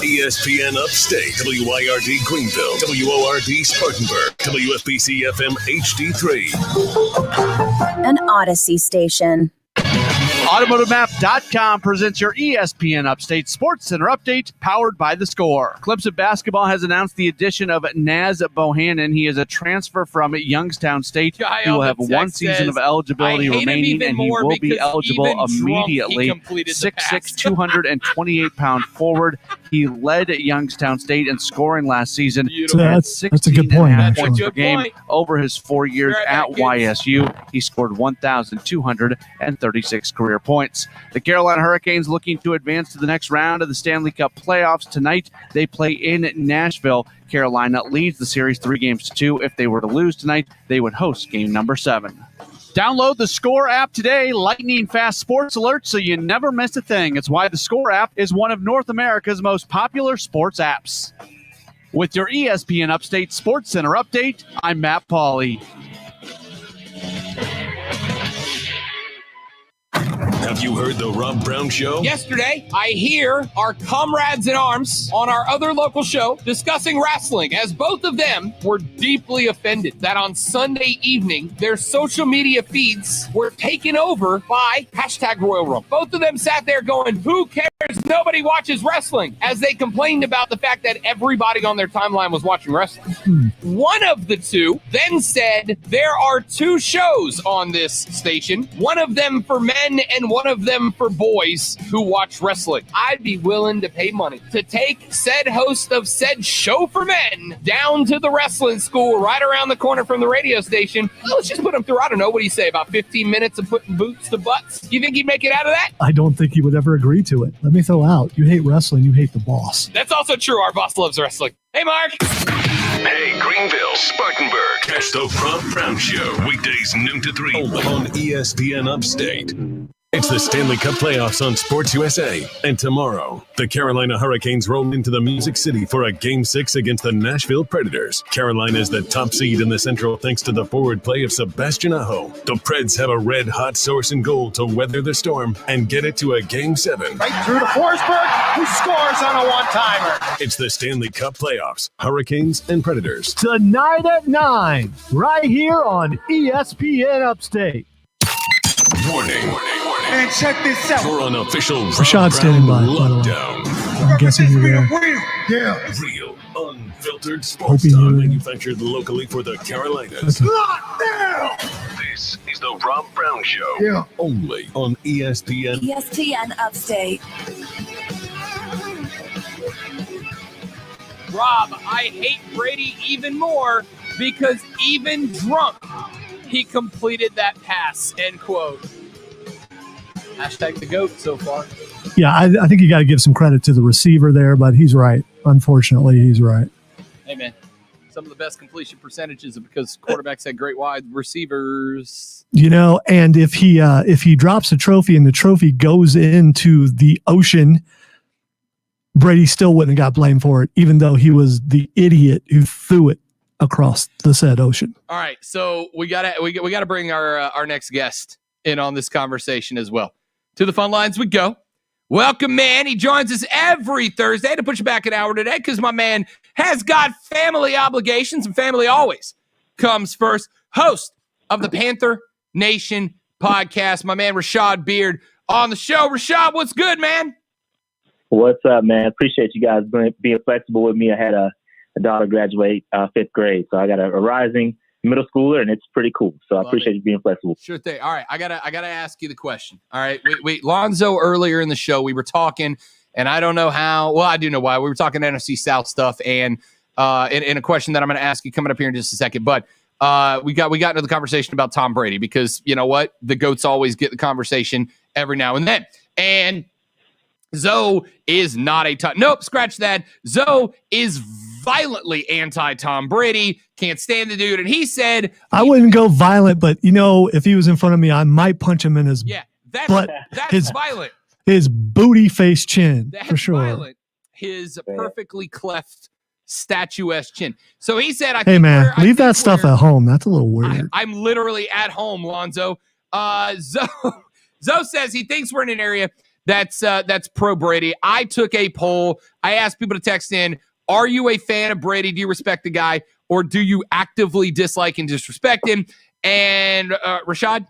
ESPN Upstate, WYRD Greenville, WORD Spartanburg, WFBC FM HD3. An Odyssey station. AutomotiveMap.com presents your ESPN Upstate Sports Center update, powered by The Score. Clemson basketball has announced the addition of Naz Bohannon. He is a transfer from Youngstown State. He will have one season of eligibility remaining, and he will be eligible immediately. 6'6", 228-pound forward. He led Youngstown State in scoring last season. So that's a good point. Points per game over his 4 years at YSU. He scored 1,236 career points. The Carolina Hurricanes looking to advance to the next round of the Stanley Cup playoffs tonight. They play in Nashville. Carolina leads the series 3-2. If they were to lose tonight, they would host game number 7. Download the Score app today. Lightning fast sports alerts so you never miss a thing. It's why the Score app is one of North America's most popular sports apps. With your ESPN Upstate Sports Center update, I'm Matt Pauley. Have you heard the Rob Brown Show? Yesterday, I hear our comrades in arms on our other local show discussing wrestling, as both of them were deeply offended that on Sunday evening, their social media feeds were taken over by #RoyalRumble. Both of them sat there going, who cares? Nobody watches wrestling, as they complained about the fact that everybody on their timeline was watching wrestling. One of the two then said, there are 2 shows on this station, one of them for men and one of them for boys who watch wrestling. I'd be willing to pay money to take said host of said show for men down to the wrestling school right around the corner from the radio station. Let's just put him through, I don't know, what do you say, about 15 minutes of putting boots to butts? You think he'd make it out of that? I don't think he would ever agree to it. Let me throw out, you hate wrestling, you hate the boss. That's also true. Our boss loves wrestling. Hey, Mark. Hey, Greenville, Spartanburg. Catch the Rob Brown Show weekdays noon to 3 only on ESPN Upstate. It's the Stanley Cup playoffs on Sports USA. And tomorrow, the Carolina Hurricanes roll into the Music City for a Game 6 against the Nashville Predators. Carolina is the top seed in the Central thanks to the forward play of Sebastian Aho. The Preds have a red-hot source and goal to weather the storm and get it to a Game 7. Right through to Forsberg, who scores on a one-timer. It's the Stanley Cup playoffs, Hurricanes and Predators. Tonight at 9, right here on ESPN Upstate. Warning. And check this out. For an official Rashad's standing by, by the way. lockdown. I'm guessing you're there. Yeah. Real, unfiltered sports Hoping talk you're- manufactured locally for the Carolinas. Lockdown. This is the Rob Brown Show. Yeah. Only on ESPN. ESPN Upstate. Rob, I hate Brady even more because even drunk, he completed that pass, end quote. Hashtag the GOAT so far. Yeah, I think you got to give some credit to the receiver there, but he's right. Unfortunately, he's right. Hey, man. Some of the best completion percentages are because quarterbacks had great wide receivers. You know, and if he drops a trophy and the trophy goes into the ocean, Brady still wouldn't have got blamed for it, even though he was the idiot who threw it across the said ocean. All right, so we gotta bring our next guest in on this conversation as well. To the phone lines we go. Welcome, man. He joins us every Thursday to push back an hour today because my man has got family obligations, and family always comes first. Host of the Panther Nation podcast, my man Rashad Beard on the show. Rashad, what's good, man? What's up, man? Appreciate you guys being flexible with me. I had a daughter graduate 5th grade, so I got a rising middle schooler, and it's pretty cool. So I appreciate you being flexible. Sure thing. All right, I gotta ask you the question. All right, wait, Lonzo, earlier in the show we were talking, and I don't know how. Well, I do know why. We were talking NFC South stuff, and in a question that I'm going to ask you coming up here in just a second. But we got into the conversation about Tom Brady because you know what, the GOATs always get the conversation every now and then, and Zoe is not a nope, scratch that. Zoe is violently anti-Tom Brady, can't stand the dude, and he said I wouldn't go violent, but you know, if he was in front of me, I might punch him in his that's his violent. His booty face chin That's for sure. violent. His perfectly cleft statuesque chin. So he said, Hey man, leave that stuff at home. That's a little weird. I'm literally at home, Lonzo. Zoe says he thinks we're in an area that's pro Brady. I took a poll. I asked people to text in, are you a fan of Brady? Do you respect the guy? Or do you actively dislike and disrespect him? And Rashad,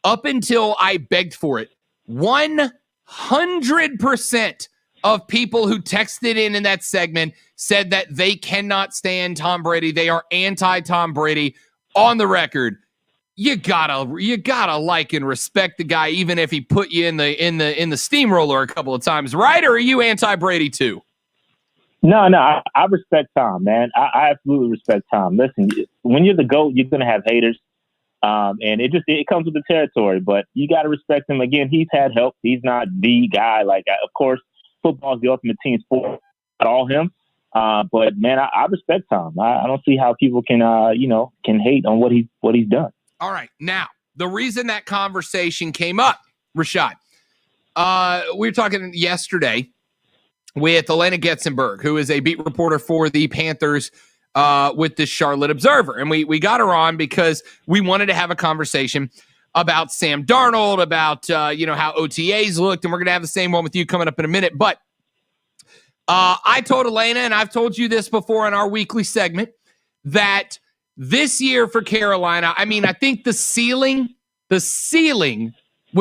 up until I begged for it, 100% of people who texted in that segment said that they cannot stand Tom Brady. They are anti-Tom Brady. On the record, you gotta like and respect the guy, even if he put you in the steamroller a couple of times, right? Or are you anti-Brady too? No, I respect Tom, man. I absolutely respect Tom. Listen, when you're the GOAT, you're gonna have haters, and it comes with the territory. But you got to respect him. Again, he's had help. He's not the guy. Like, of course, football is the ultimate team sport. Not all him, but man, I respect Tom. I don't see how people can hate on what he's done. All right, now the reason that conversation came up, Rashad, we were talking yesterday with Elena Getzenberg, who is a beat reporter for the Panthers with the Charlotte Observer. And we got her on because we wanted to have a conversation about Sam Darnold, about how OTAs looked, and we're going to have the same one with you coming up in a minute. But I told Elena, and I've told you this before in our weekly segment, that this year for Carolina, I mean, I think the ceiling with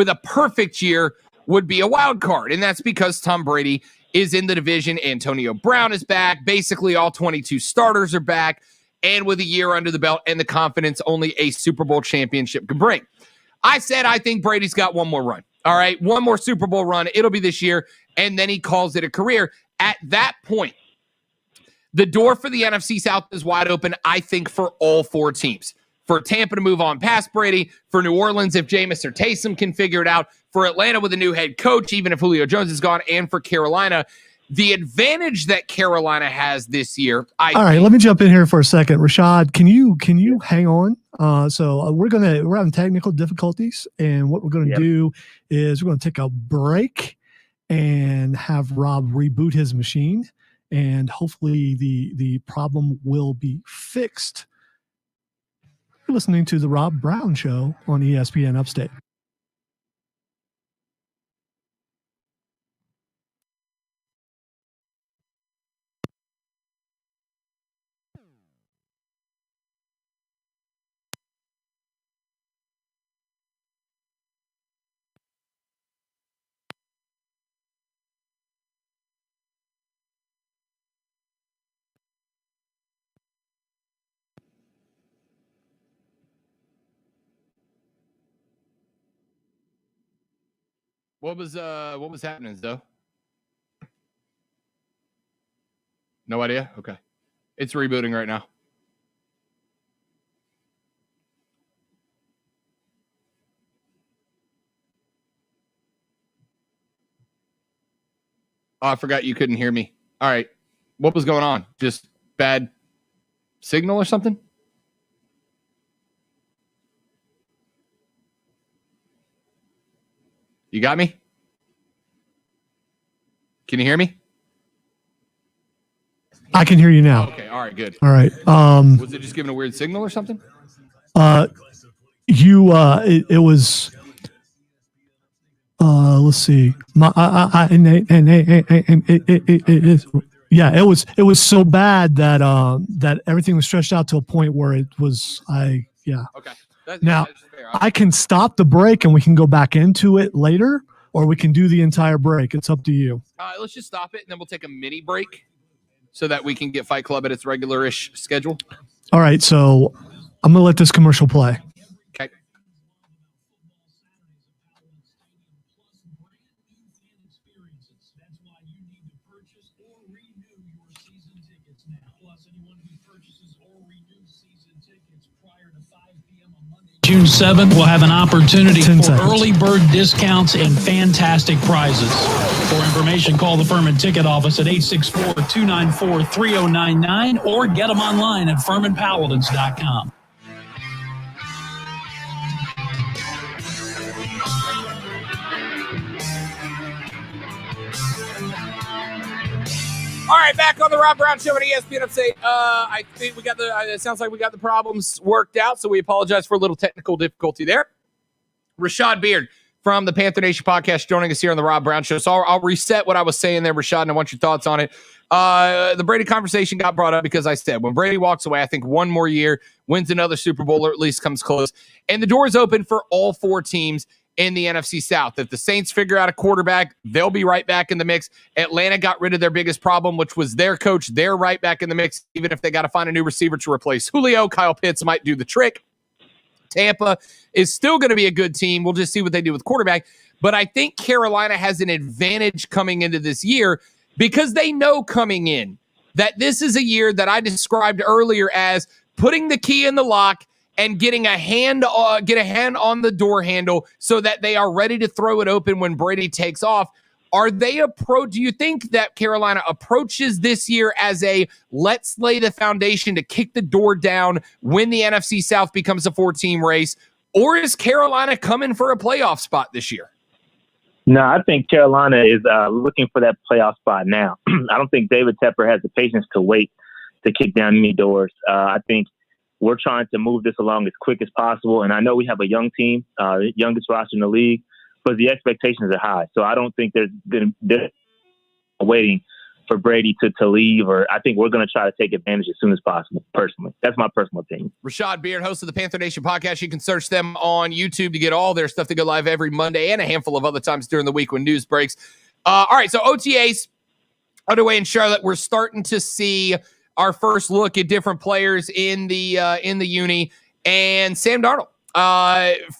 a perfect year would be a wild card, and that's because Tom Brady is in the division. Antonio Brown is back. Basically, all 22 starters are back. And with a year under the belt and the confidence only a Super Bowl championship can bring. I said I think Brady's got one more run. All right, one more Super Bowl run. It'll be this year. And then he calls it a career. At that point, the door for the NFC South is wide open, I think, for all four teams. For Tampa to move on past Brady, for New Orleans if Jameis or Taysom can figure it out, for Atlanta with a new head coach, even if Julio Jones is gone, and for Carolina. The advantage that Carolina has this year. All right, let me jump in here for a second. Rashad, can you hang on? So we're having technical difficulties, and what we're gonna do is we're gonna take a break and have Rob reboot his machine, and hopefully the problem will be fixed. You're listening to the Rob Brown Show on ESPN Upstate. What was happening, though? No idea? Okay. It's rebooting right now. Oh, I forgot you couldn't hear me. All right. What was going on? Just bad signal or something? You got me? Can you hear me? I can hear you now. Okay. All right. Good. All right. Was it just giving a weird signal or something? It was. Let's see. It was so bad that everything was stretched out to a point where it was. Okay. Now I can stop the break and we can go back into it later, or we can do the entire break. It's up to you. Let's just stop it and then we'll take a mini break so that we can get Fight Club at its regular-ish schedule. All right. So I'm gonna let this commercial play. Okay. June 7th, we'll have an opportunity for early bird discounts and fantastic prizes. For information, call the Furman Ticket Office at 864-294-3099 or get them online at FurmanPaladins.com. All right, back on the Rob Brown Show at ESPN Upstate. I think we got it sounds like we got the problems worked out, so we apologize for a little technical difficulty there. Rashad Beard from the Panther Nation podcast joining us here on the Rob Brown Show. So I'll reset what I was saying there, Rashad, and I want your thoughts on it. The Brady conversation got brought up because I said when Brady walks away, I think one more year, wins another Super Bowl, or at least comes close, and the door is open for all four teams in the NFC South. If the Saints figure out a quarterback, they'll be right back in the mix. Atlanta got rid of their biggest problem, which was their coach. They're right back in the mix, even if they got to find a new receiver to replace Julio. Kyle Pitts might do the trick. Tampa is still going to be a good team. We'll just see what they do with quarterback. But I think Carolina has an advantage coming into this year because they know coming in that this is a year that I described earlier as putting the key in the lock and getting a hand on the door handle so that they are ready to throw it open when Brady takes off. Do you think that Carolina approaches this year as a let's lay the foundation to kick the door down when the NFC South becomes a 4-team race, or is Carolina coming for a playoff spot this year? No, I think Carolina is looking for that playoff spot now. I don't think David Tepper has the patience to wait to kick down any doors. I think we're trying to move this along as quick as possible. And I know we have a young team, youngest roster in the league, but the expectations are high. So I don't think they're waiting for Brady to leave, or I think we're going to try to take advantage as soon as possible, personally. That's my personal opinion. Rashad Beard, host of the Panther Nation podcast. You can search them on YouTube to get all their stuff. They go live every Monday and a handful of other times during the week when news breaks. All right, so OTAs underway in Charlotte. We're starting to see our first look at different players in the uni, and Sam Darnold.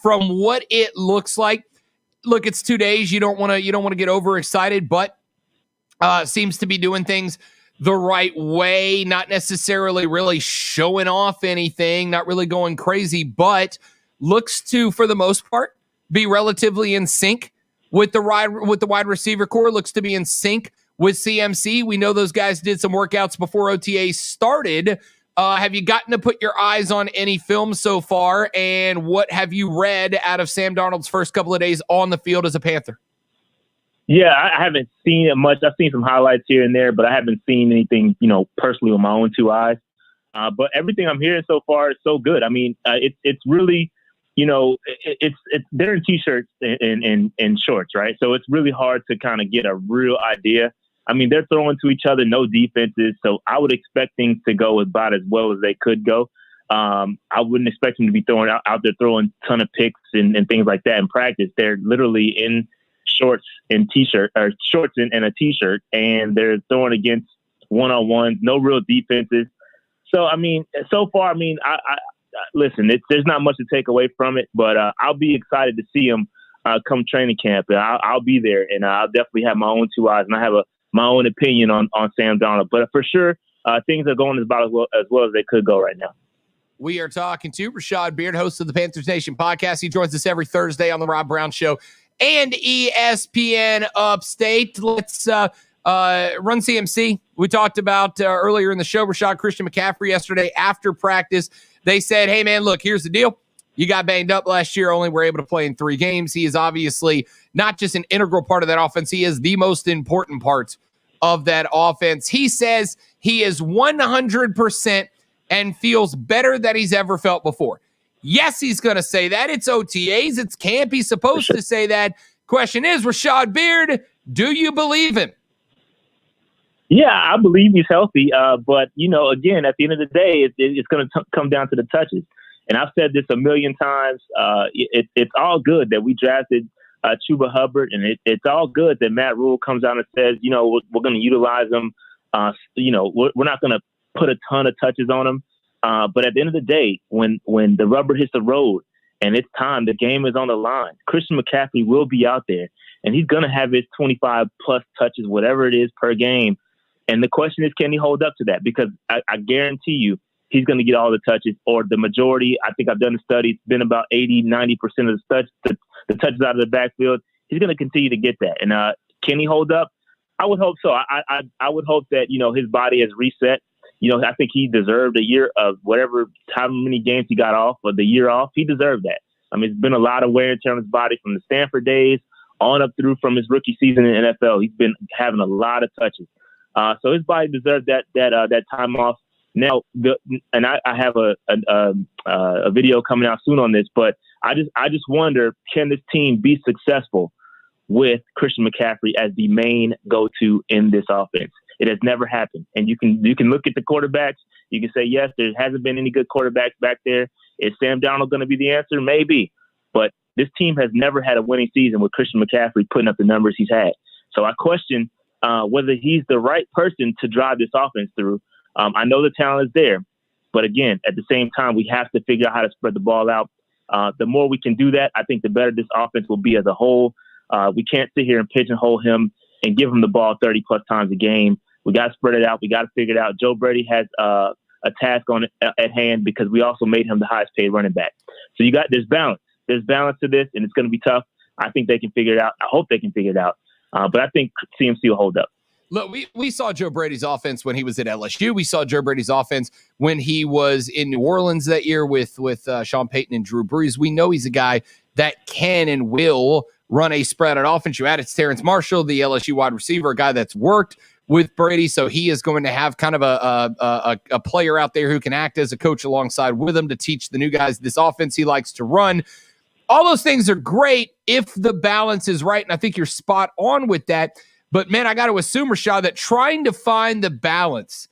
From what it looks like, look, it's 2 days. You don't want to get overexcited, but seems to be doing things the right way. Not necessarily really showing off anything, not really going crazy, but looks to, for the most part, be relatively in sync with the wide receiver core. Looks to be in sync with CMC. We know those guys did some workouts before OTA started. Have you gotten to put your eyes on any film so far? And what have you read out of Sam Darnold's first couple of days on the field as a Panther? Yeah, I haven't seen it much. I've seen some highlights here and there, but I haven't seen anything, personally with my own two eyes. But everything I'm hearing so far is so good. I mean, it's really, they're in t-shirts and shorts, right? So it's really hard to kind of get a real idea. I mean, they're throwing to each other, no defenses. So I would expect things to go about as well as they could go. I wouldn't expect them to be throwing out there throwing a ton of picks and things like that in practice. They're literally in shorts and t-shirt, or shorts and a t-shirt, and they're throwing against one-on-ones, no real defenses. So, I mean, so far, I listen, there's not much to take away from it, but I'll be excited to see them come training camp. And I'll be there, and I'll definitely have my own two eyes, and I have my own opinion on Sam Darnold. But for sure, things are going about as well as they could go right now. We are talking to Rashad Beard, host of the Panthers Nation podcast. He joins us every Thursday on the Rob Brown Show and ESPN Upstate. Let's run CMC. We talked about earlier in the show, Rashad, Christian McCaffrey yesterday after practice. They said, hey, man, look, here's the deal. You got banged up last year, only were able to play in 3 games. He is obviously not just an integral part of that offense. He is the most important part of that offense. He says he is 100% and feels better than he's ever felt before. Yes, he's going to say that. It's OTAs. It's camp. He's supposed to say that. Question is, Rashad Beard, do you believe him? Yeah, I believe he's healthy. But, again, at the end of the day, it's going to come down to the touches. And I've said this a million times. It's all good that we drafted Chuba Hubbard, and it's all good that Matt Rule comes out and says, we're going to utilize him. We're not going to put a ton of touches on him. But at the end of the day, when the rubber hits the road and it's time, the game is on the line, Christian McCaffrey will be out there, and he's going to have his 25-plus touches, whatever it is, per game. And the question is, can he hold up to that? Because I guarantee you he's going to get all the touches, or the majority. I think I've done a study. It's been about 80, 90% of the touches out of the backfield. He's going to continue to get that. And can he hold up? I would hope so. I would hope that, his body has reset. I think he deserved a year of however many games he got off, or the year off. He deserved that. I mean, it's been a lot of wear and tear on his body from the Stanford days on up through from his rookie season in the NFL. He's been having a lot of touches. So his body deserved that time off. Now, I have a video coming out soon on this, but I just wonder, can this team be successful with Christian McCaffrey as the main go-to in this offense? It has never happened. And you can look at the quarterbacks. You can say, yes, there hasn't been any good quarterbacks back there. Is Sam Darnold going to be the answer? Maybe. But this team has never had a winning season with Christian McCaffrey putting up the numbers he's had. So I question whether he's the right person to drive this offense through. I know the talent is there, but again, at the same time, we have to figure out how to spread the ball out. The more we can do that, I think the better this offense will be as a whole. We can't sit here and pigeonhole him and give him the ball 30-plus times a game. We got to spread it out. We got to figure it out. Joe Brady has a task on it at hand, because we also made him the highest-paid running back. So there's balance. There's balance to this, and it's going to be tough. I think they can figure it out. I hope they can figure it out. But I think CMC will hold up. Look, we saw Joe Brady's offense when he was at LSU. We saw Joe Brady's offense when he was in New Orleans that year with Sean Payton and Drew Brees. We know he's a guy that can and will run a spread-out offense. You added Terrence Marshall, the LSU wide receiver, a guy that's worked with Brady, so he is going to have kind of a player out there who can act as a coach alongside with him to teach the new guys this offense he likes to run. All those things are great if the balance is right, and I think you're spot on with that. But, man, I got to assume, Rashad, that trying to find the balance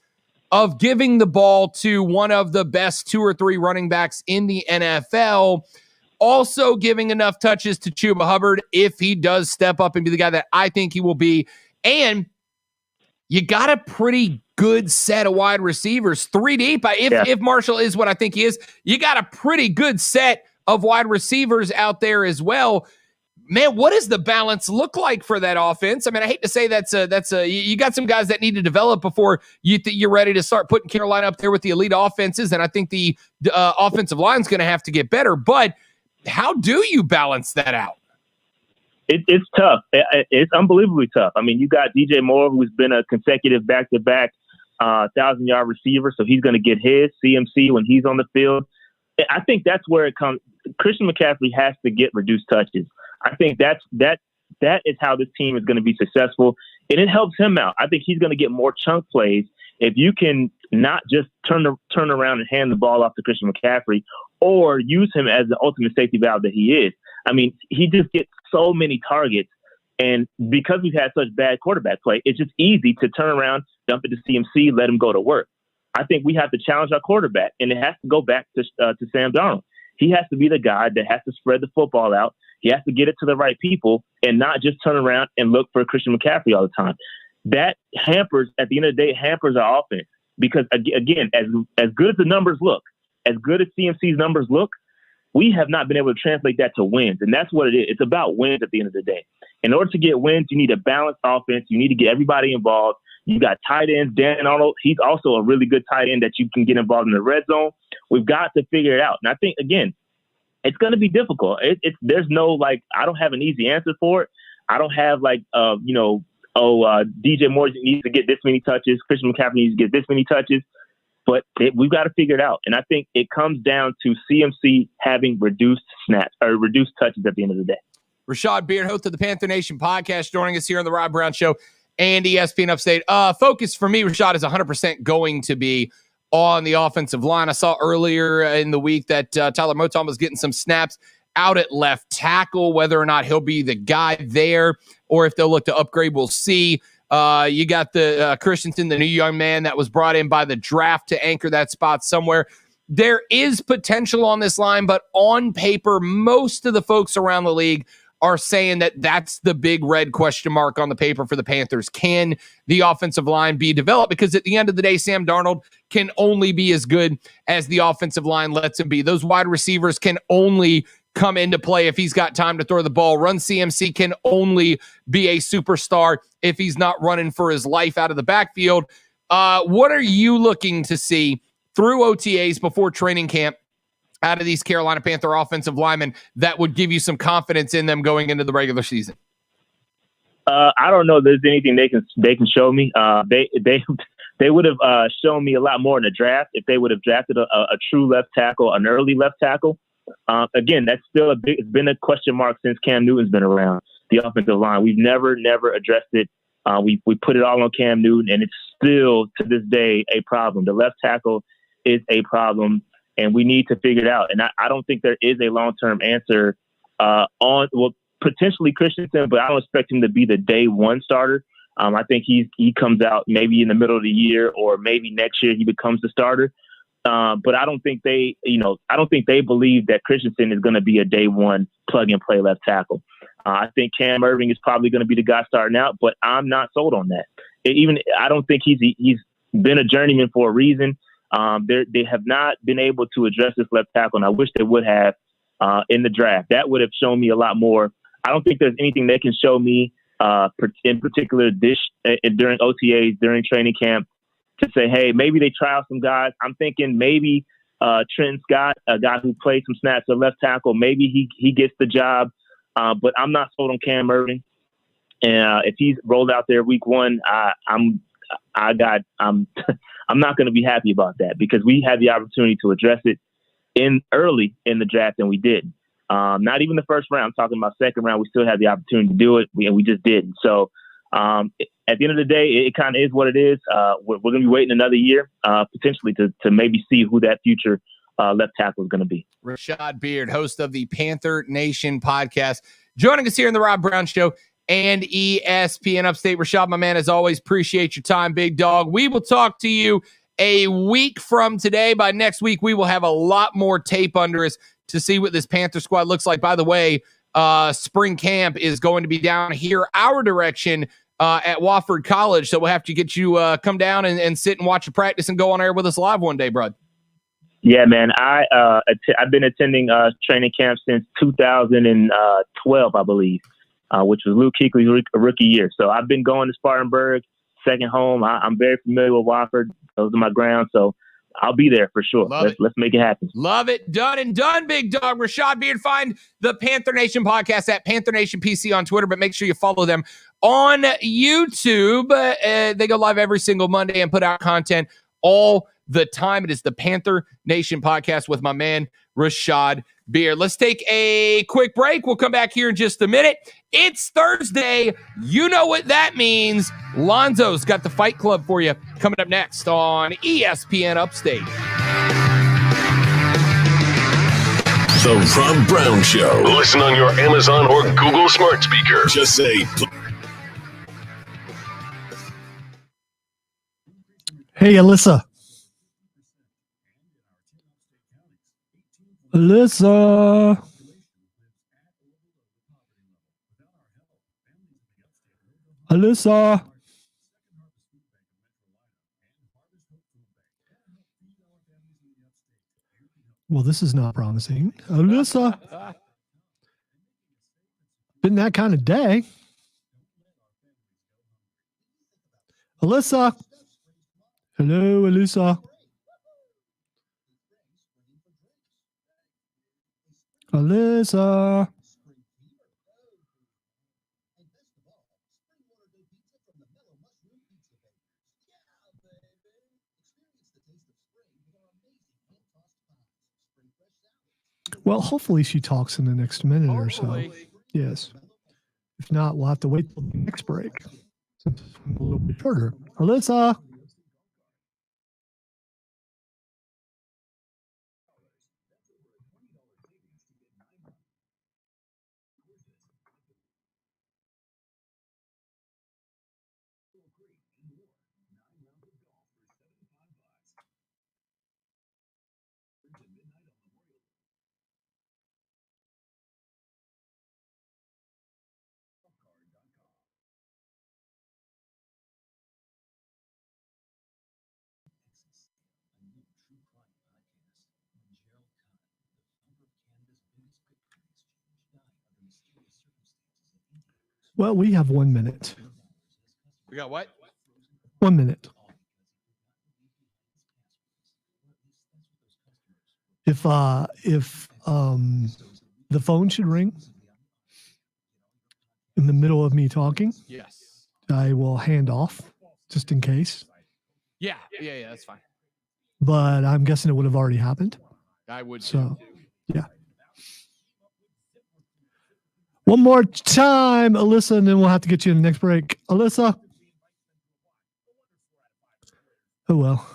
of giving the ball to one of the best 2 or 3 running backs in the NFL, also giving enough touches to Chuba Hubbard if he does step up and be the guy that I think he will be, and you got a pretty good set of wide receivers, 3 deep. If Marshall is what I think he is, you got a pretty good set of wide receivers out there as well. Man, what does the balance look like for that offense? I mean, I hate to say you got some guys that need to develop before you're ready to start putting Carolina up there with the elite offenses, and I think the offensive line is going to have to get better. But how do you balance that out? It's tough. It's unbelievably tough. I mean, you got DJ Moore, who's been a consecutive back-to-back 1,000-yard receiver, so he's going to get his CMC when he's on the field. I think that's where it comes. Christian McCaffrey has to get reduced touches. I think that is how this team is going to be successful, and it helps him out. I think he's going to get more chunk plays if you can not just turn around and hand the ball off to Christian McCaffrey, or use him as the ultimate safety valve that he is. I mean, he just gets so many targets, and because we've had such bad quarterback play, it's just easy to turn around, dump it to CMC, let him go to work. I think we have to challenge our quarterback, and it has to go back to Sam Darnold. He has to be the guy that has to spread the football out. He has to get it to the right people and not just turn around and look for Christian McCaffrey all the time. That hampers, at the end of the day, hampers our offense. Because, again, as good as the numbers look, as good as CMC's numbers look, we have not been able to translate that to wins. And that's what it is. It's about wins at the end of the day. In order to get wins, you need a balanced offense. You need to get everybody involved. You got tight ends. Dan Arnold, he's also a really good tight end that you can get involved in the red zone. We've got to figure it out. And I think, again, it's going to be difficult. There's no, I don't have an easy answer for it. I don't have, DJ Moore needs to get this many touches. Christian McCaffrey needs to get this many touches. But we've got to figure it out. And I think it comes down to CMC having reduced snaps or reduced touches at the end of the day. Rashad Beard, host of the Panther Nation podcast, joining us here on the Rob Brown Show and ESPN Upstate. Focus for me, Rashad, is 100% going to be on the offensive line. I saw earlier in the week that Tyler Moton was getting some snaps out at left tackle. Whether or not he'll be the guy there or if they'll look to upgrade, we'll see. You got the Christensen, the new young man that was brought in by the draft to anchor that spot somewhere. There is potential on this line, but on paper, most of the folks around the league are saying that that's the big red question mark on the paper for the Panthers. Can the offensive line be developed? Because at the end of the day, Sam Darnold can only be as good as the offensive line lets him be. Those wide receivers can only come into play if he's got time to throw the ball. Run CMC can only be a superstar if he's not running for his life out of the backfield. What are you looking to see through OTAs before training camp out of these Carolina Panther offensive linemen that would give you some confidence in them going into the regular season? I don't know if there's anything they can show me. They would have shown me a lot more in the draft if they would have drafted a true left tackle, an early left tackle. Again, that's still it's been a question mark since Cam Newton's been around, the offensive line. We've never addressed it. We put it all on Cam Newton, and it's still to this day a problem. The left tackle is a problem, and we need to figure it out. And I don't think there is a long-term answer potentially Christensen, but I don't expect him to be the day one starter. I think he comes out maybe in the middle of the year, or maybe next year he becomes the starter. But I don't think they believe that Christensen is going to be a day one plug and play left tackle. I think Cam Irving is probably going to be the guy starting out, but I'm not sold on that. I don't think he's been a journeyman for a reason. They have not been able to address this left tackle, and I wish they would have in the draft. That would have shown me a lot more. I don't think there's anything they can show me in particular during OTAs, during training camp, to say, hey, maybe they try out some guys. I'm thinking maybe Trenton Scott, a guy who played some snaps at left tackle, maybe he gets the job. But I'm not sold on Cam Irving. And if he's rolled out there week one, I'm not going to be happy about that, because we had the opportunity to address it early in the draft, and we didn't. Not even the first round. I'm talking about second round. We still had the opportunity to do it, and we just didn't. So at the end of the day, it kind of is what it is. We're going to be waiting another year, potentially, to maybe see who that future left tackle is going to be. Rashad Beard, host of the Panther Nation podcast, joining us here in the Rob Brown Show and ESPN Upstate. Rashad, my man, as always, appreciate your time, big dog. We will talk to you a week from today. By next week, we will have a lot more tape under us to see what this Panther squad looks like. By the way, spring camp is going to be down here our direction at Wofford College, so we'll have to get you come down and sit and watch the practice and go on air with us live one day, bud. Yeah, man. I've been attending training camp since 2012, I believe, which was Luke Kuechly's rookie year. So I've been going to Spartanburg, second home. I'm very familiar with Wofford. Those are my grounds. So I'll be there for sure. Let's make it happen. Love it. Done and done, big dog. Rashad Beard. Find the Panther Nation podcast at Panther Nation PC on Twitter, but make sure you follow them on YouTube. They go live every single Monday and put out content all the time. It is the Panther Nation podcast with my man, Rashad Beard. Let's take a quick break. We'll come back here in just a minute. It's Thursday. You know what that means. Lonzo's got the Fight Club for you coming up next on ESPN Upstate. The Rob Brown Show. Listen on your Amazon or Google smart speaker. Just say... Hey, Alyssa. Alyssa. Alyssa. Well, this is not promising. Alyssa. Been that kind of day. Alyssa. Hello, Alyssa. Alyssa. Well, hopefully she talks in the next minute or so. Yes. If not, we'll have to wait till the next break. A little bit shorter. Alyssa. Well, we have 1 minute. We got what? 1 minute. If the phone should ring in the middle of me talking, yes, I will hand off just in case. Yeah, that's fine. But I'm guessing it would have already happened. I would. So, yeah. One more time, Alyssa, and then we'll have to get you in the next break. Alyssa. Oh, well.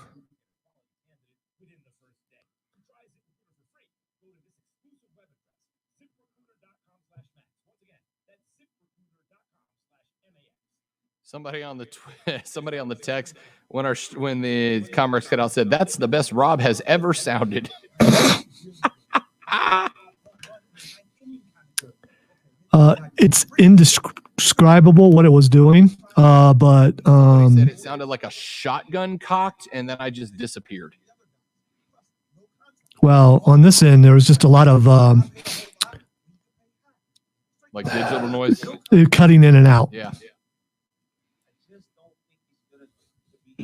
Somebody on the text when the Commerce Cutout said that's the best Rob has ever sounded. It's indescribable what it was doing, but he said it sounded like a shotgun cocked, and then I just disappeared. Well, on this end, there was just a lot of like digital noise cutting in and out. Yeah.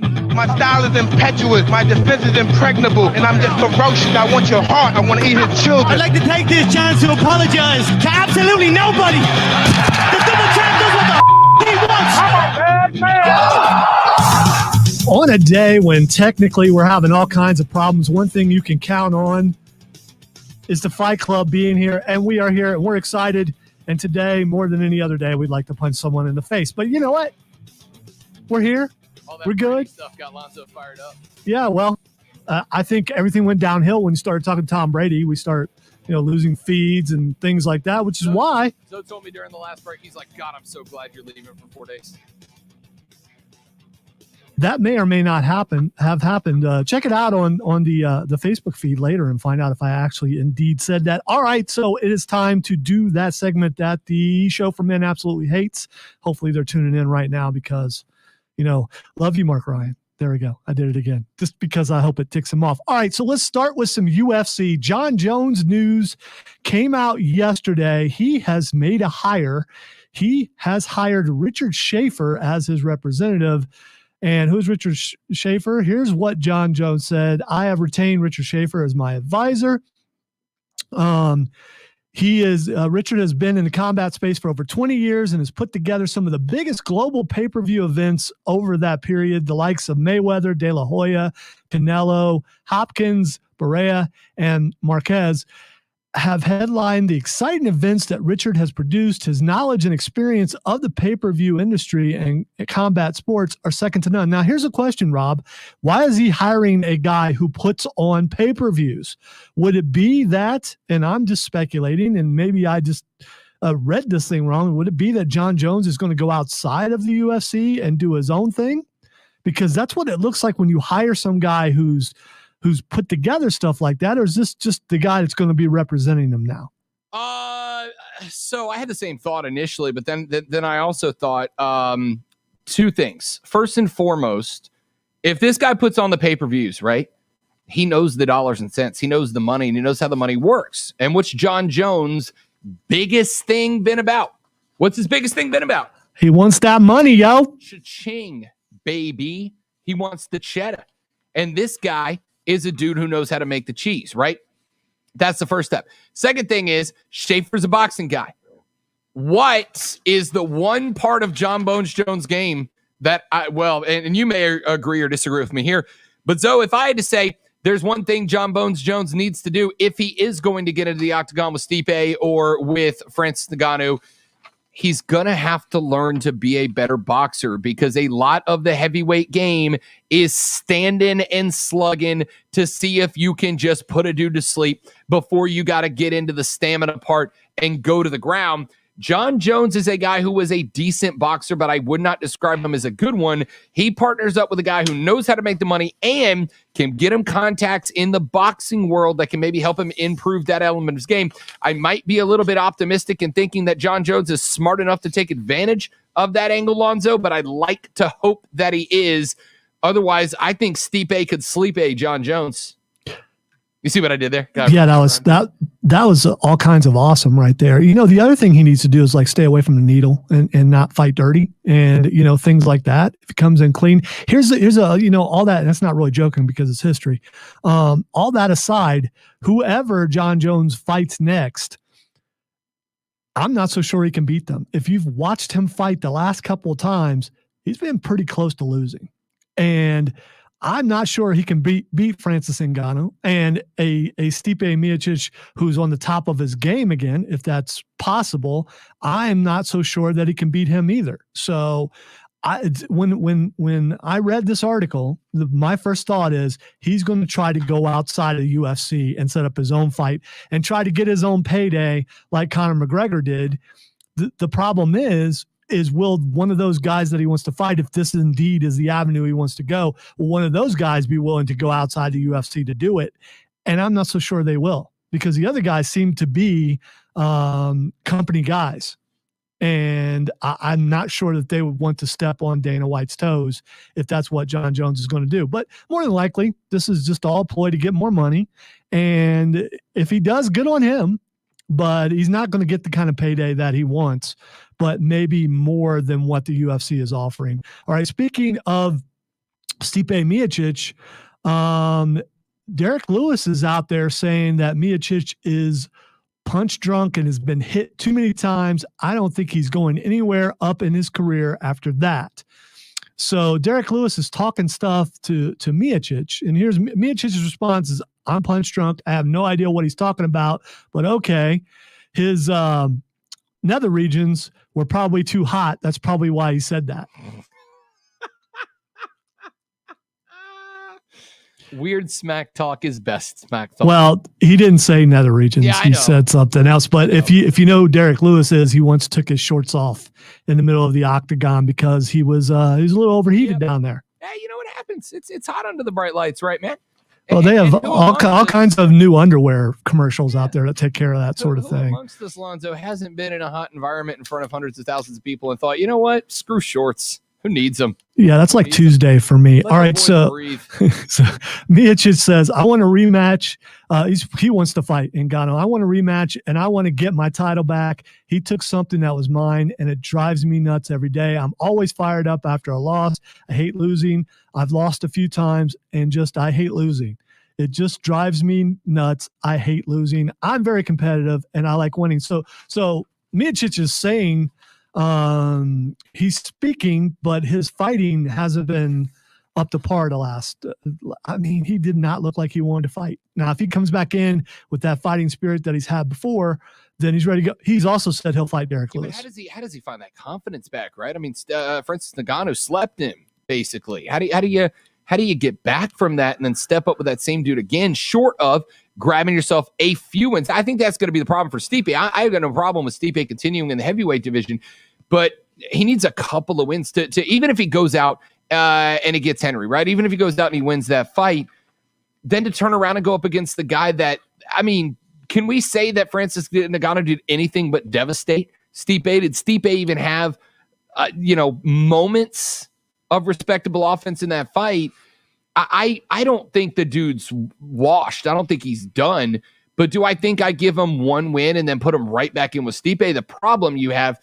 My style is impetuous, my defense is impregnable, and I'm just ferocious. I want your heart, I want to eat his children. I'd like to take this chance to apologize to absolutely nobody. The double champ does what the he wants. I'm a bad man. On a day when technically we're having all kinds of problems, one thing you can count on is the Fight Club being here, and we are here, and we're excited. And today, more than any other day, we'd like to punch someone in the face. But you know what? We're here. We're good. Stuff got Lonzo fired up. Yeah, well, I think everything went downhill when you started talking to Tom Brady. We start, losing feeds and things like that, which is why. Zoe told me during the last break, he's like, God, I'm so glad you're leaving for 4 days. That may or may not have happened. Check it out on the Facebook feed later and find out if I actually indeed said that. All right, so it is time to do that segment that the show for men absolutely hates. Hopefully they're tuning in right now because, love you, Mark Ryan. There we go. I did it again, just because I hope it ticks him off. All right, so let's start with some UFC. John Jones news came out yesterday. He has made a hire. He has hired Richard Schaefer as his representative. And who's Richard Schaefer? Here's what John Jones said. I have retained Richard Schaefer as my advisor. Richard has been in the combat space for over 20 years and has put together some of the biggest global pay-per-view events over that period. The likes of Mayweather, De La Hoya, Canelo, Hopkins, Barea, and Marquez have headlined the exciting events that Richard has produced. His knowledge and experience of the pay-per-view industry and combat sports are second to none. Now, here's a question, Rob. Why is he hiring a guy who puts on pay-per-views? Would it be that, and I'm just speculating, and maybe I just read this thing wrong, would it be that John Jones is going to go outside of the UFC and do his own thing? Because that's what it looks like when you hire some guy who's put together stuff like that, or is this just the guy that's going to be representing them now? So I had the same thought initially, but then I also thought two things. First and foremost, if this guy puts on the pay-per-views, right, he knows the dollars and cents. He knows the money, and he knows how the money works. And what's John Jones' biggest thing been about? What's his biggest thing been about? He wants that money, yo. Cha-ching, baby. He wants the cheddar. And this guy is a dude who knows how to make the cheese, right? That's the first step. Second thing is Schaefer's a boxing guy. What is the one part of John Bones Jones' game that and you may agree or disagree with me here, but Zoe, if I had to say there's one thing John Bones Jones needs to do if he is going to get into the octagon with Stipe or with Francis Ngannou, he's going to have to learn to be a better boxer, because a lot of the heavyweight game is standing and slugging to see if you can just put a dude to sleep before you got to get into the stamina part and go to the ground. John Jones is a guy who was a decent boxer, but I would not describe him as a good one. He partners up with a guy who knows how to make the money and can get him contacts in the boxing world that can maybe help him improve that element of his game. I might be a little bit optimistic in thinking that John Jones is smart enough to take advantage of that angle, Lonzo, but I'd like to hope that he is. Otherwise, I think Stipe could sleep a John Jones. You see what I did there? Yeah, that was all kinds of awesome right there. You know, the other thing he needs to do is like stay away from the needle and not fight dirty and, you know, things like that. If he comes in clean, here's a, you know, all that. And that's not really joking because it's history. All that aside, whoever John Jones fights next, I'm not so sure he can beat them. If you've watched him fight the last couple of times, he's been pretty close to losing. And I'm not sure he can beat Francis Ngannou and a Stipe Miocic who's on the top of his game again, if that's possible. I'm not so sure that he can beat him either. So when I read this article, my first thought is he's going to try to go outside of the UFC and set up his own fight and try to get his own payday like Conor McGregor did. The problem is will one of those guys that he wants to fight, if this indeed is the avenue he wants to go, will one of those guys be willing to go outside the UFC to do it? And I'm not so sure they will, because the other guys seem to be company guys. And I'm not sure that they would want to step on Dana White's toes if that's what John Jones is going to do. But more than likely, this is just all a ploy to get more money. And if he does, good on him. But he's not going to get the kind of payday that he wants, but maybe more than what the UFC is offering. All right, speaking of Stipe Miocic, Derek Lewis is out there saying that Miocic is punch drunk and has been hit too many times. I don't think he's going anywhere up in his career after that. So Derek Lewis is talking stuff to Miocic, and here's Miocic's response is, I'm punch drunk. I have no idea what he's talking about, but okay. His nether regions were probably too hot. That's probably why he said that. Weird smack talk is best smack talk. Well, he didn't say nether regions. Yeah, he said something else. But if you know Derek Lewis is, he once took his shorts off in the middle of the octagon because he was a little overheated down there. Hey, you know what happens? It's hot under the bright lights, right, man? Well, they have all kinds of new underwear commercials out there that take care of that sort of thing. Amongst us, Lonzo, hasn't been in a hot environment in front of hundreds of thousands of people and thought, you know what? Screw shorts. Who needs him? Yeah, that's like Tuesday for me. All right, so Miocic says, I want a rematch. He wants to fight Ngannou. I want a rematch, and I want to get my title back. He took something that was mine, and it drives me nuts every day. I'm always fired up after a loss. I hate losing. I've lost a few times, and I hate losing. It just drives me nuts. I hate losing. I'm very competitive, and I like winning. So Miocic is saying he's speaking, but his fighting hasn't been up to par the last. He did not look like he wanted to fight. Now, if he comes back in with that fighting spirit that he's had before, then he's ready to go. He's also said he'll fight Derek Lewis. How does he find that confidence back? Right. I mean, for instance, Ngannou slept him basically. How do you get back from that and then step up with that same dude again, short of grabbing yourself a few wins? I think that's going to be the problem for Stipe. I've got no problem with Stipe continuing in the heavyweight division, but he needs a couple of wins to even if he goes out and he gets Henry, right? Even if he goes out and he wins that fight, then to turn around and go up against the guy that, can we say that Francis Ngannou did anything but devastate Stipe? Did Stipe even have, moments of respectable offense in that fight? I don't think the dude's washed. I don't think he's done. But do I think I give him one win and then put him right back in with Stipe? The problem you have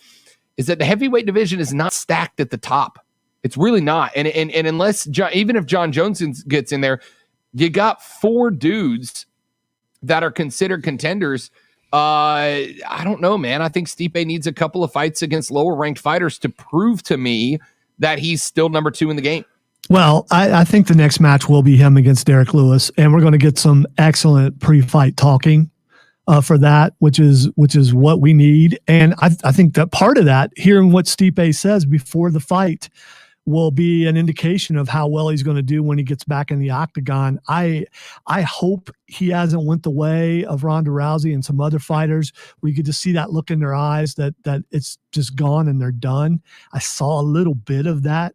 is that the heavyweight division is not stacked at the top. It's really not. And unless even if John Jones gets in there, you got 4 dudes that are considered contenders. I don't know, man. I think Stipe needs a couple of fights against lower ranked fighters to prove to me that he's still number 2 in the game. Well, I think the next match will be him against Derek Lewis, and we're going to get some excellent pre-fight talking for that, which is what we need. And I think that part of that, hearing what Stipe says before the fight, will be an indication of how well he's going to do when he gets back in the octagon. I hope he hasn't went the way of Ronda Rousey and some other fighters where you could just see that look in their eyes that it's just gone and they're done. I saw a little bit of that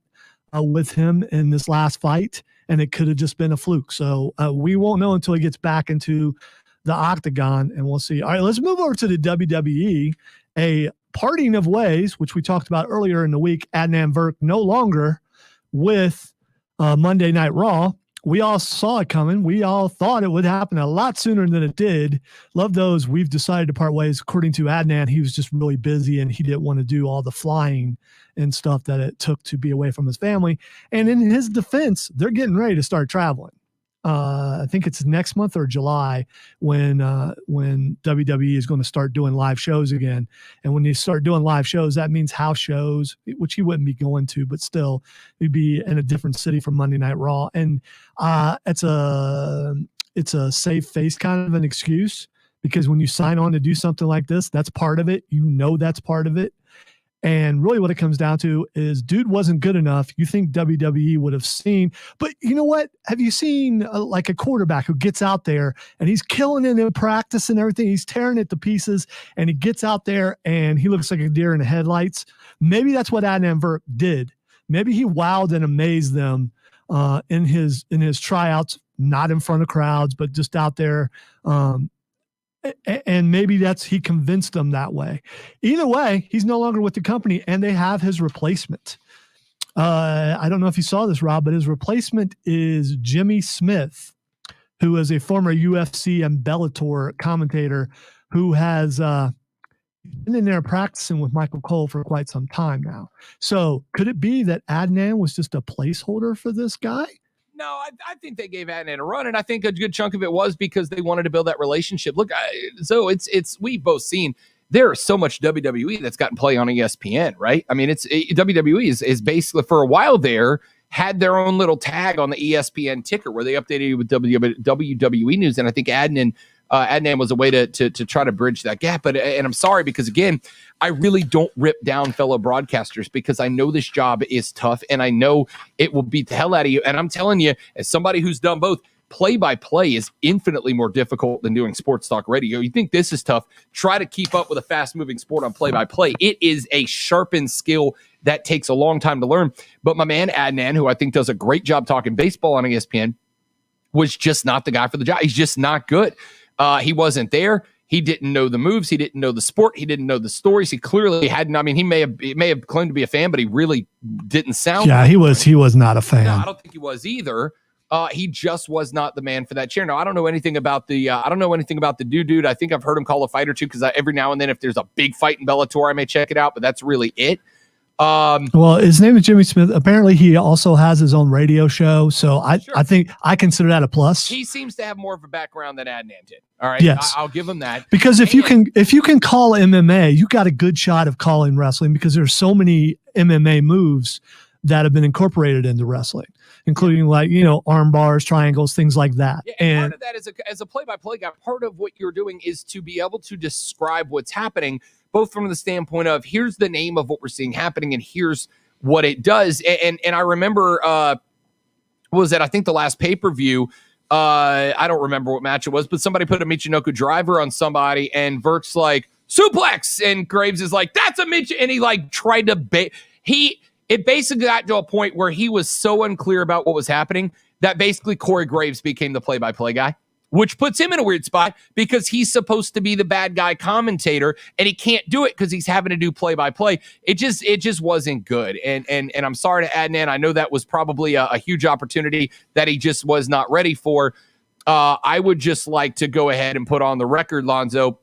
with him in this last fight, and it could have just been a fluke. So we won't know until he gets back into the octagon, and we'll see. All right, let's move over to the WWE. A parting of ways, which we talked about earlier in the week. Adnan Virk no longer with Monday Night Raw. We all saw it coming. We all thought it would happen a lot sooner than it did. Love those. We've decided to part ways. According to Adnan, he was just really busy and he didn't want to do all the flying and stuff that it took to be away from his family. And in his defense, they're getting ready to start traveling. I think it's next month or July when WWE is going to start doing live shows again. And when you start doing live shows, that means house shows, which he wouldn't be going to, but still he'd be in a different city from Monday Night Raw. And it's a save face kind of an excuse, because when you sign on to do something like this, that's part of it. That's part of it. And really what it comes down to is dude wasn't good enough. You think WWE would have seen, but you know what? Have you seen like a quarterback who gets out there and he's killing it in practice and everything? He's tearing it to pieces and he gets out there and he looks like a deer in the headlights. Maybe that's what Adnan Virk did. Maybe he wowed and amazed them in his tryouts, not in front of crowds, but just out there. And maybe he convinced them that way. Either way, he's no longer with the company and they have his replacement. I don't know if you saw this, Rob, but his replacement is Jimmy Smith, who is a former UFC and Bellator commentator who has been in there practicing with Michael Cole for quite some time now. So could it be that Adnan was just a placeholder for this guy? No, I think they gave Adnan a run, and I think a good chunk of it was because they wanted to build that relationship. Look, we've both seen there is so much WWE that's gotten play on ESPN, right? I mean, WWE is basically for a while there had their own little tag on the ESPN ticker where they updated you with WWE news, and I think Adnan was a way to try to bridge that gap. And I'm sorry, because again, I really don't rip down fellow broadcasters because I know this job is tough and I know it will beat the hell out of you. And I'm telling you, as somebody who's done both, play-by-play is infinitely more difficult than doing sports talk radio. You think this is tough? Try to keep up with a fast-moving sport on play-by-play. It is a sharpened skill that takes a long time to learn. But my man Adnan, who I think does a great job talking baseball on ESPN, was just not the guy for the job. He's just not good. He wasn't there. He didn't know the moves. He didn't know the sport. He didn't know the stories. He clearly hadn't. I mean, he may have claimed to be a fan, but he really didn't sound. Yeah, he was not a fan. No, I don't think he was either. He just was not the man for that chair. Now, I don't know anything about the dude. I think I've heard him call a fight or two because every now and then, if there's a big fight in Bellator, I may check it out. But that's really it. Well, his name is Jimmy Smith. Apparently, he also has his own radio show. So I think I consider that a plus. He seems to have more of a background than Adnan did. All right, yes, I'll give him that. Because if you can call MMA, you got a good shot of calling wrestling because there's so many MMA moves that have been incorporated into wrestling, including arm bars, triangles, things like that. Yeah, and part of that as a play-by-play guy, part of what you're doing is to be able to describe what's happening, both from the standpoint of here's the name of what we're seeing happening and here's what it does. And I remember, what was that? I think the last pay-per-view, I don't remember what match it was, but somebody put a Michinoku driver on somebody and Verk's like, suplex! And Graves is like, that's a Mich, and he tried to it basically got to a point where he was so unclear about what was happening that basically Corey Graves became the play-by-play guy, which puts him in a weird spot because he's supposed to be the bad guy commentator and he can't do it because he's having to do play-by-play. It just wasn't good. And I'm sorry to Adnan. I know that was probably a huge opportunity that he just was not ready for. I would just like to go ahead and put on the record, Lonzo,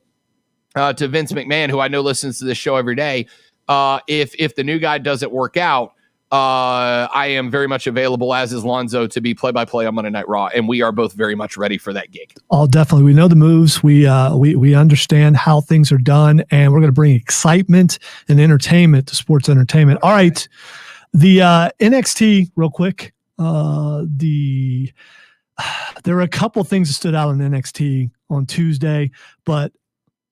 to Vince McMahon, who I know listens to this show every day. If the new guy doesn't work out, I am very much available, as is Lonzo, to be play-by-play on Monday Night Raw, and we are both very much ready for that gig. Oh, definitely. We know the moves. We understand how things are done, and we're going to bring excitement and entertainment to sports entertainment. All right, the NXT, real quick. There were a couple things that stood out on NXT on Tuesday, but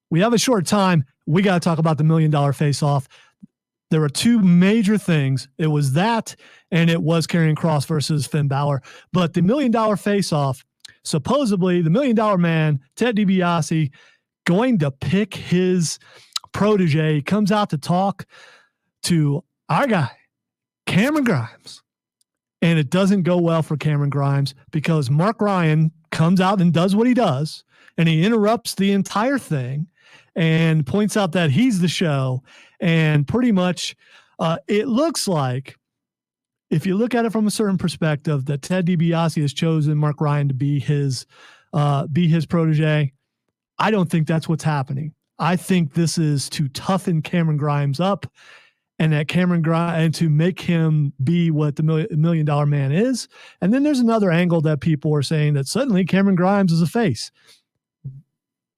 we have a short time. We got to talk about the $1 Million Face-Off. There were two major things. It was that, and it was Karrion Kross versus Finn Balor. But the $1 Million Face-Off, supposedly the $1 Million Man, Ted DiBiase, going to pick his protege. He comes out to talk to our guy, Cameron Grimes. And it doesn't go well for Cameron Grimes because Mark Ryan comes out and does what he does, and he interrupts the entire thing and points out that he's the show. And pretty much it looks like, if you look at it from a certain perspective, that Ted DiBiase has chosen Mark Ryan to be his protege. I don't think that's what's happening. I think this is to toughen Cameron Grimes up, and that Cameron Grimes, and to make him be what the $1 Million Man is. And then there's another angle that people are saying that suddenly Cameron Grimes is a face.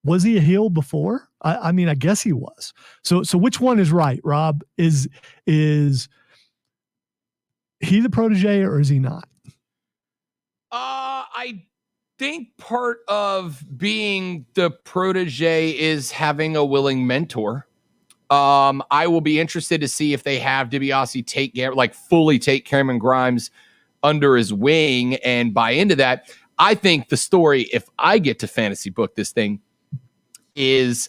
Was he a heel before? I mean, I guess he was. So which one is right, Rob? Is he the protege or is he not? I think part of being the protege is having a willing mentor. I will be interested to see if they have DiBiase fully take Cameron Grimes under his wing and buy into that. I think the story, if I get to fantasy book this thing, is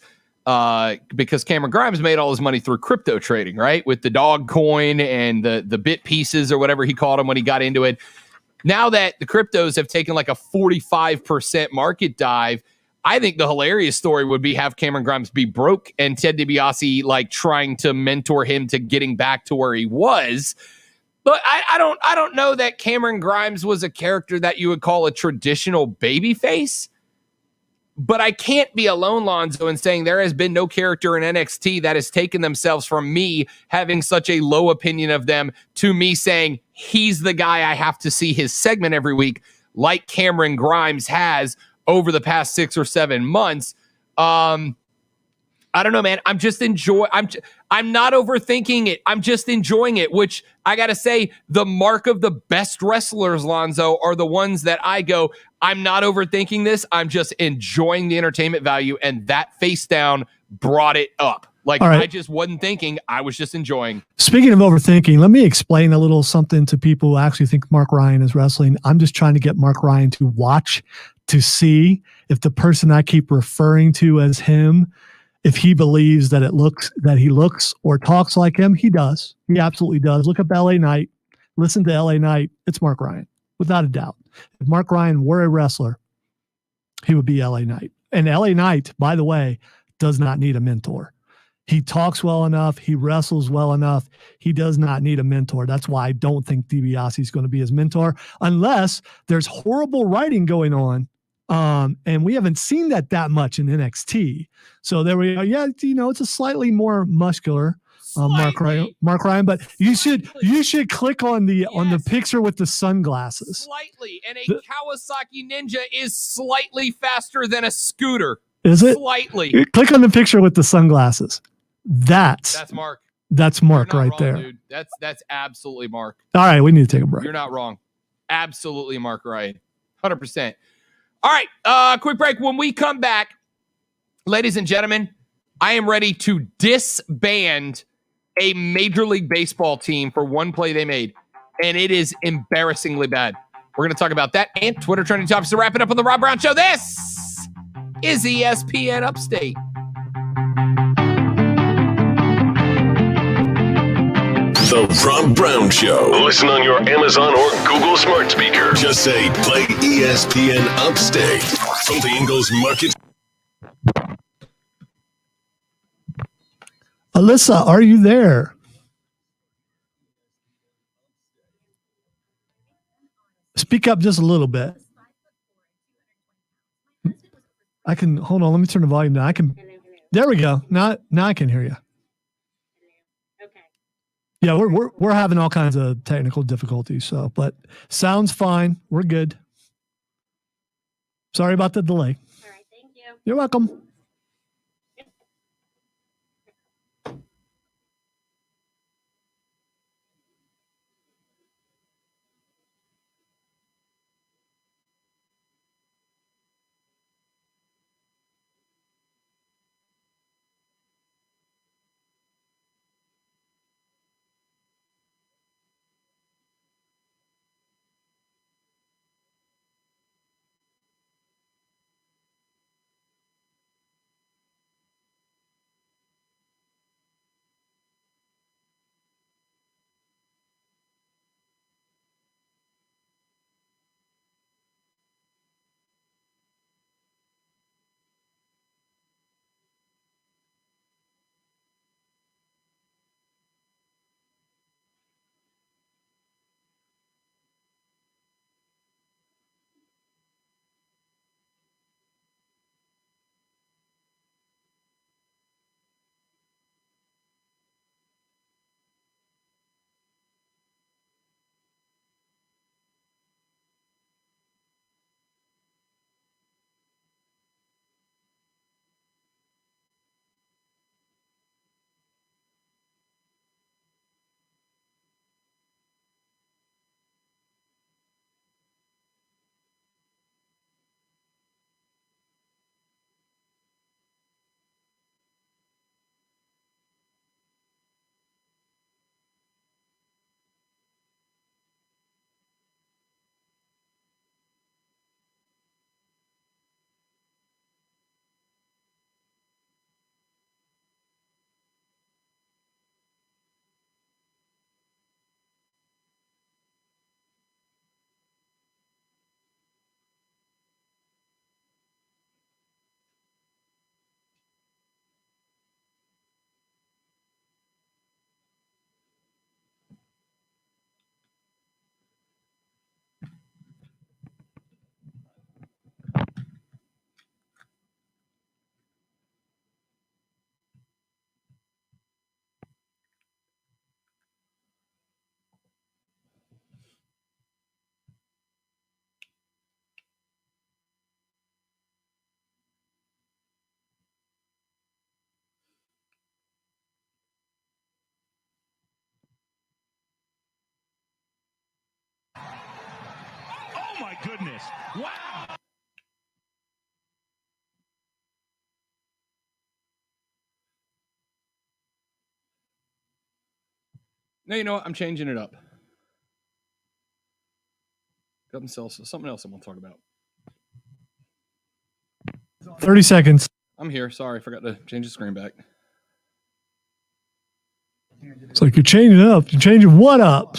because Cameron Grimes made all his money through crypto trading, right? With the dog coin and the bit pieces or whatever he called them when he got into it. Now that the cryptos have taken like a 45% market dive, I think the hilarious story would be have Cameron Grimes be broke and Ted DiBiase trying to mentor him to getting back to where he was. But I don't know that Cameron Grimes was a character that you would call a traditional babyface. But I can't be alone, Lonzo, in saying there has been no character in NXT that has taken themselves from me having such a low opinion of them to me saying he's the guy I have to see his segment every week, like Cameron Grimes has over the past 6 or 7 months. I don't know, man. I'm not overthinking it. I'm just enjoying it, which I got to say, the mark of the best wrestlers, Lonzo, are the ones that I go, I'm not overthinking this. I'm just enjoying the entertainment value. And that face down brought it up. Right. I just wasn't thinking. I was just enjoying. Speaking of overthinking, let me explain a little something to people who actually think Mark Ryan is wrestling. I'm just trying to get Mark Ryan to watch to see if the person I keep referring to as him, if he believes that he looks or talks like him. He does. He absolutely does. Look up LA Knight. Listen to LA Knight. It's Mark Ryan, without a doubt. If Mark Ryan were a wrestler, he would be LA Knight. And LA Knight, by the way, does not need a mentor. He talks well enough. He wrestles well enough. He does not need a mentor. That's why I don't think DiBiase is going to be his mentor unless there's horrible writing going on. And we haven't seen that much in NXT. So there we go. Yeah, it's a slightly more muscular Mark Ryan, but you should click on the picture with the sunglasses. Slightly, and a Kawasaki Ninja is slightly faster than a scooter. Is it? Slightly. Click on the picture with the sunglasses. That's Mark. That's Mark right wrong, there. Dude. That's absolutely Mark. All right, we need to take a break. You're not wrong. Absolutely Mark Ryan. 100%. All right, quick break. When we come back, ladies and gentlemen, I am ready to disband a Major League Baseball team for one play they made, and it is embarrassingly bad. We're going to talk about that and Twitter trending topics to wrap it up on the Rob Brown Show. This is ESPN Upstate. The Rob Brown Show. Listen on your Amazon or Google smart speaker. Just say, play ESPN Upstate from the Ingalls Market. Alyssa, are you there? Speak up just a little bit. I can, hold on, let me turn the volume down. There we go. Now I can hear you. Yeah, we're having all kinds of technical difficulties, but sounds fine. We're good. Sorry about the delay. All right, thank you. You're welcome. Oh my goodness. Wow. No, you know what? I'm changing it up. Got themselves something else I'm going to talk about. 30 seconds. I'm here. Sorry, I forgot to change the screen back. It's like you're changing it up. You're changing what up?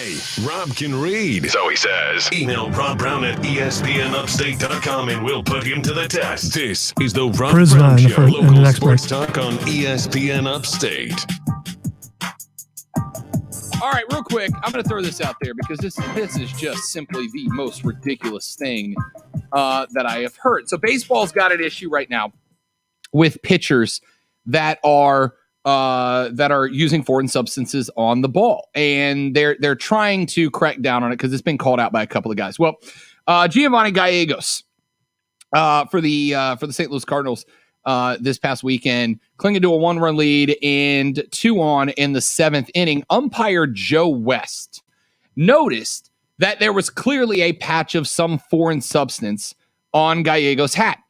Hey, Rob can read, so he says. Email Rob Brown at ESPNUpstate.com and we'll put him to the test. This is the Rob Prisma Brown in the Show, first- in the local next sports break. talk on ESPN Upstate. All right, real quick, I'm going to throw this out there because this is just simply the most ridiculous thing that I have heard. So baseball's got an issue right now with pitchers that are using foreign substances on the ball, and they're trying to crack down on it because it's been called out by a couple of guys. Well, Giovanni Gallegos for the St. Louis Cardinals this past weekend, clinging to a 1-run lead and 2 on in the 7th inning. Umpire Joe West noticed that there was clearly a patch of some foreign substance on Gallegos' hat,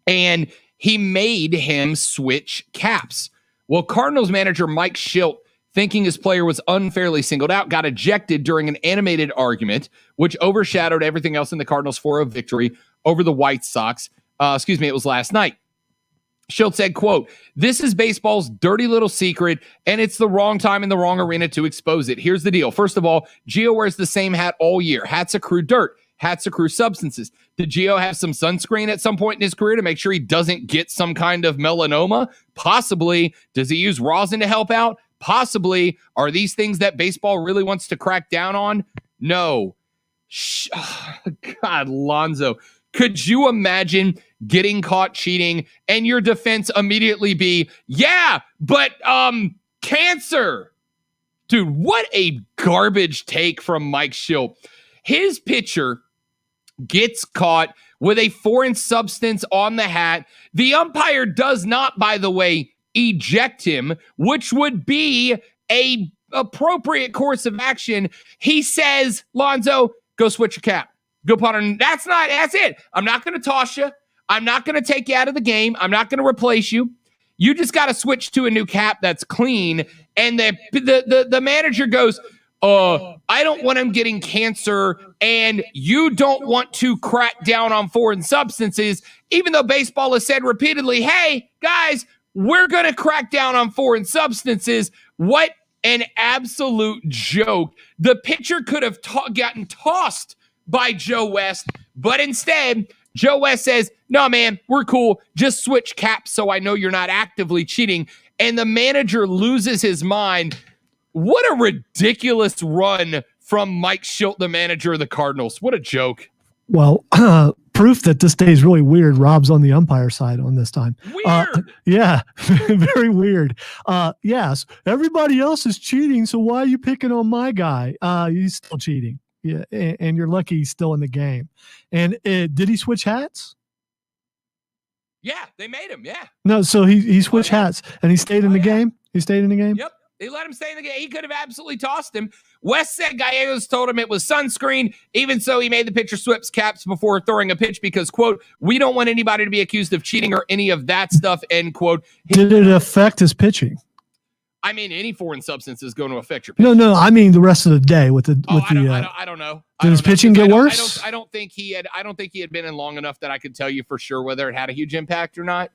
and he made him switch caps. Well, Cardinals manager Mike Shildt, thinking his player was unfairly singled out, got ejected during an animated argument, which overshadowed everything else in the Cardinals' 4-0 victory over the White Sox. It was last night. Shildt said, quote, "This is baseball's dirty little secret, and it's the wrong time in the wrong arena to expose it. Here's the deal. First of all, Gio wears the same hat all year. Hats accrue dirt. Hats accrue substances. Did Gio have some sunscreen at some point in his career to make sure he doesn't get some kind of melanoma? Possibly. Does he use rosin to help out? Possibly. Are these things that baseball really wants to crack down on? No." God, Lonzo. Could you imagine getting caught cheating and your defense immediately be, yeah, but cancer? Dude, what a garbage take from Mike Shildt. His pitcher gets caught with a foreign substance on the hat. The umpire does not, by the way, eject him, which would be a appropriate course of action. He says, Lonzo, go switch your cap. Go put on. That's it. I'm not going to toss you. I'm not going to take you out of the game. I'm not going to replace you. You just got to switch to a new cap that's clean. And the manager goes, I don't want him getting cancer, and you don't want to crack down on foreign substances, even though baseball has said repeatedly, hey, guys, we're going to crack down on foreign substances. What an absolute joke. The pitcher could have gotten tossed by Joe West, but instead, Joe West says, no, man, we're cool. Just switch caps so I know you're not actively cheating. And the manager loses his mind. What a ridiculous run from Mike Shildt, the manager of the Cardinals. What a joke. Well, proof that this day is really weird. Rob's on the umpire side on this time. Weird. Yeah, very weird. Yes, everybody else is cheating, so why are you picking on my guy? He's still cheating. Yeah, and you're lucky he's still in the game. And did he switch hats? Yeah, they made him, yeah. No, so he switched hats, and he stayed in the game? He stayed in the game? Yep. They let him stay in the game. He could have absolutely tossed him. West said Gallegos told him it was sunscreen. Even so, he made the pitcher switch caps before throwing a pitch because, quote, we don't want anybody to be accused of cheating or any of that stuff, end quote. Did it affect his pitching? I mean, any foreign substance is going to affect your pitching. No, I mean the rest of the day with the. I don't know. Did his pitching get worse? I don't think he had been in long enough that I could tell you for sure whether it had a huge impact or not.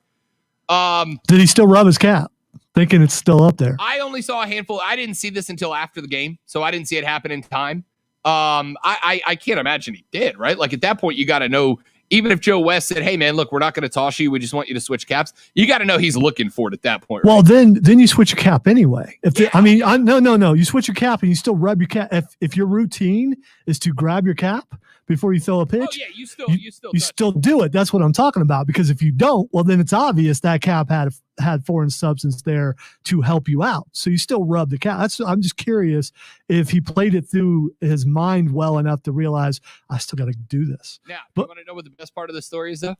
Did he still rub his cap, thinking it's still up there? I only saw a handful. I didn't see this until after the game, so I didn't see it happen in time. I can't imagine he did, right? Like at that point, you got to know. Even if Joe West said, hey, man, look, we're not going to toss you. We just want you to switch caps. You got to know he's looking for it at that point. Well, right? then you switch your cap anyway. No. You switch your cap and you still rub your cap. If your routine is to grab your cap before you throw a pitch, you still do it. That's what I'm talking about. Because if you don't, well, then it's obvious that cap had foreign substance there to help you out. So you still rub the cap. I'm just curious if he played it through his mind well enough to realize I still got to do this. Now, you want to know what the best part of the story is, though?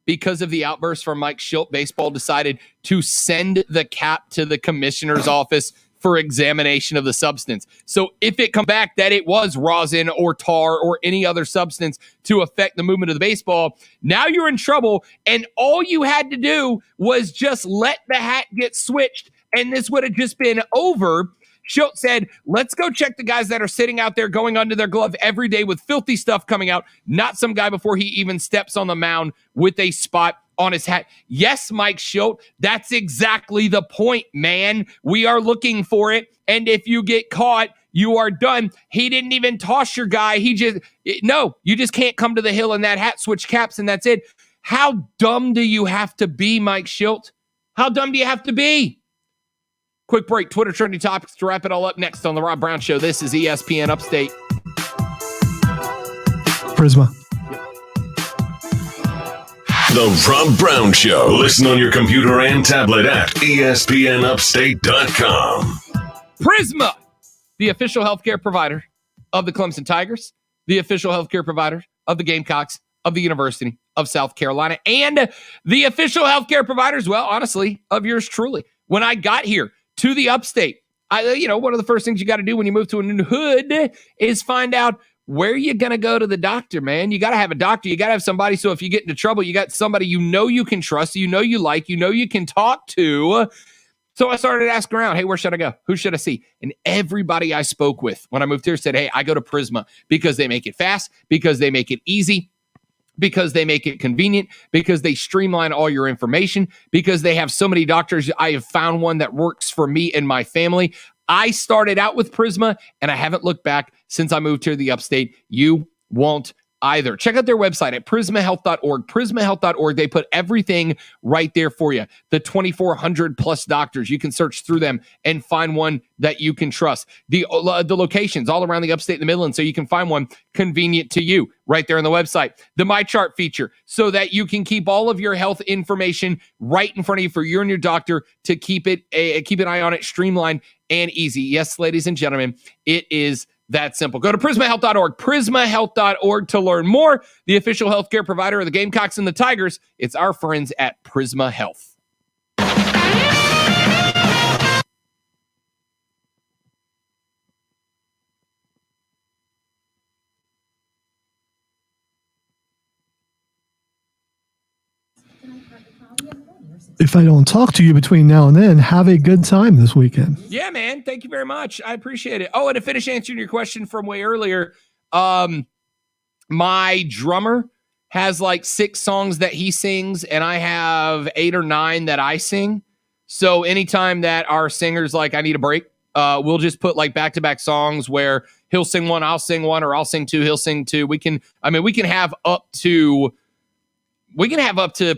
Because of the outburst from Mike Shildt, baseball decided to send the cap to the commissioner's office for examination of the substance. So if it comes back that it was rosin or tar or any other substance to affect the movement of the baseball, now you're in trouble. And all you had to do was just let the hat get switched, and this would have just been over. Shildt said, let's go check the guys that are sitting out there going under their glove every day with filthy stuff coming out, not some guy before he even steps on the mound with a spot on his hat. Yes, Mike Shildt, that's exactly the point, man. We are looking for it, and if you get caught, You are done. He didn't even toss your guy. You just can't come to the hill in that hat, switch caps, and that's it. How dumb do you have to be, Mike Schilt? How dumb do you have to be? Quick break, Twitter trending topics to wrap it all up next on The Rob Brown Show. This is ESPN Upstate. Prisma. The Rob Brown Show. Listen on your computer and tablet at ESPNUpstate.com. Prisma, the official healthcare provider of the Clemson Tigers, the official healthcare provider of the Gamecocks, of the University of South Carolina, and the official healthcare providers, well, honestly, of yours truly. When I got here to the Upstate, one of the first things you got to do when you move to a new hood is find out where you going to go to the doctor, man. You got to have a doctor. You got to have somebody. So if you get into trouble, you got somebody you can trust, you like, you can talk to. So I started asking around, hey, where should I go? Who should I see? And everybody I spoke with when I moved here said, hey, I go to Prisma because they make it fast, because they make it easy, because they make it convenient, because they streamline all your information, because they have so many doctors. I have found one that works for me and my family. I started out with Prisma, and I haven't looked back since I moved here to the Upstate. You won't either. Check out their website at prismahealth.org. Prismahealth.org. They put everything right there for you. The 2,400 plus doctors. You can search through them and find one that you can trust. The locations all around the Upstate and the Midlands, so you can find one convenient to you right there on the website. The My Chart feature, so that you can keep all of your health information right in front of you for you and your doctor to keep an eye on it, streamlined and easy. Yes, ladies and gentlemen, it is that simple. Go to prismahealth.org, prismahealth.org to learn more. The official healthcare provider of the Gamecocks and the Tigers. It's our friends at Prisma Health. If I don't talk to you between now and then, have a good time this weekend. Yeah, man. Thank you very much. I appreciate it. Oh, and to finish answering your question from way earlier, my drummer has like 6 songs that he sings, and I have 8 or 9 that I sing. So anytime that our singer's like, I need a break, we'll just put like back-to-back songs where he'll sing one, I'll sing one, or I'll sing 2, he'll sing 2. We can have up to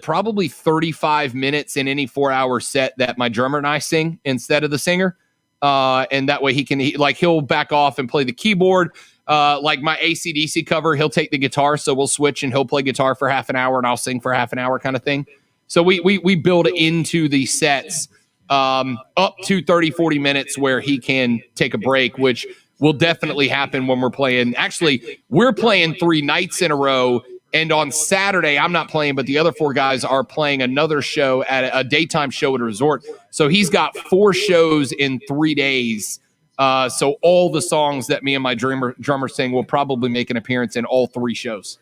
probably 35 minutes in any 4-hour set that my drummer and I sing instead of the singer. And that way he'll back off and play the keyboard. Like my AC/DC cover, he'll take the guitar. So we'll switch and he'll play guitar for half an hour and I'll sing for half an hour kind of thing. So we build into the sets up to 30, 40 minutes where he can take a break, which will definitely happen when we're playing. Actually, we're playing 3 nights in a row. And on Saturday, I'm not playing, but the other 4 guys are playing another show at a daytime show at a resort. So he's got 4 shows in 3 days. So all the songs that me and my drummer sing will probably make an appearance in all 3 shows.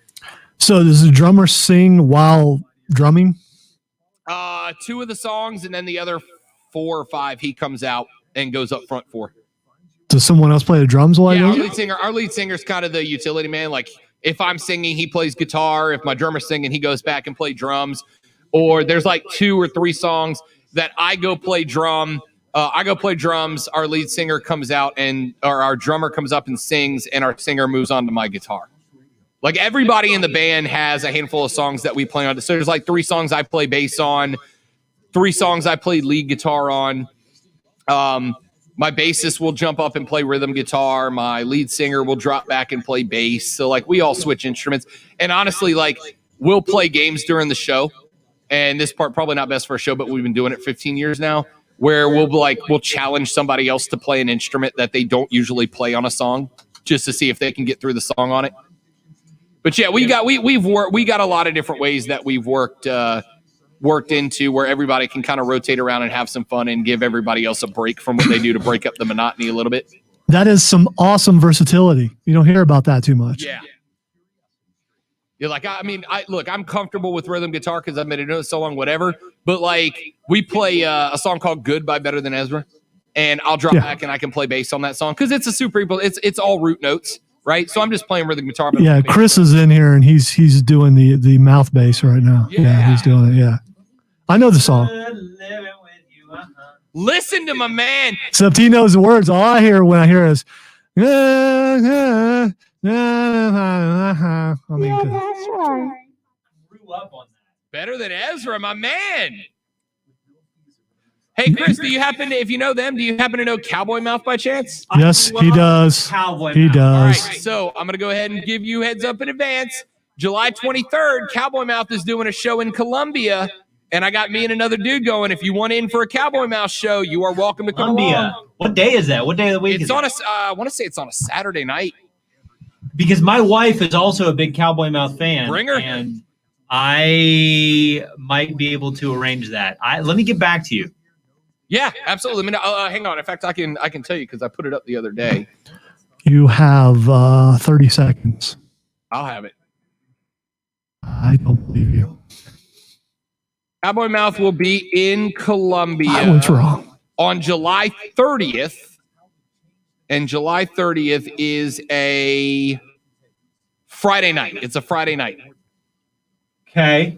So does the drummer sing while drumming? 2 of the songs, and then the other 4 or 5 he comes out and goes up front for. Does someone else play the drums while our lead singer's kind of the utility man. Like, if I'm singing, he plays guitar. If my drummer's singing, he goes back and play drums. Or there's like 2 or 3 songs that I go play drums. Our lead singer comes out or our drummer comes up and sings, and our singer moves on to my guitar. Like, everybody in the band has a handful of songs that we play on. So there's like 3 songs I play bass on, 3 songs I play lead guitar on. My bassist will jump up and play rhythm guitar. My lead singer will drop back and play bass. So like we all switch instruments. And honestly, like we'll play games during the show. And this part probably not best for a show, but we've been doing it 15 years now, where we'll challenge somebody else to play an instrument that they don't usually play on a song, just to see if they can get through the song on it. But yeah, we got a lot of different ways that we've worked into where everybody can kind of rotate around and have some fun and give everybody else a break from what they do to break up the monotony a little bit. That is some awesome versatility. You don't hear about that too much. Yeah. You're like, I'm comfortable with rhythm guitar because I've been doing it so long, whatever. But like, we play a song called "Good" by Better Than Ezra, and I'll drop back and I can play bass on that song because it's it's all root notes, right? So I'm just playing rhythm guitar. Yeah, Chris is in here and he's doing the mouth bass right now. Yeah, he's doing it. Yeah, I know the song. Listen to my man. Except he knows the words. All I hear when I hear is I mean, That's right. Better than Ezra, my man. Hey, Chris, if you know them, do you happen to know Cowboy Mouth by chance? yes, he does. He does. All right, so I'm going to go ahead and give you heads up in advance. July 23rd, Cowboy Mouth is doing a show in Columbia, and I got me and another dude going. If you want in for a Cowboy Mouth show, you are welcome to come along. What day is that? What day of the week is it? I want to say it's on a Saturday night. Because my wife is also a big Cowboy Mouth fan. Bring her. And I might be able to arrange that. Let me get back to you. Yeah, absolutely. Hang on. In fact, I can tell you because I put it up the other day. You have 30 seconds. I'll have it. I don't believe you. Cowboy Mouth will be in Columbia. What's wrong? On July 30th. And July 30th is a Friday night. It's a Friday night. Okay.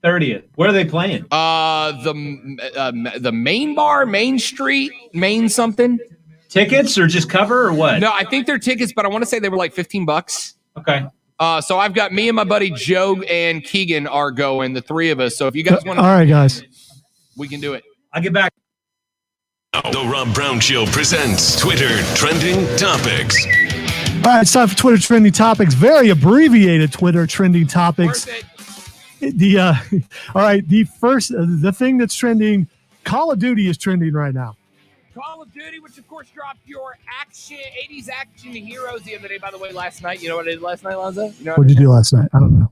30th. Where are they playing? The Main Bar, Main Street, Main something. Tickets or just cover or what? No, I think they're tickets, but I want to say they were like $15. Okay. So I've got me and my buddy Joe and Keegan are going, the three of us. So if you guys want to, all right, guys, we can do it. I'll get back. The Rob Brown Show presents Twitter Trending Topics. All right, it's time for Twitter Trending Topics. Very abbreviated Twitter Trending Topics. All right, the thing that's trending, Call of Duty is trending right now. Call of Duty, which of course dropped your 80s action heroes the other day. By the way, last night, you know what I did last night, Laza? You know What did you do last night? I don't know.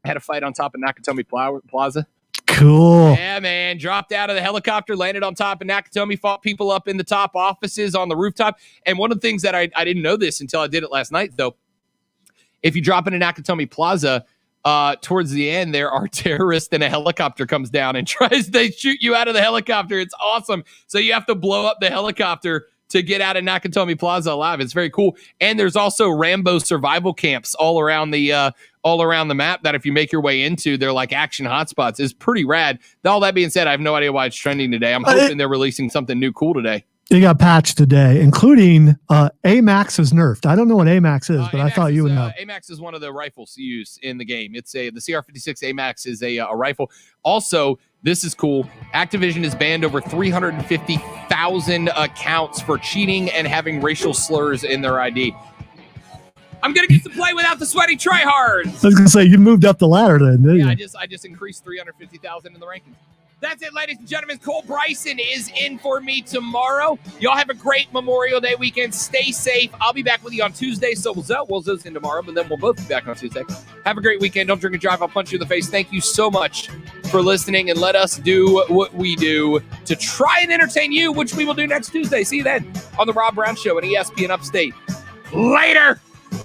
I had a fight on top of Nakatomi Plaza. Cool. Yeah, man. Dropped out of the helicopter, landed on top of Nakatomi, fought people up in the top offices on the rooftop. And one of the things that I didn't know this until I did it last night, though, if you drop into Nakatomi Plaza, towards the end, there are terrorists and a helicopter comes down and they shoot you out of the helicopter. It's awesome. So you have to blow up the helicopter to get out of Nakatomi Plaza alive. It's very cool. And there's also Rambo survival camps all around the map that if you make your way into, they're like action hotspots. It's pretty rad. All that being said, I have no idea why it's trending today. I'm hoping they're releasing something new cool today. It got patched today, including AMAX is nerfed. I don't know what AMAX is, but I thought you would know. AMAX is one of the rifles used in the game. It's the CR56 AMAX is a rifle. Also, this is cool. Activision has banned over 350,000 accounts for cheating and having racial slurs in their ID. I'm gonna get to play without the sweaty tryhards. I was gonna say you moved up the ladder then, didn't you? I just increased 350,000 in the rankings. That's it, ladies and gentlemen. Cole Bryson is in for me tomorrow. Y'all have a great Memorial Day weekend. Stay safe. I'll be back with you on Tuesday. So we'll Zo's in tomorrow, but then we'll both be back on Tuesday. Have a great weekend. Don't drink and drive. I'll punch you in the face. Thank you so much for listening, and let us do what we do to try and entertain you, which we will do next Tuesday. See you then on The Rob Brown Show and ESPN Upstate. Later.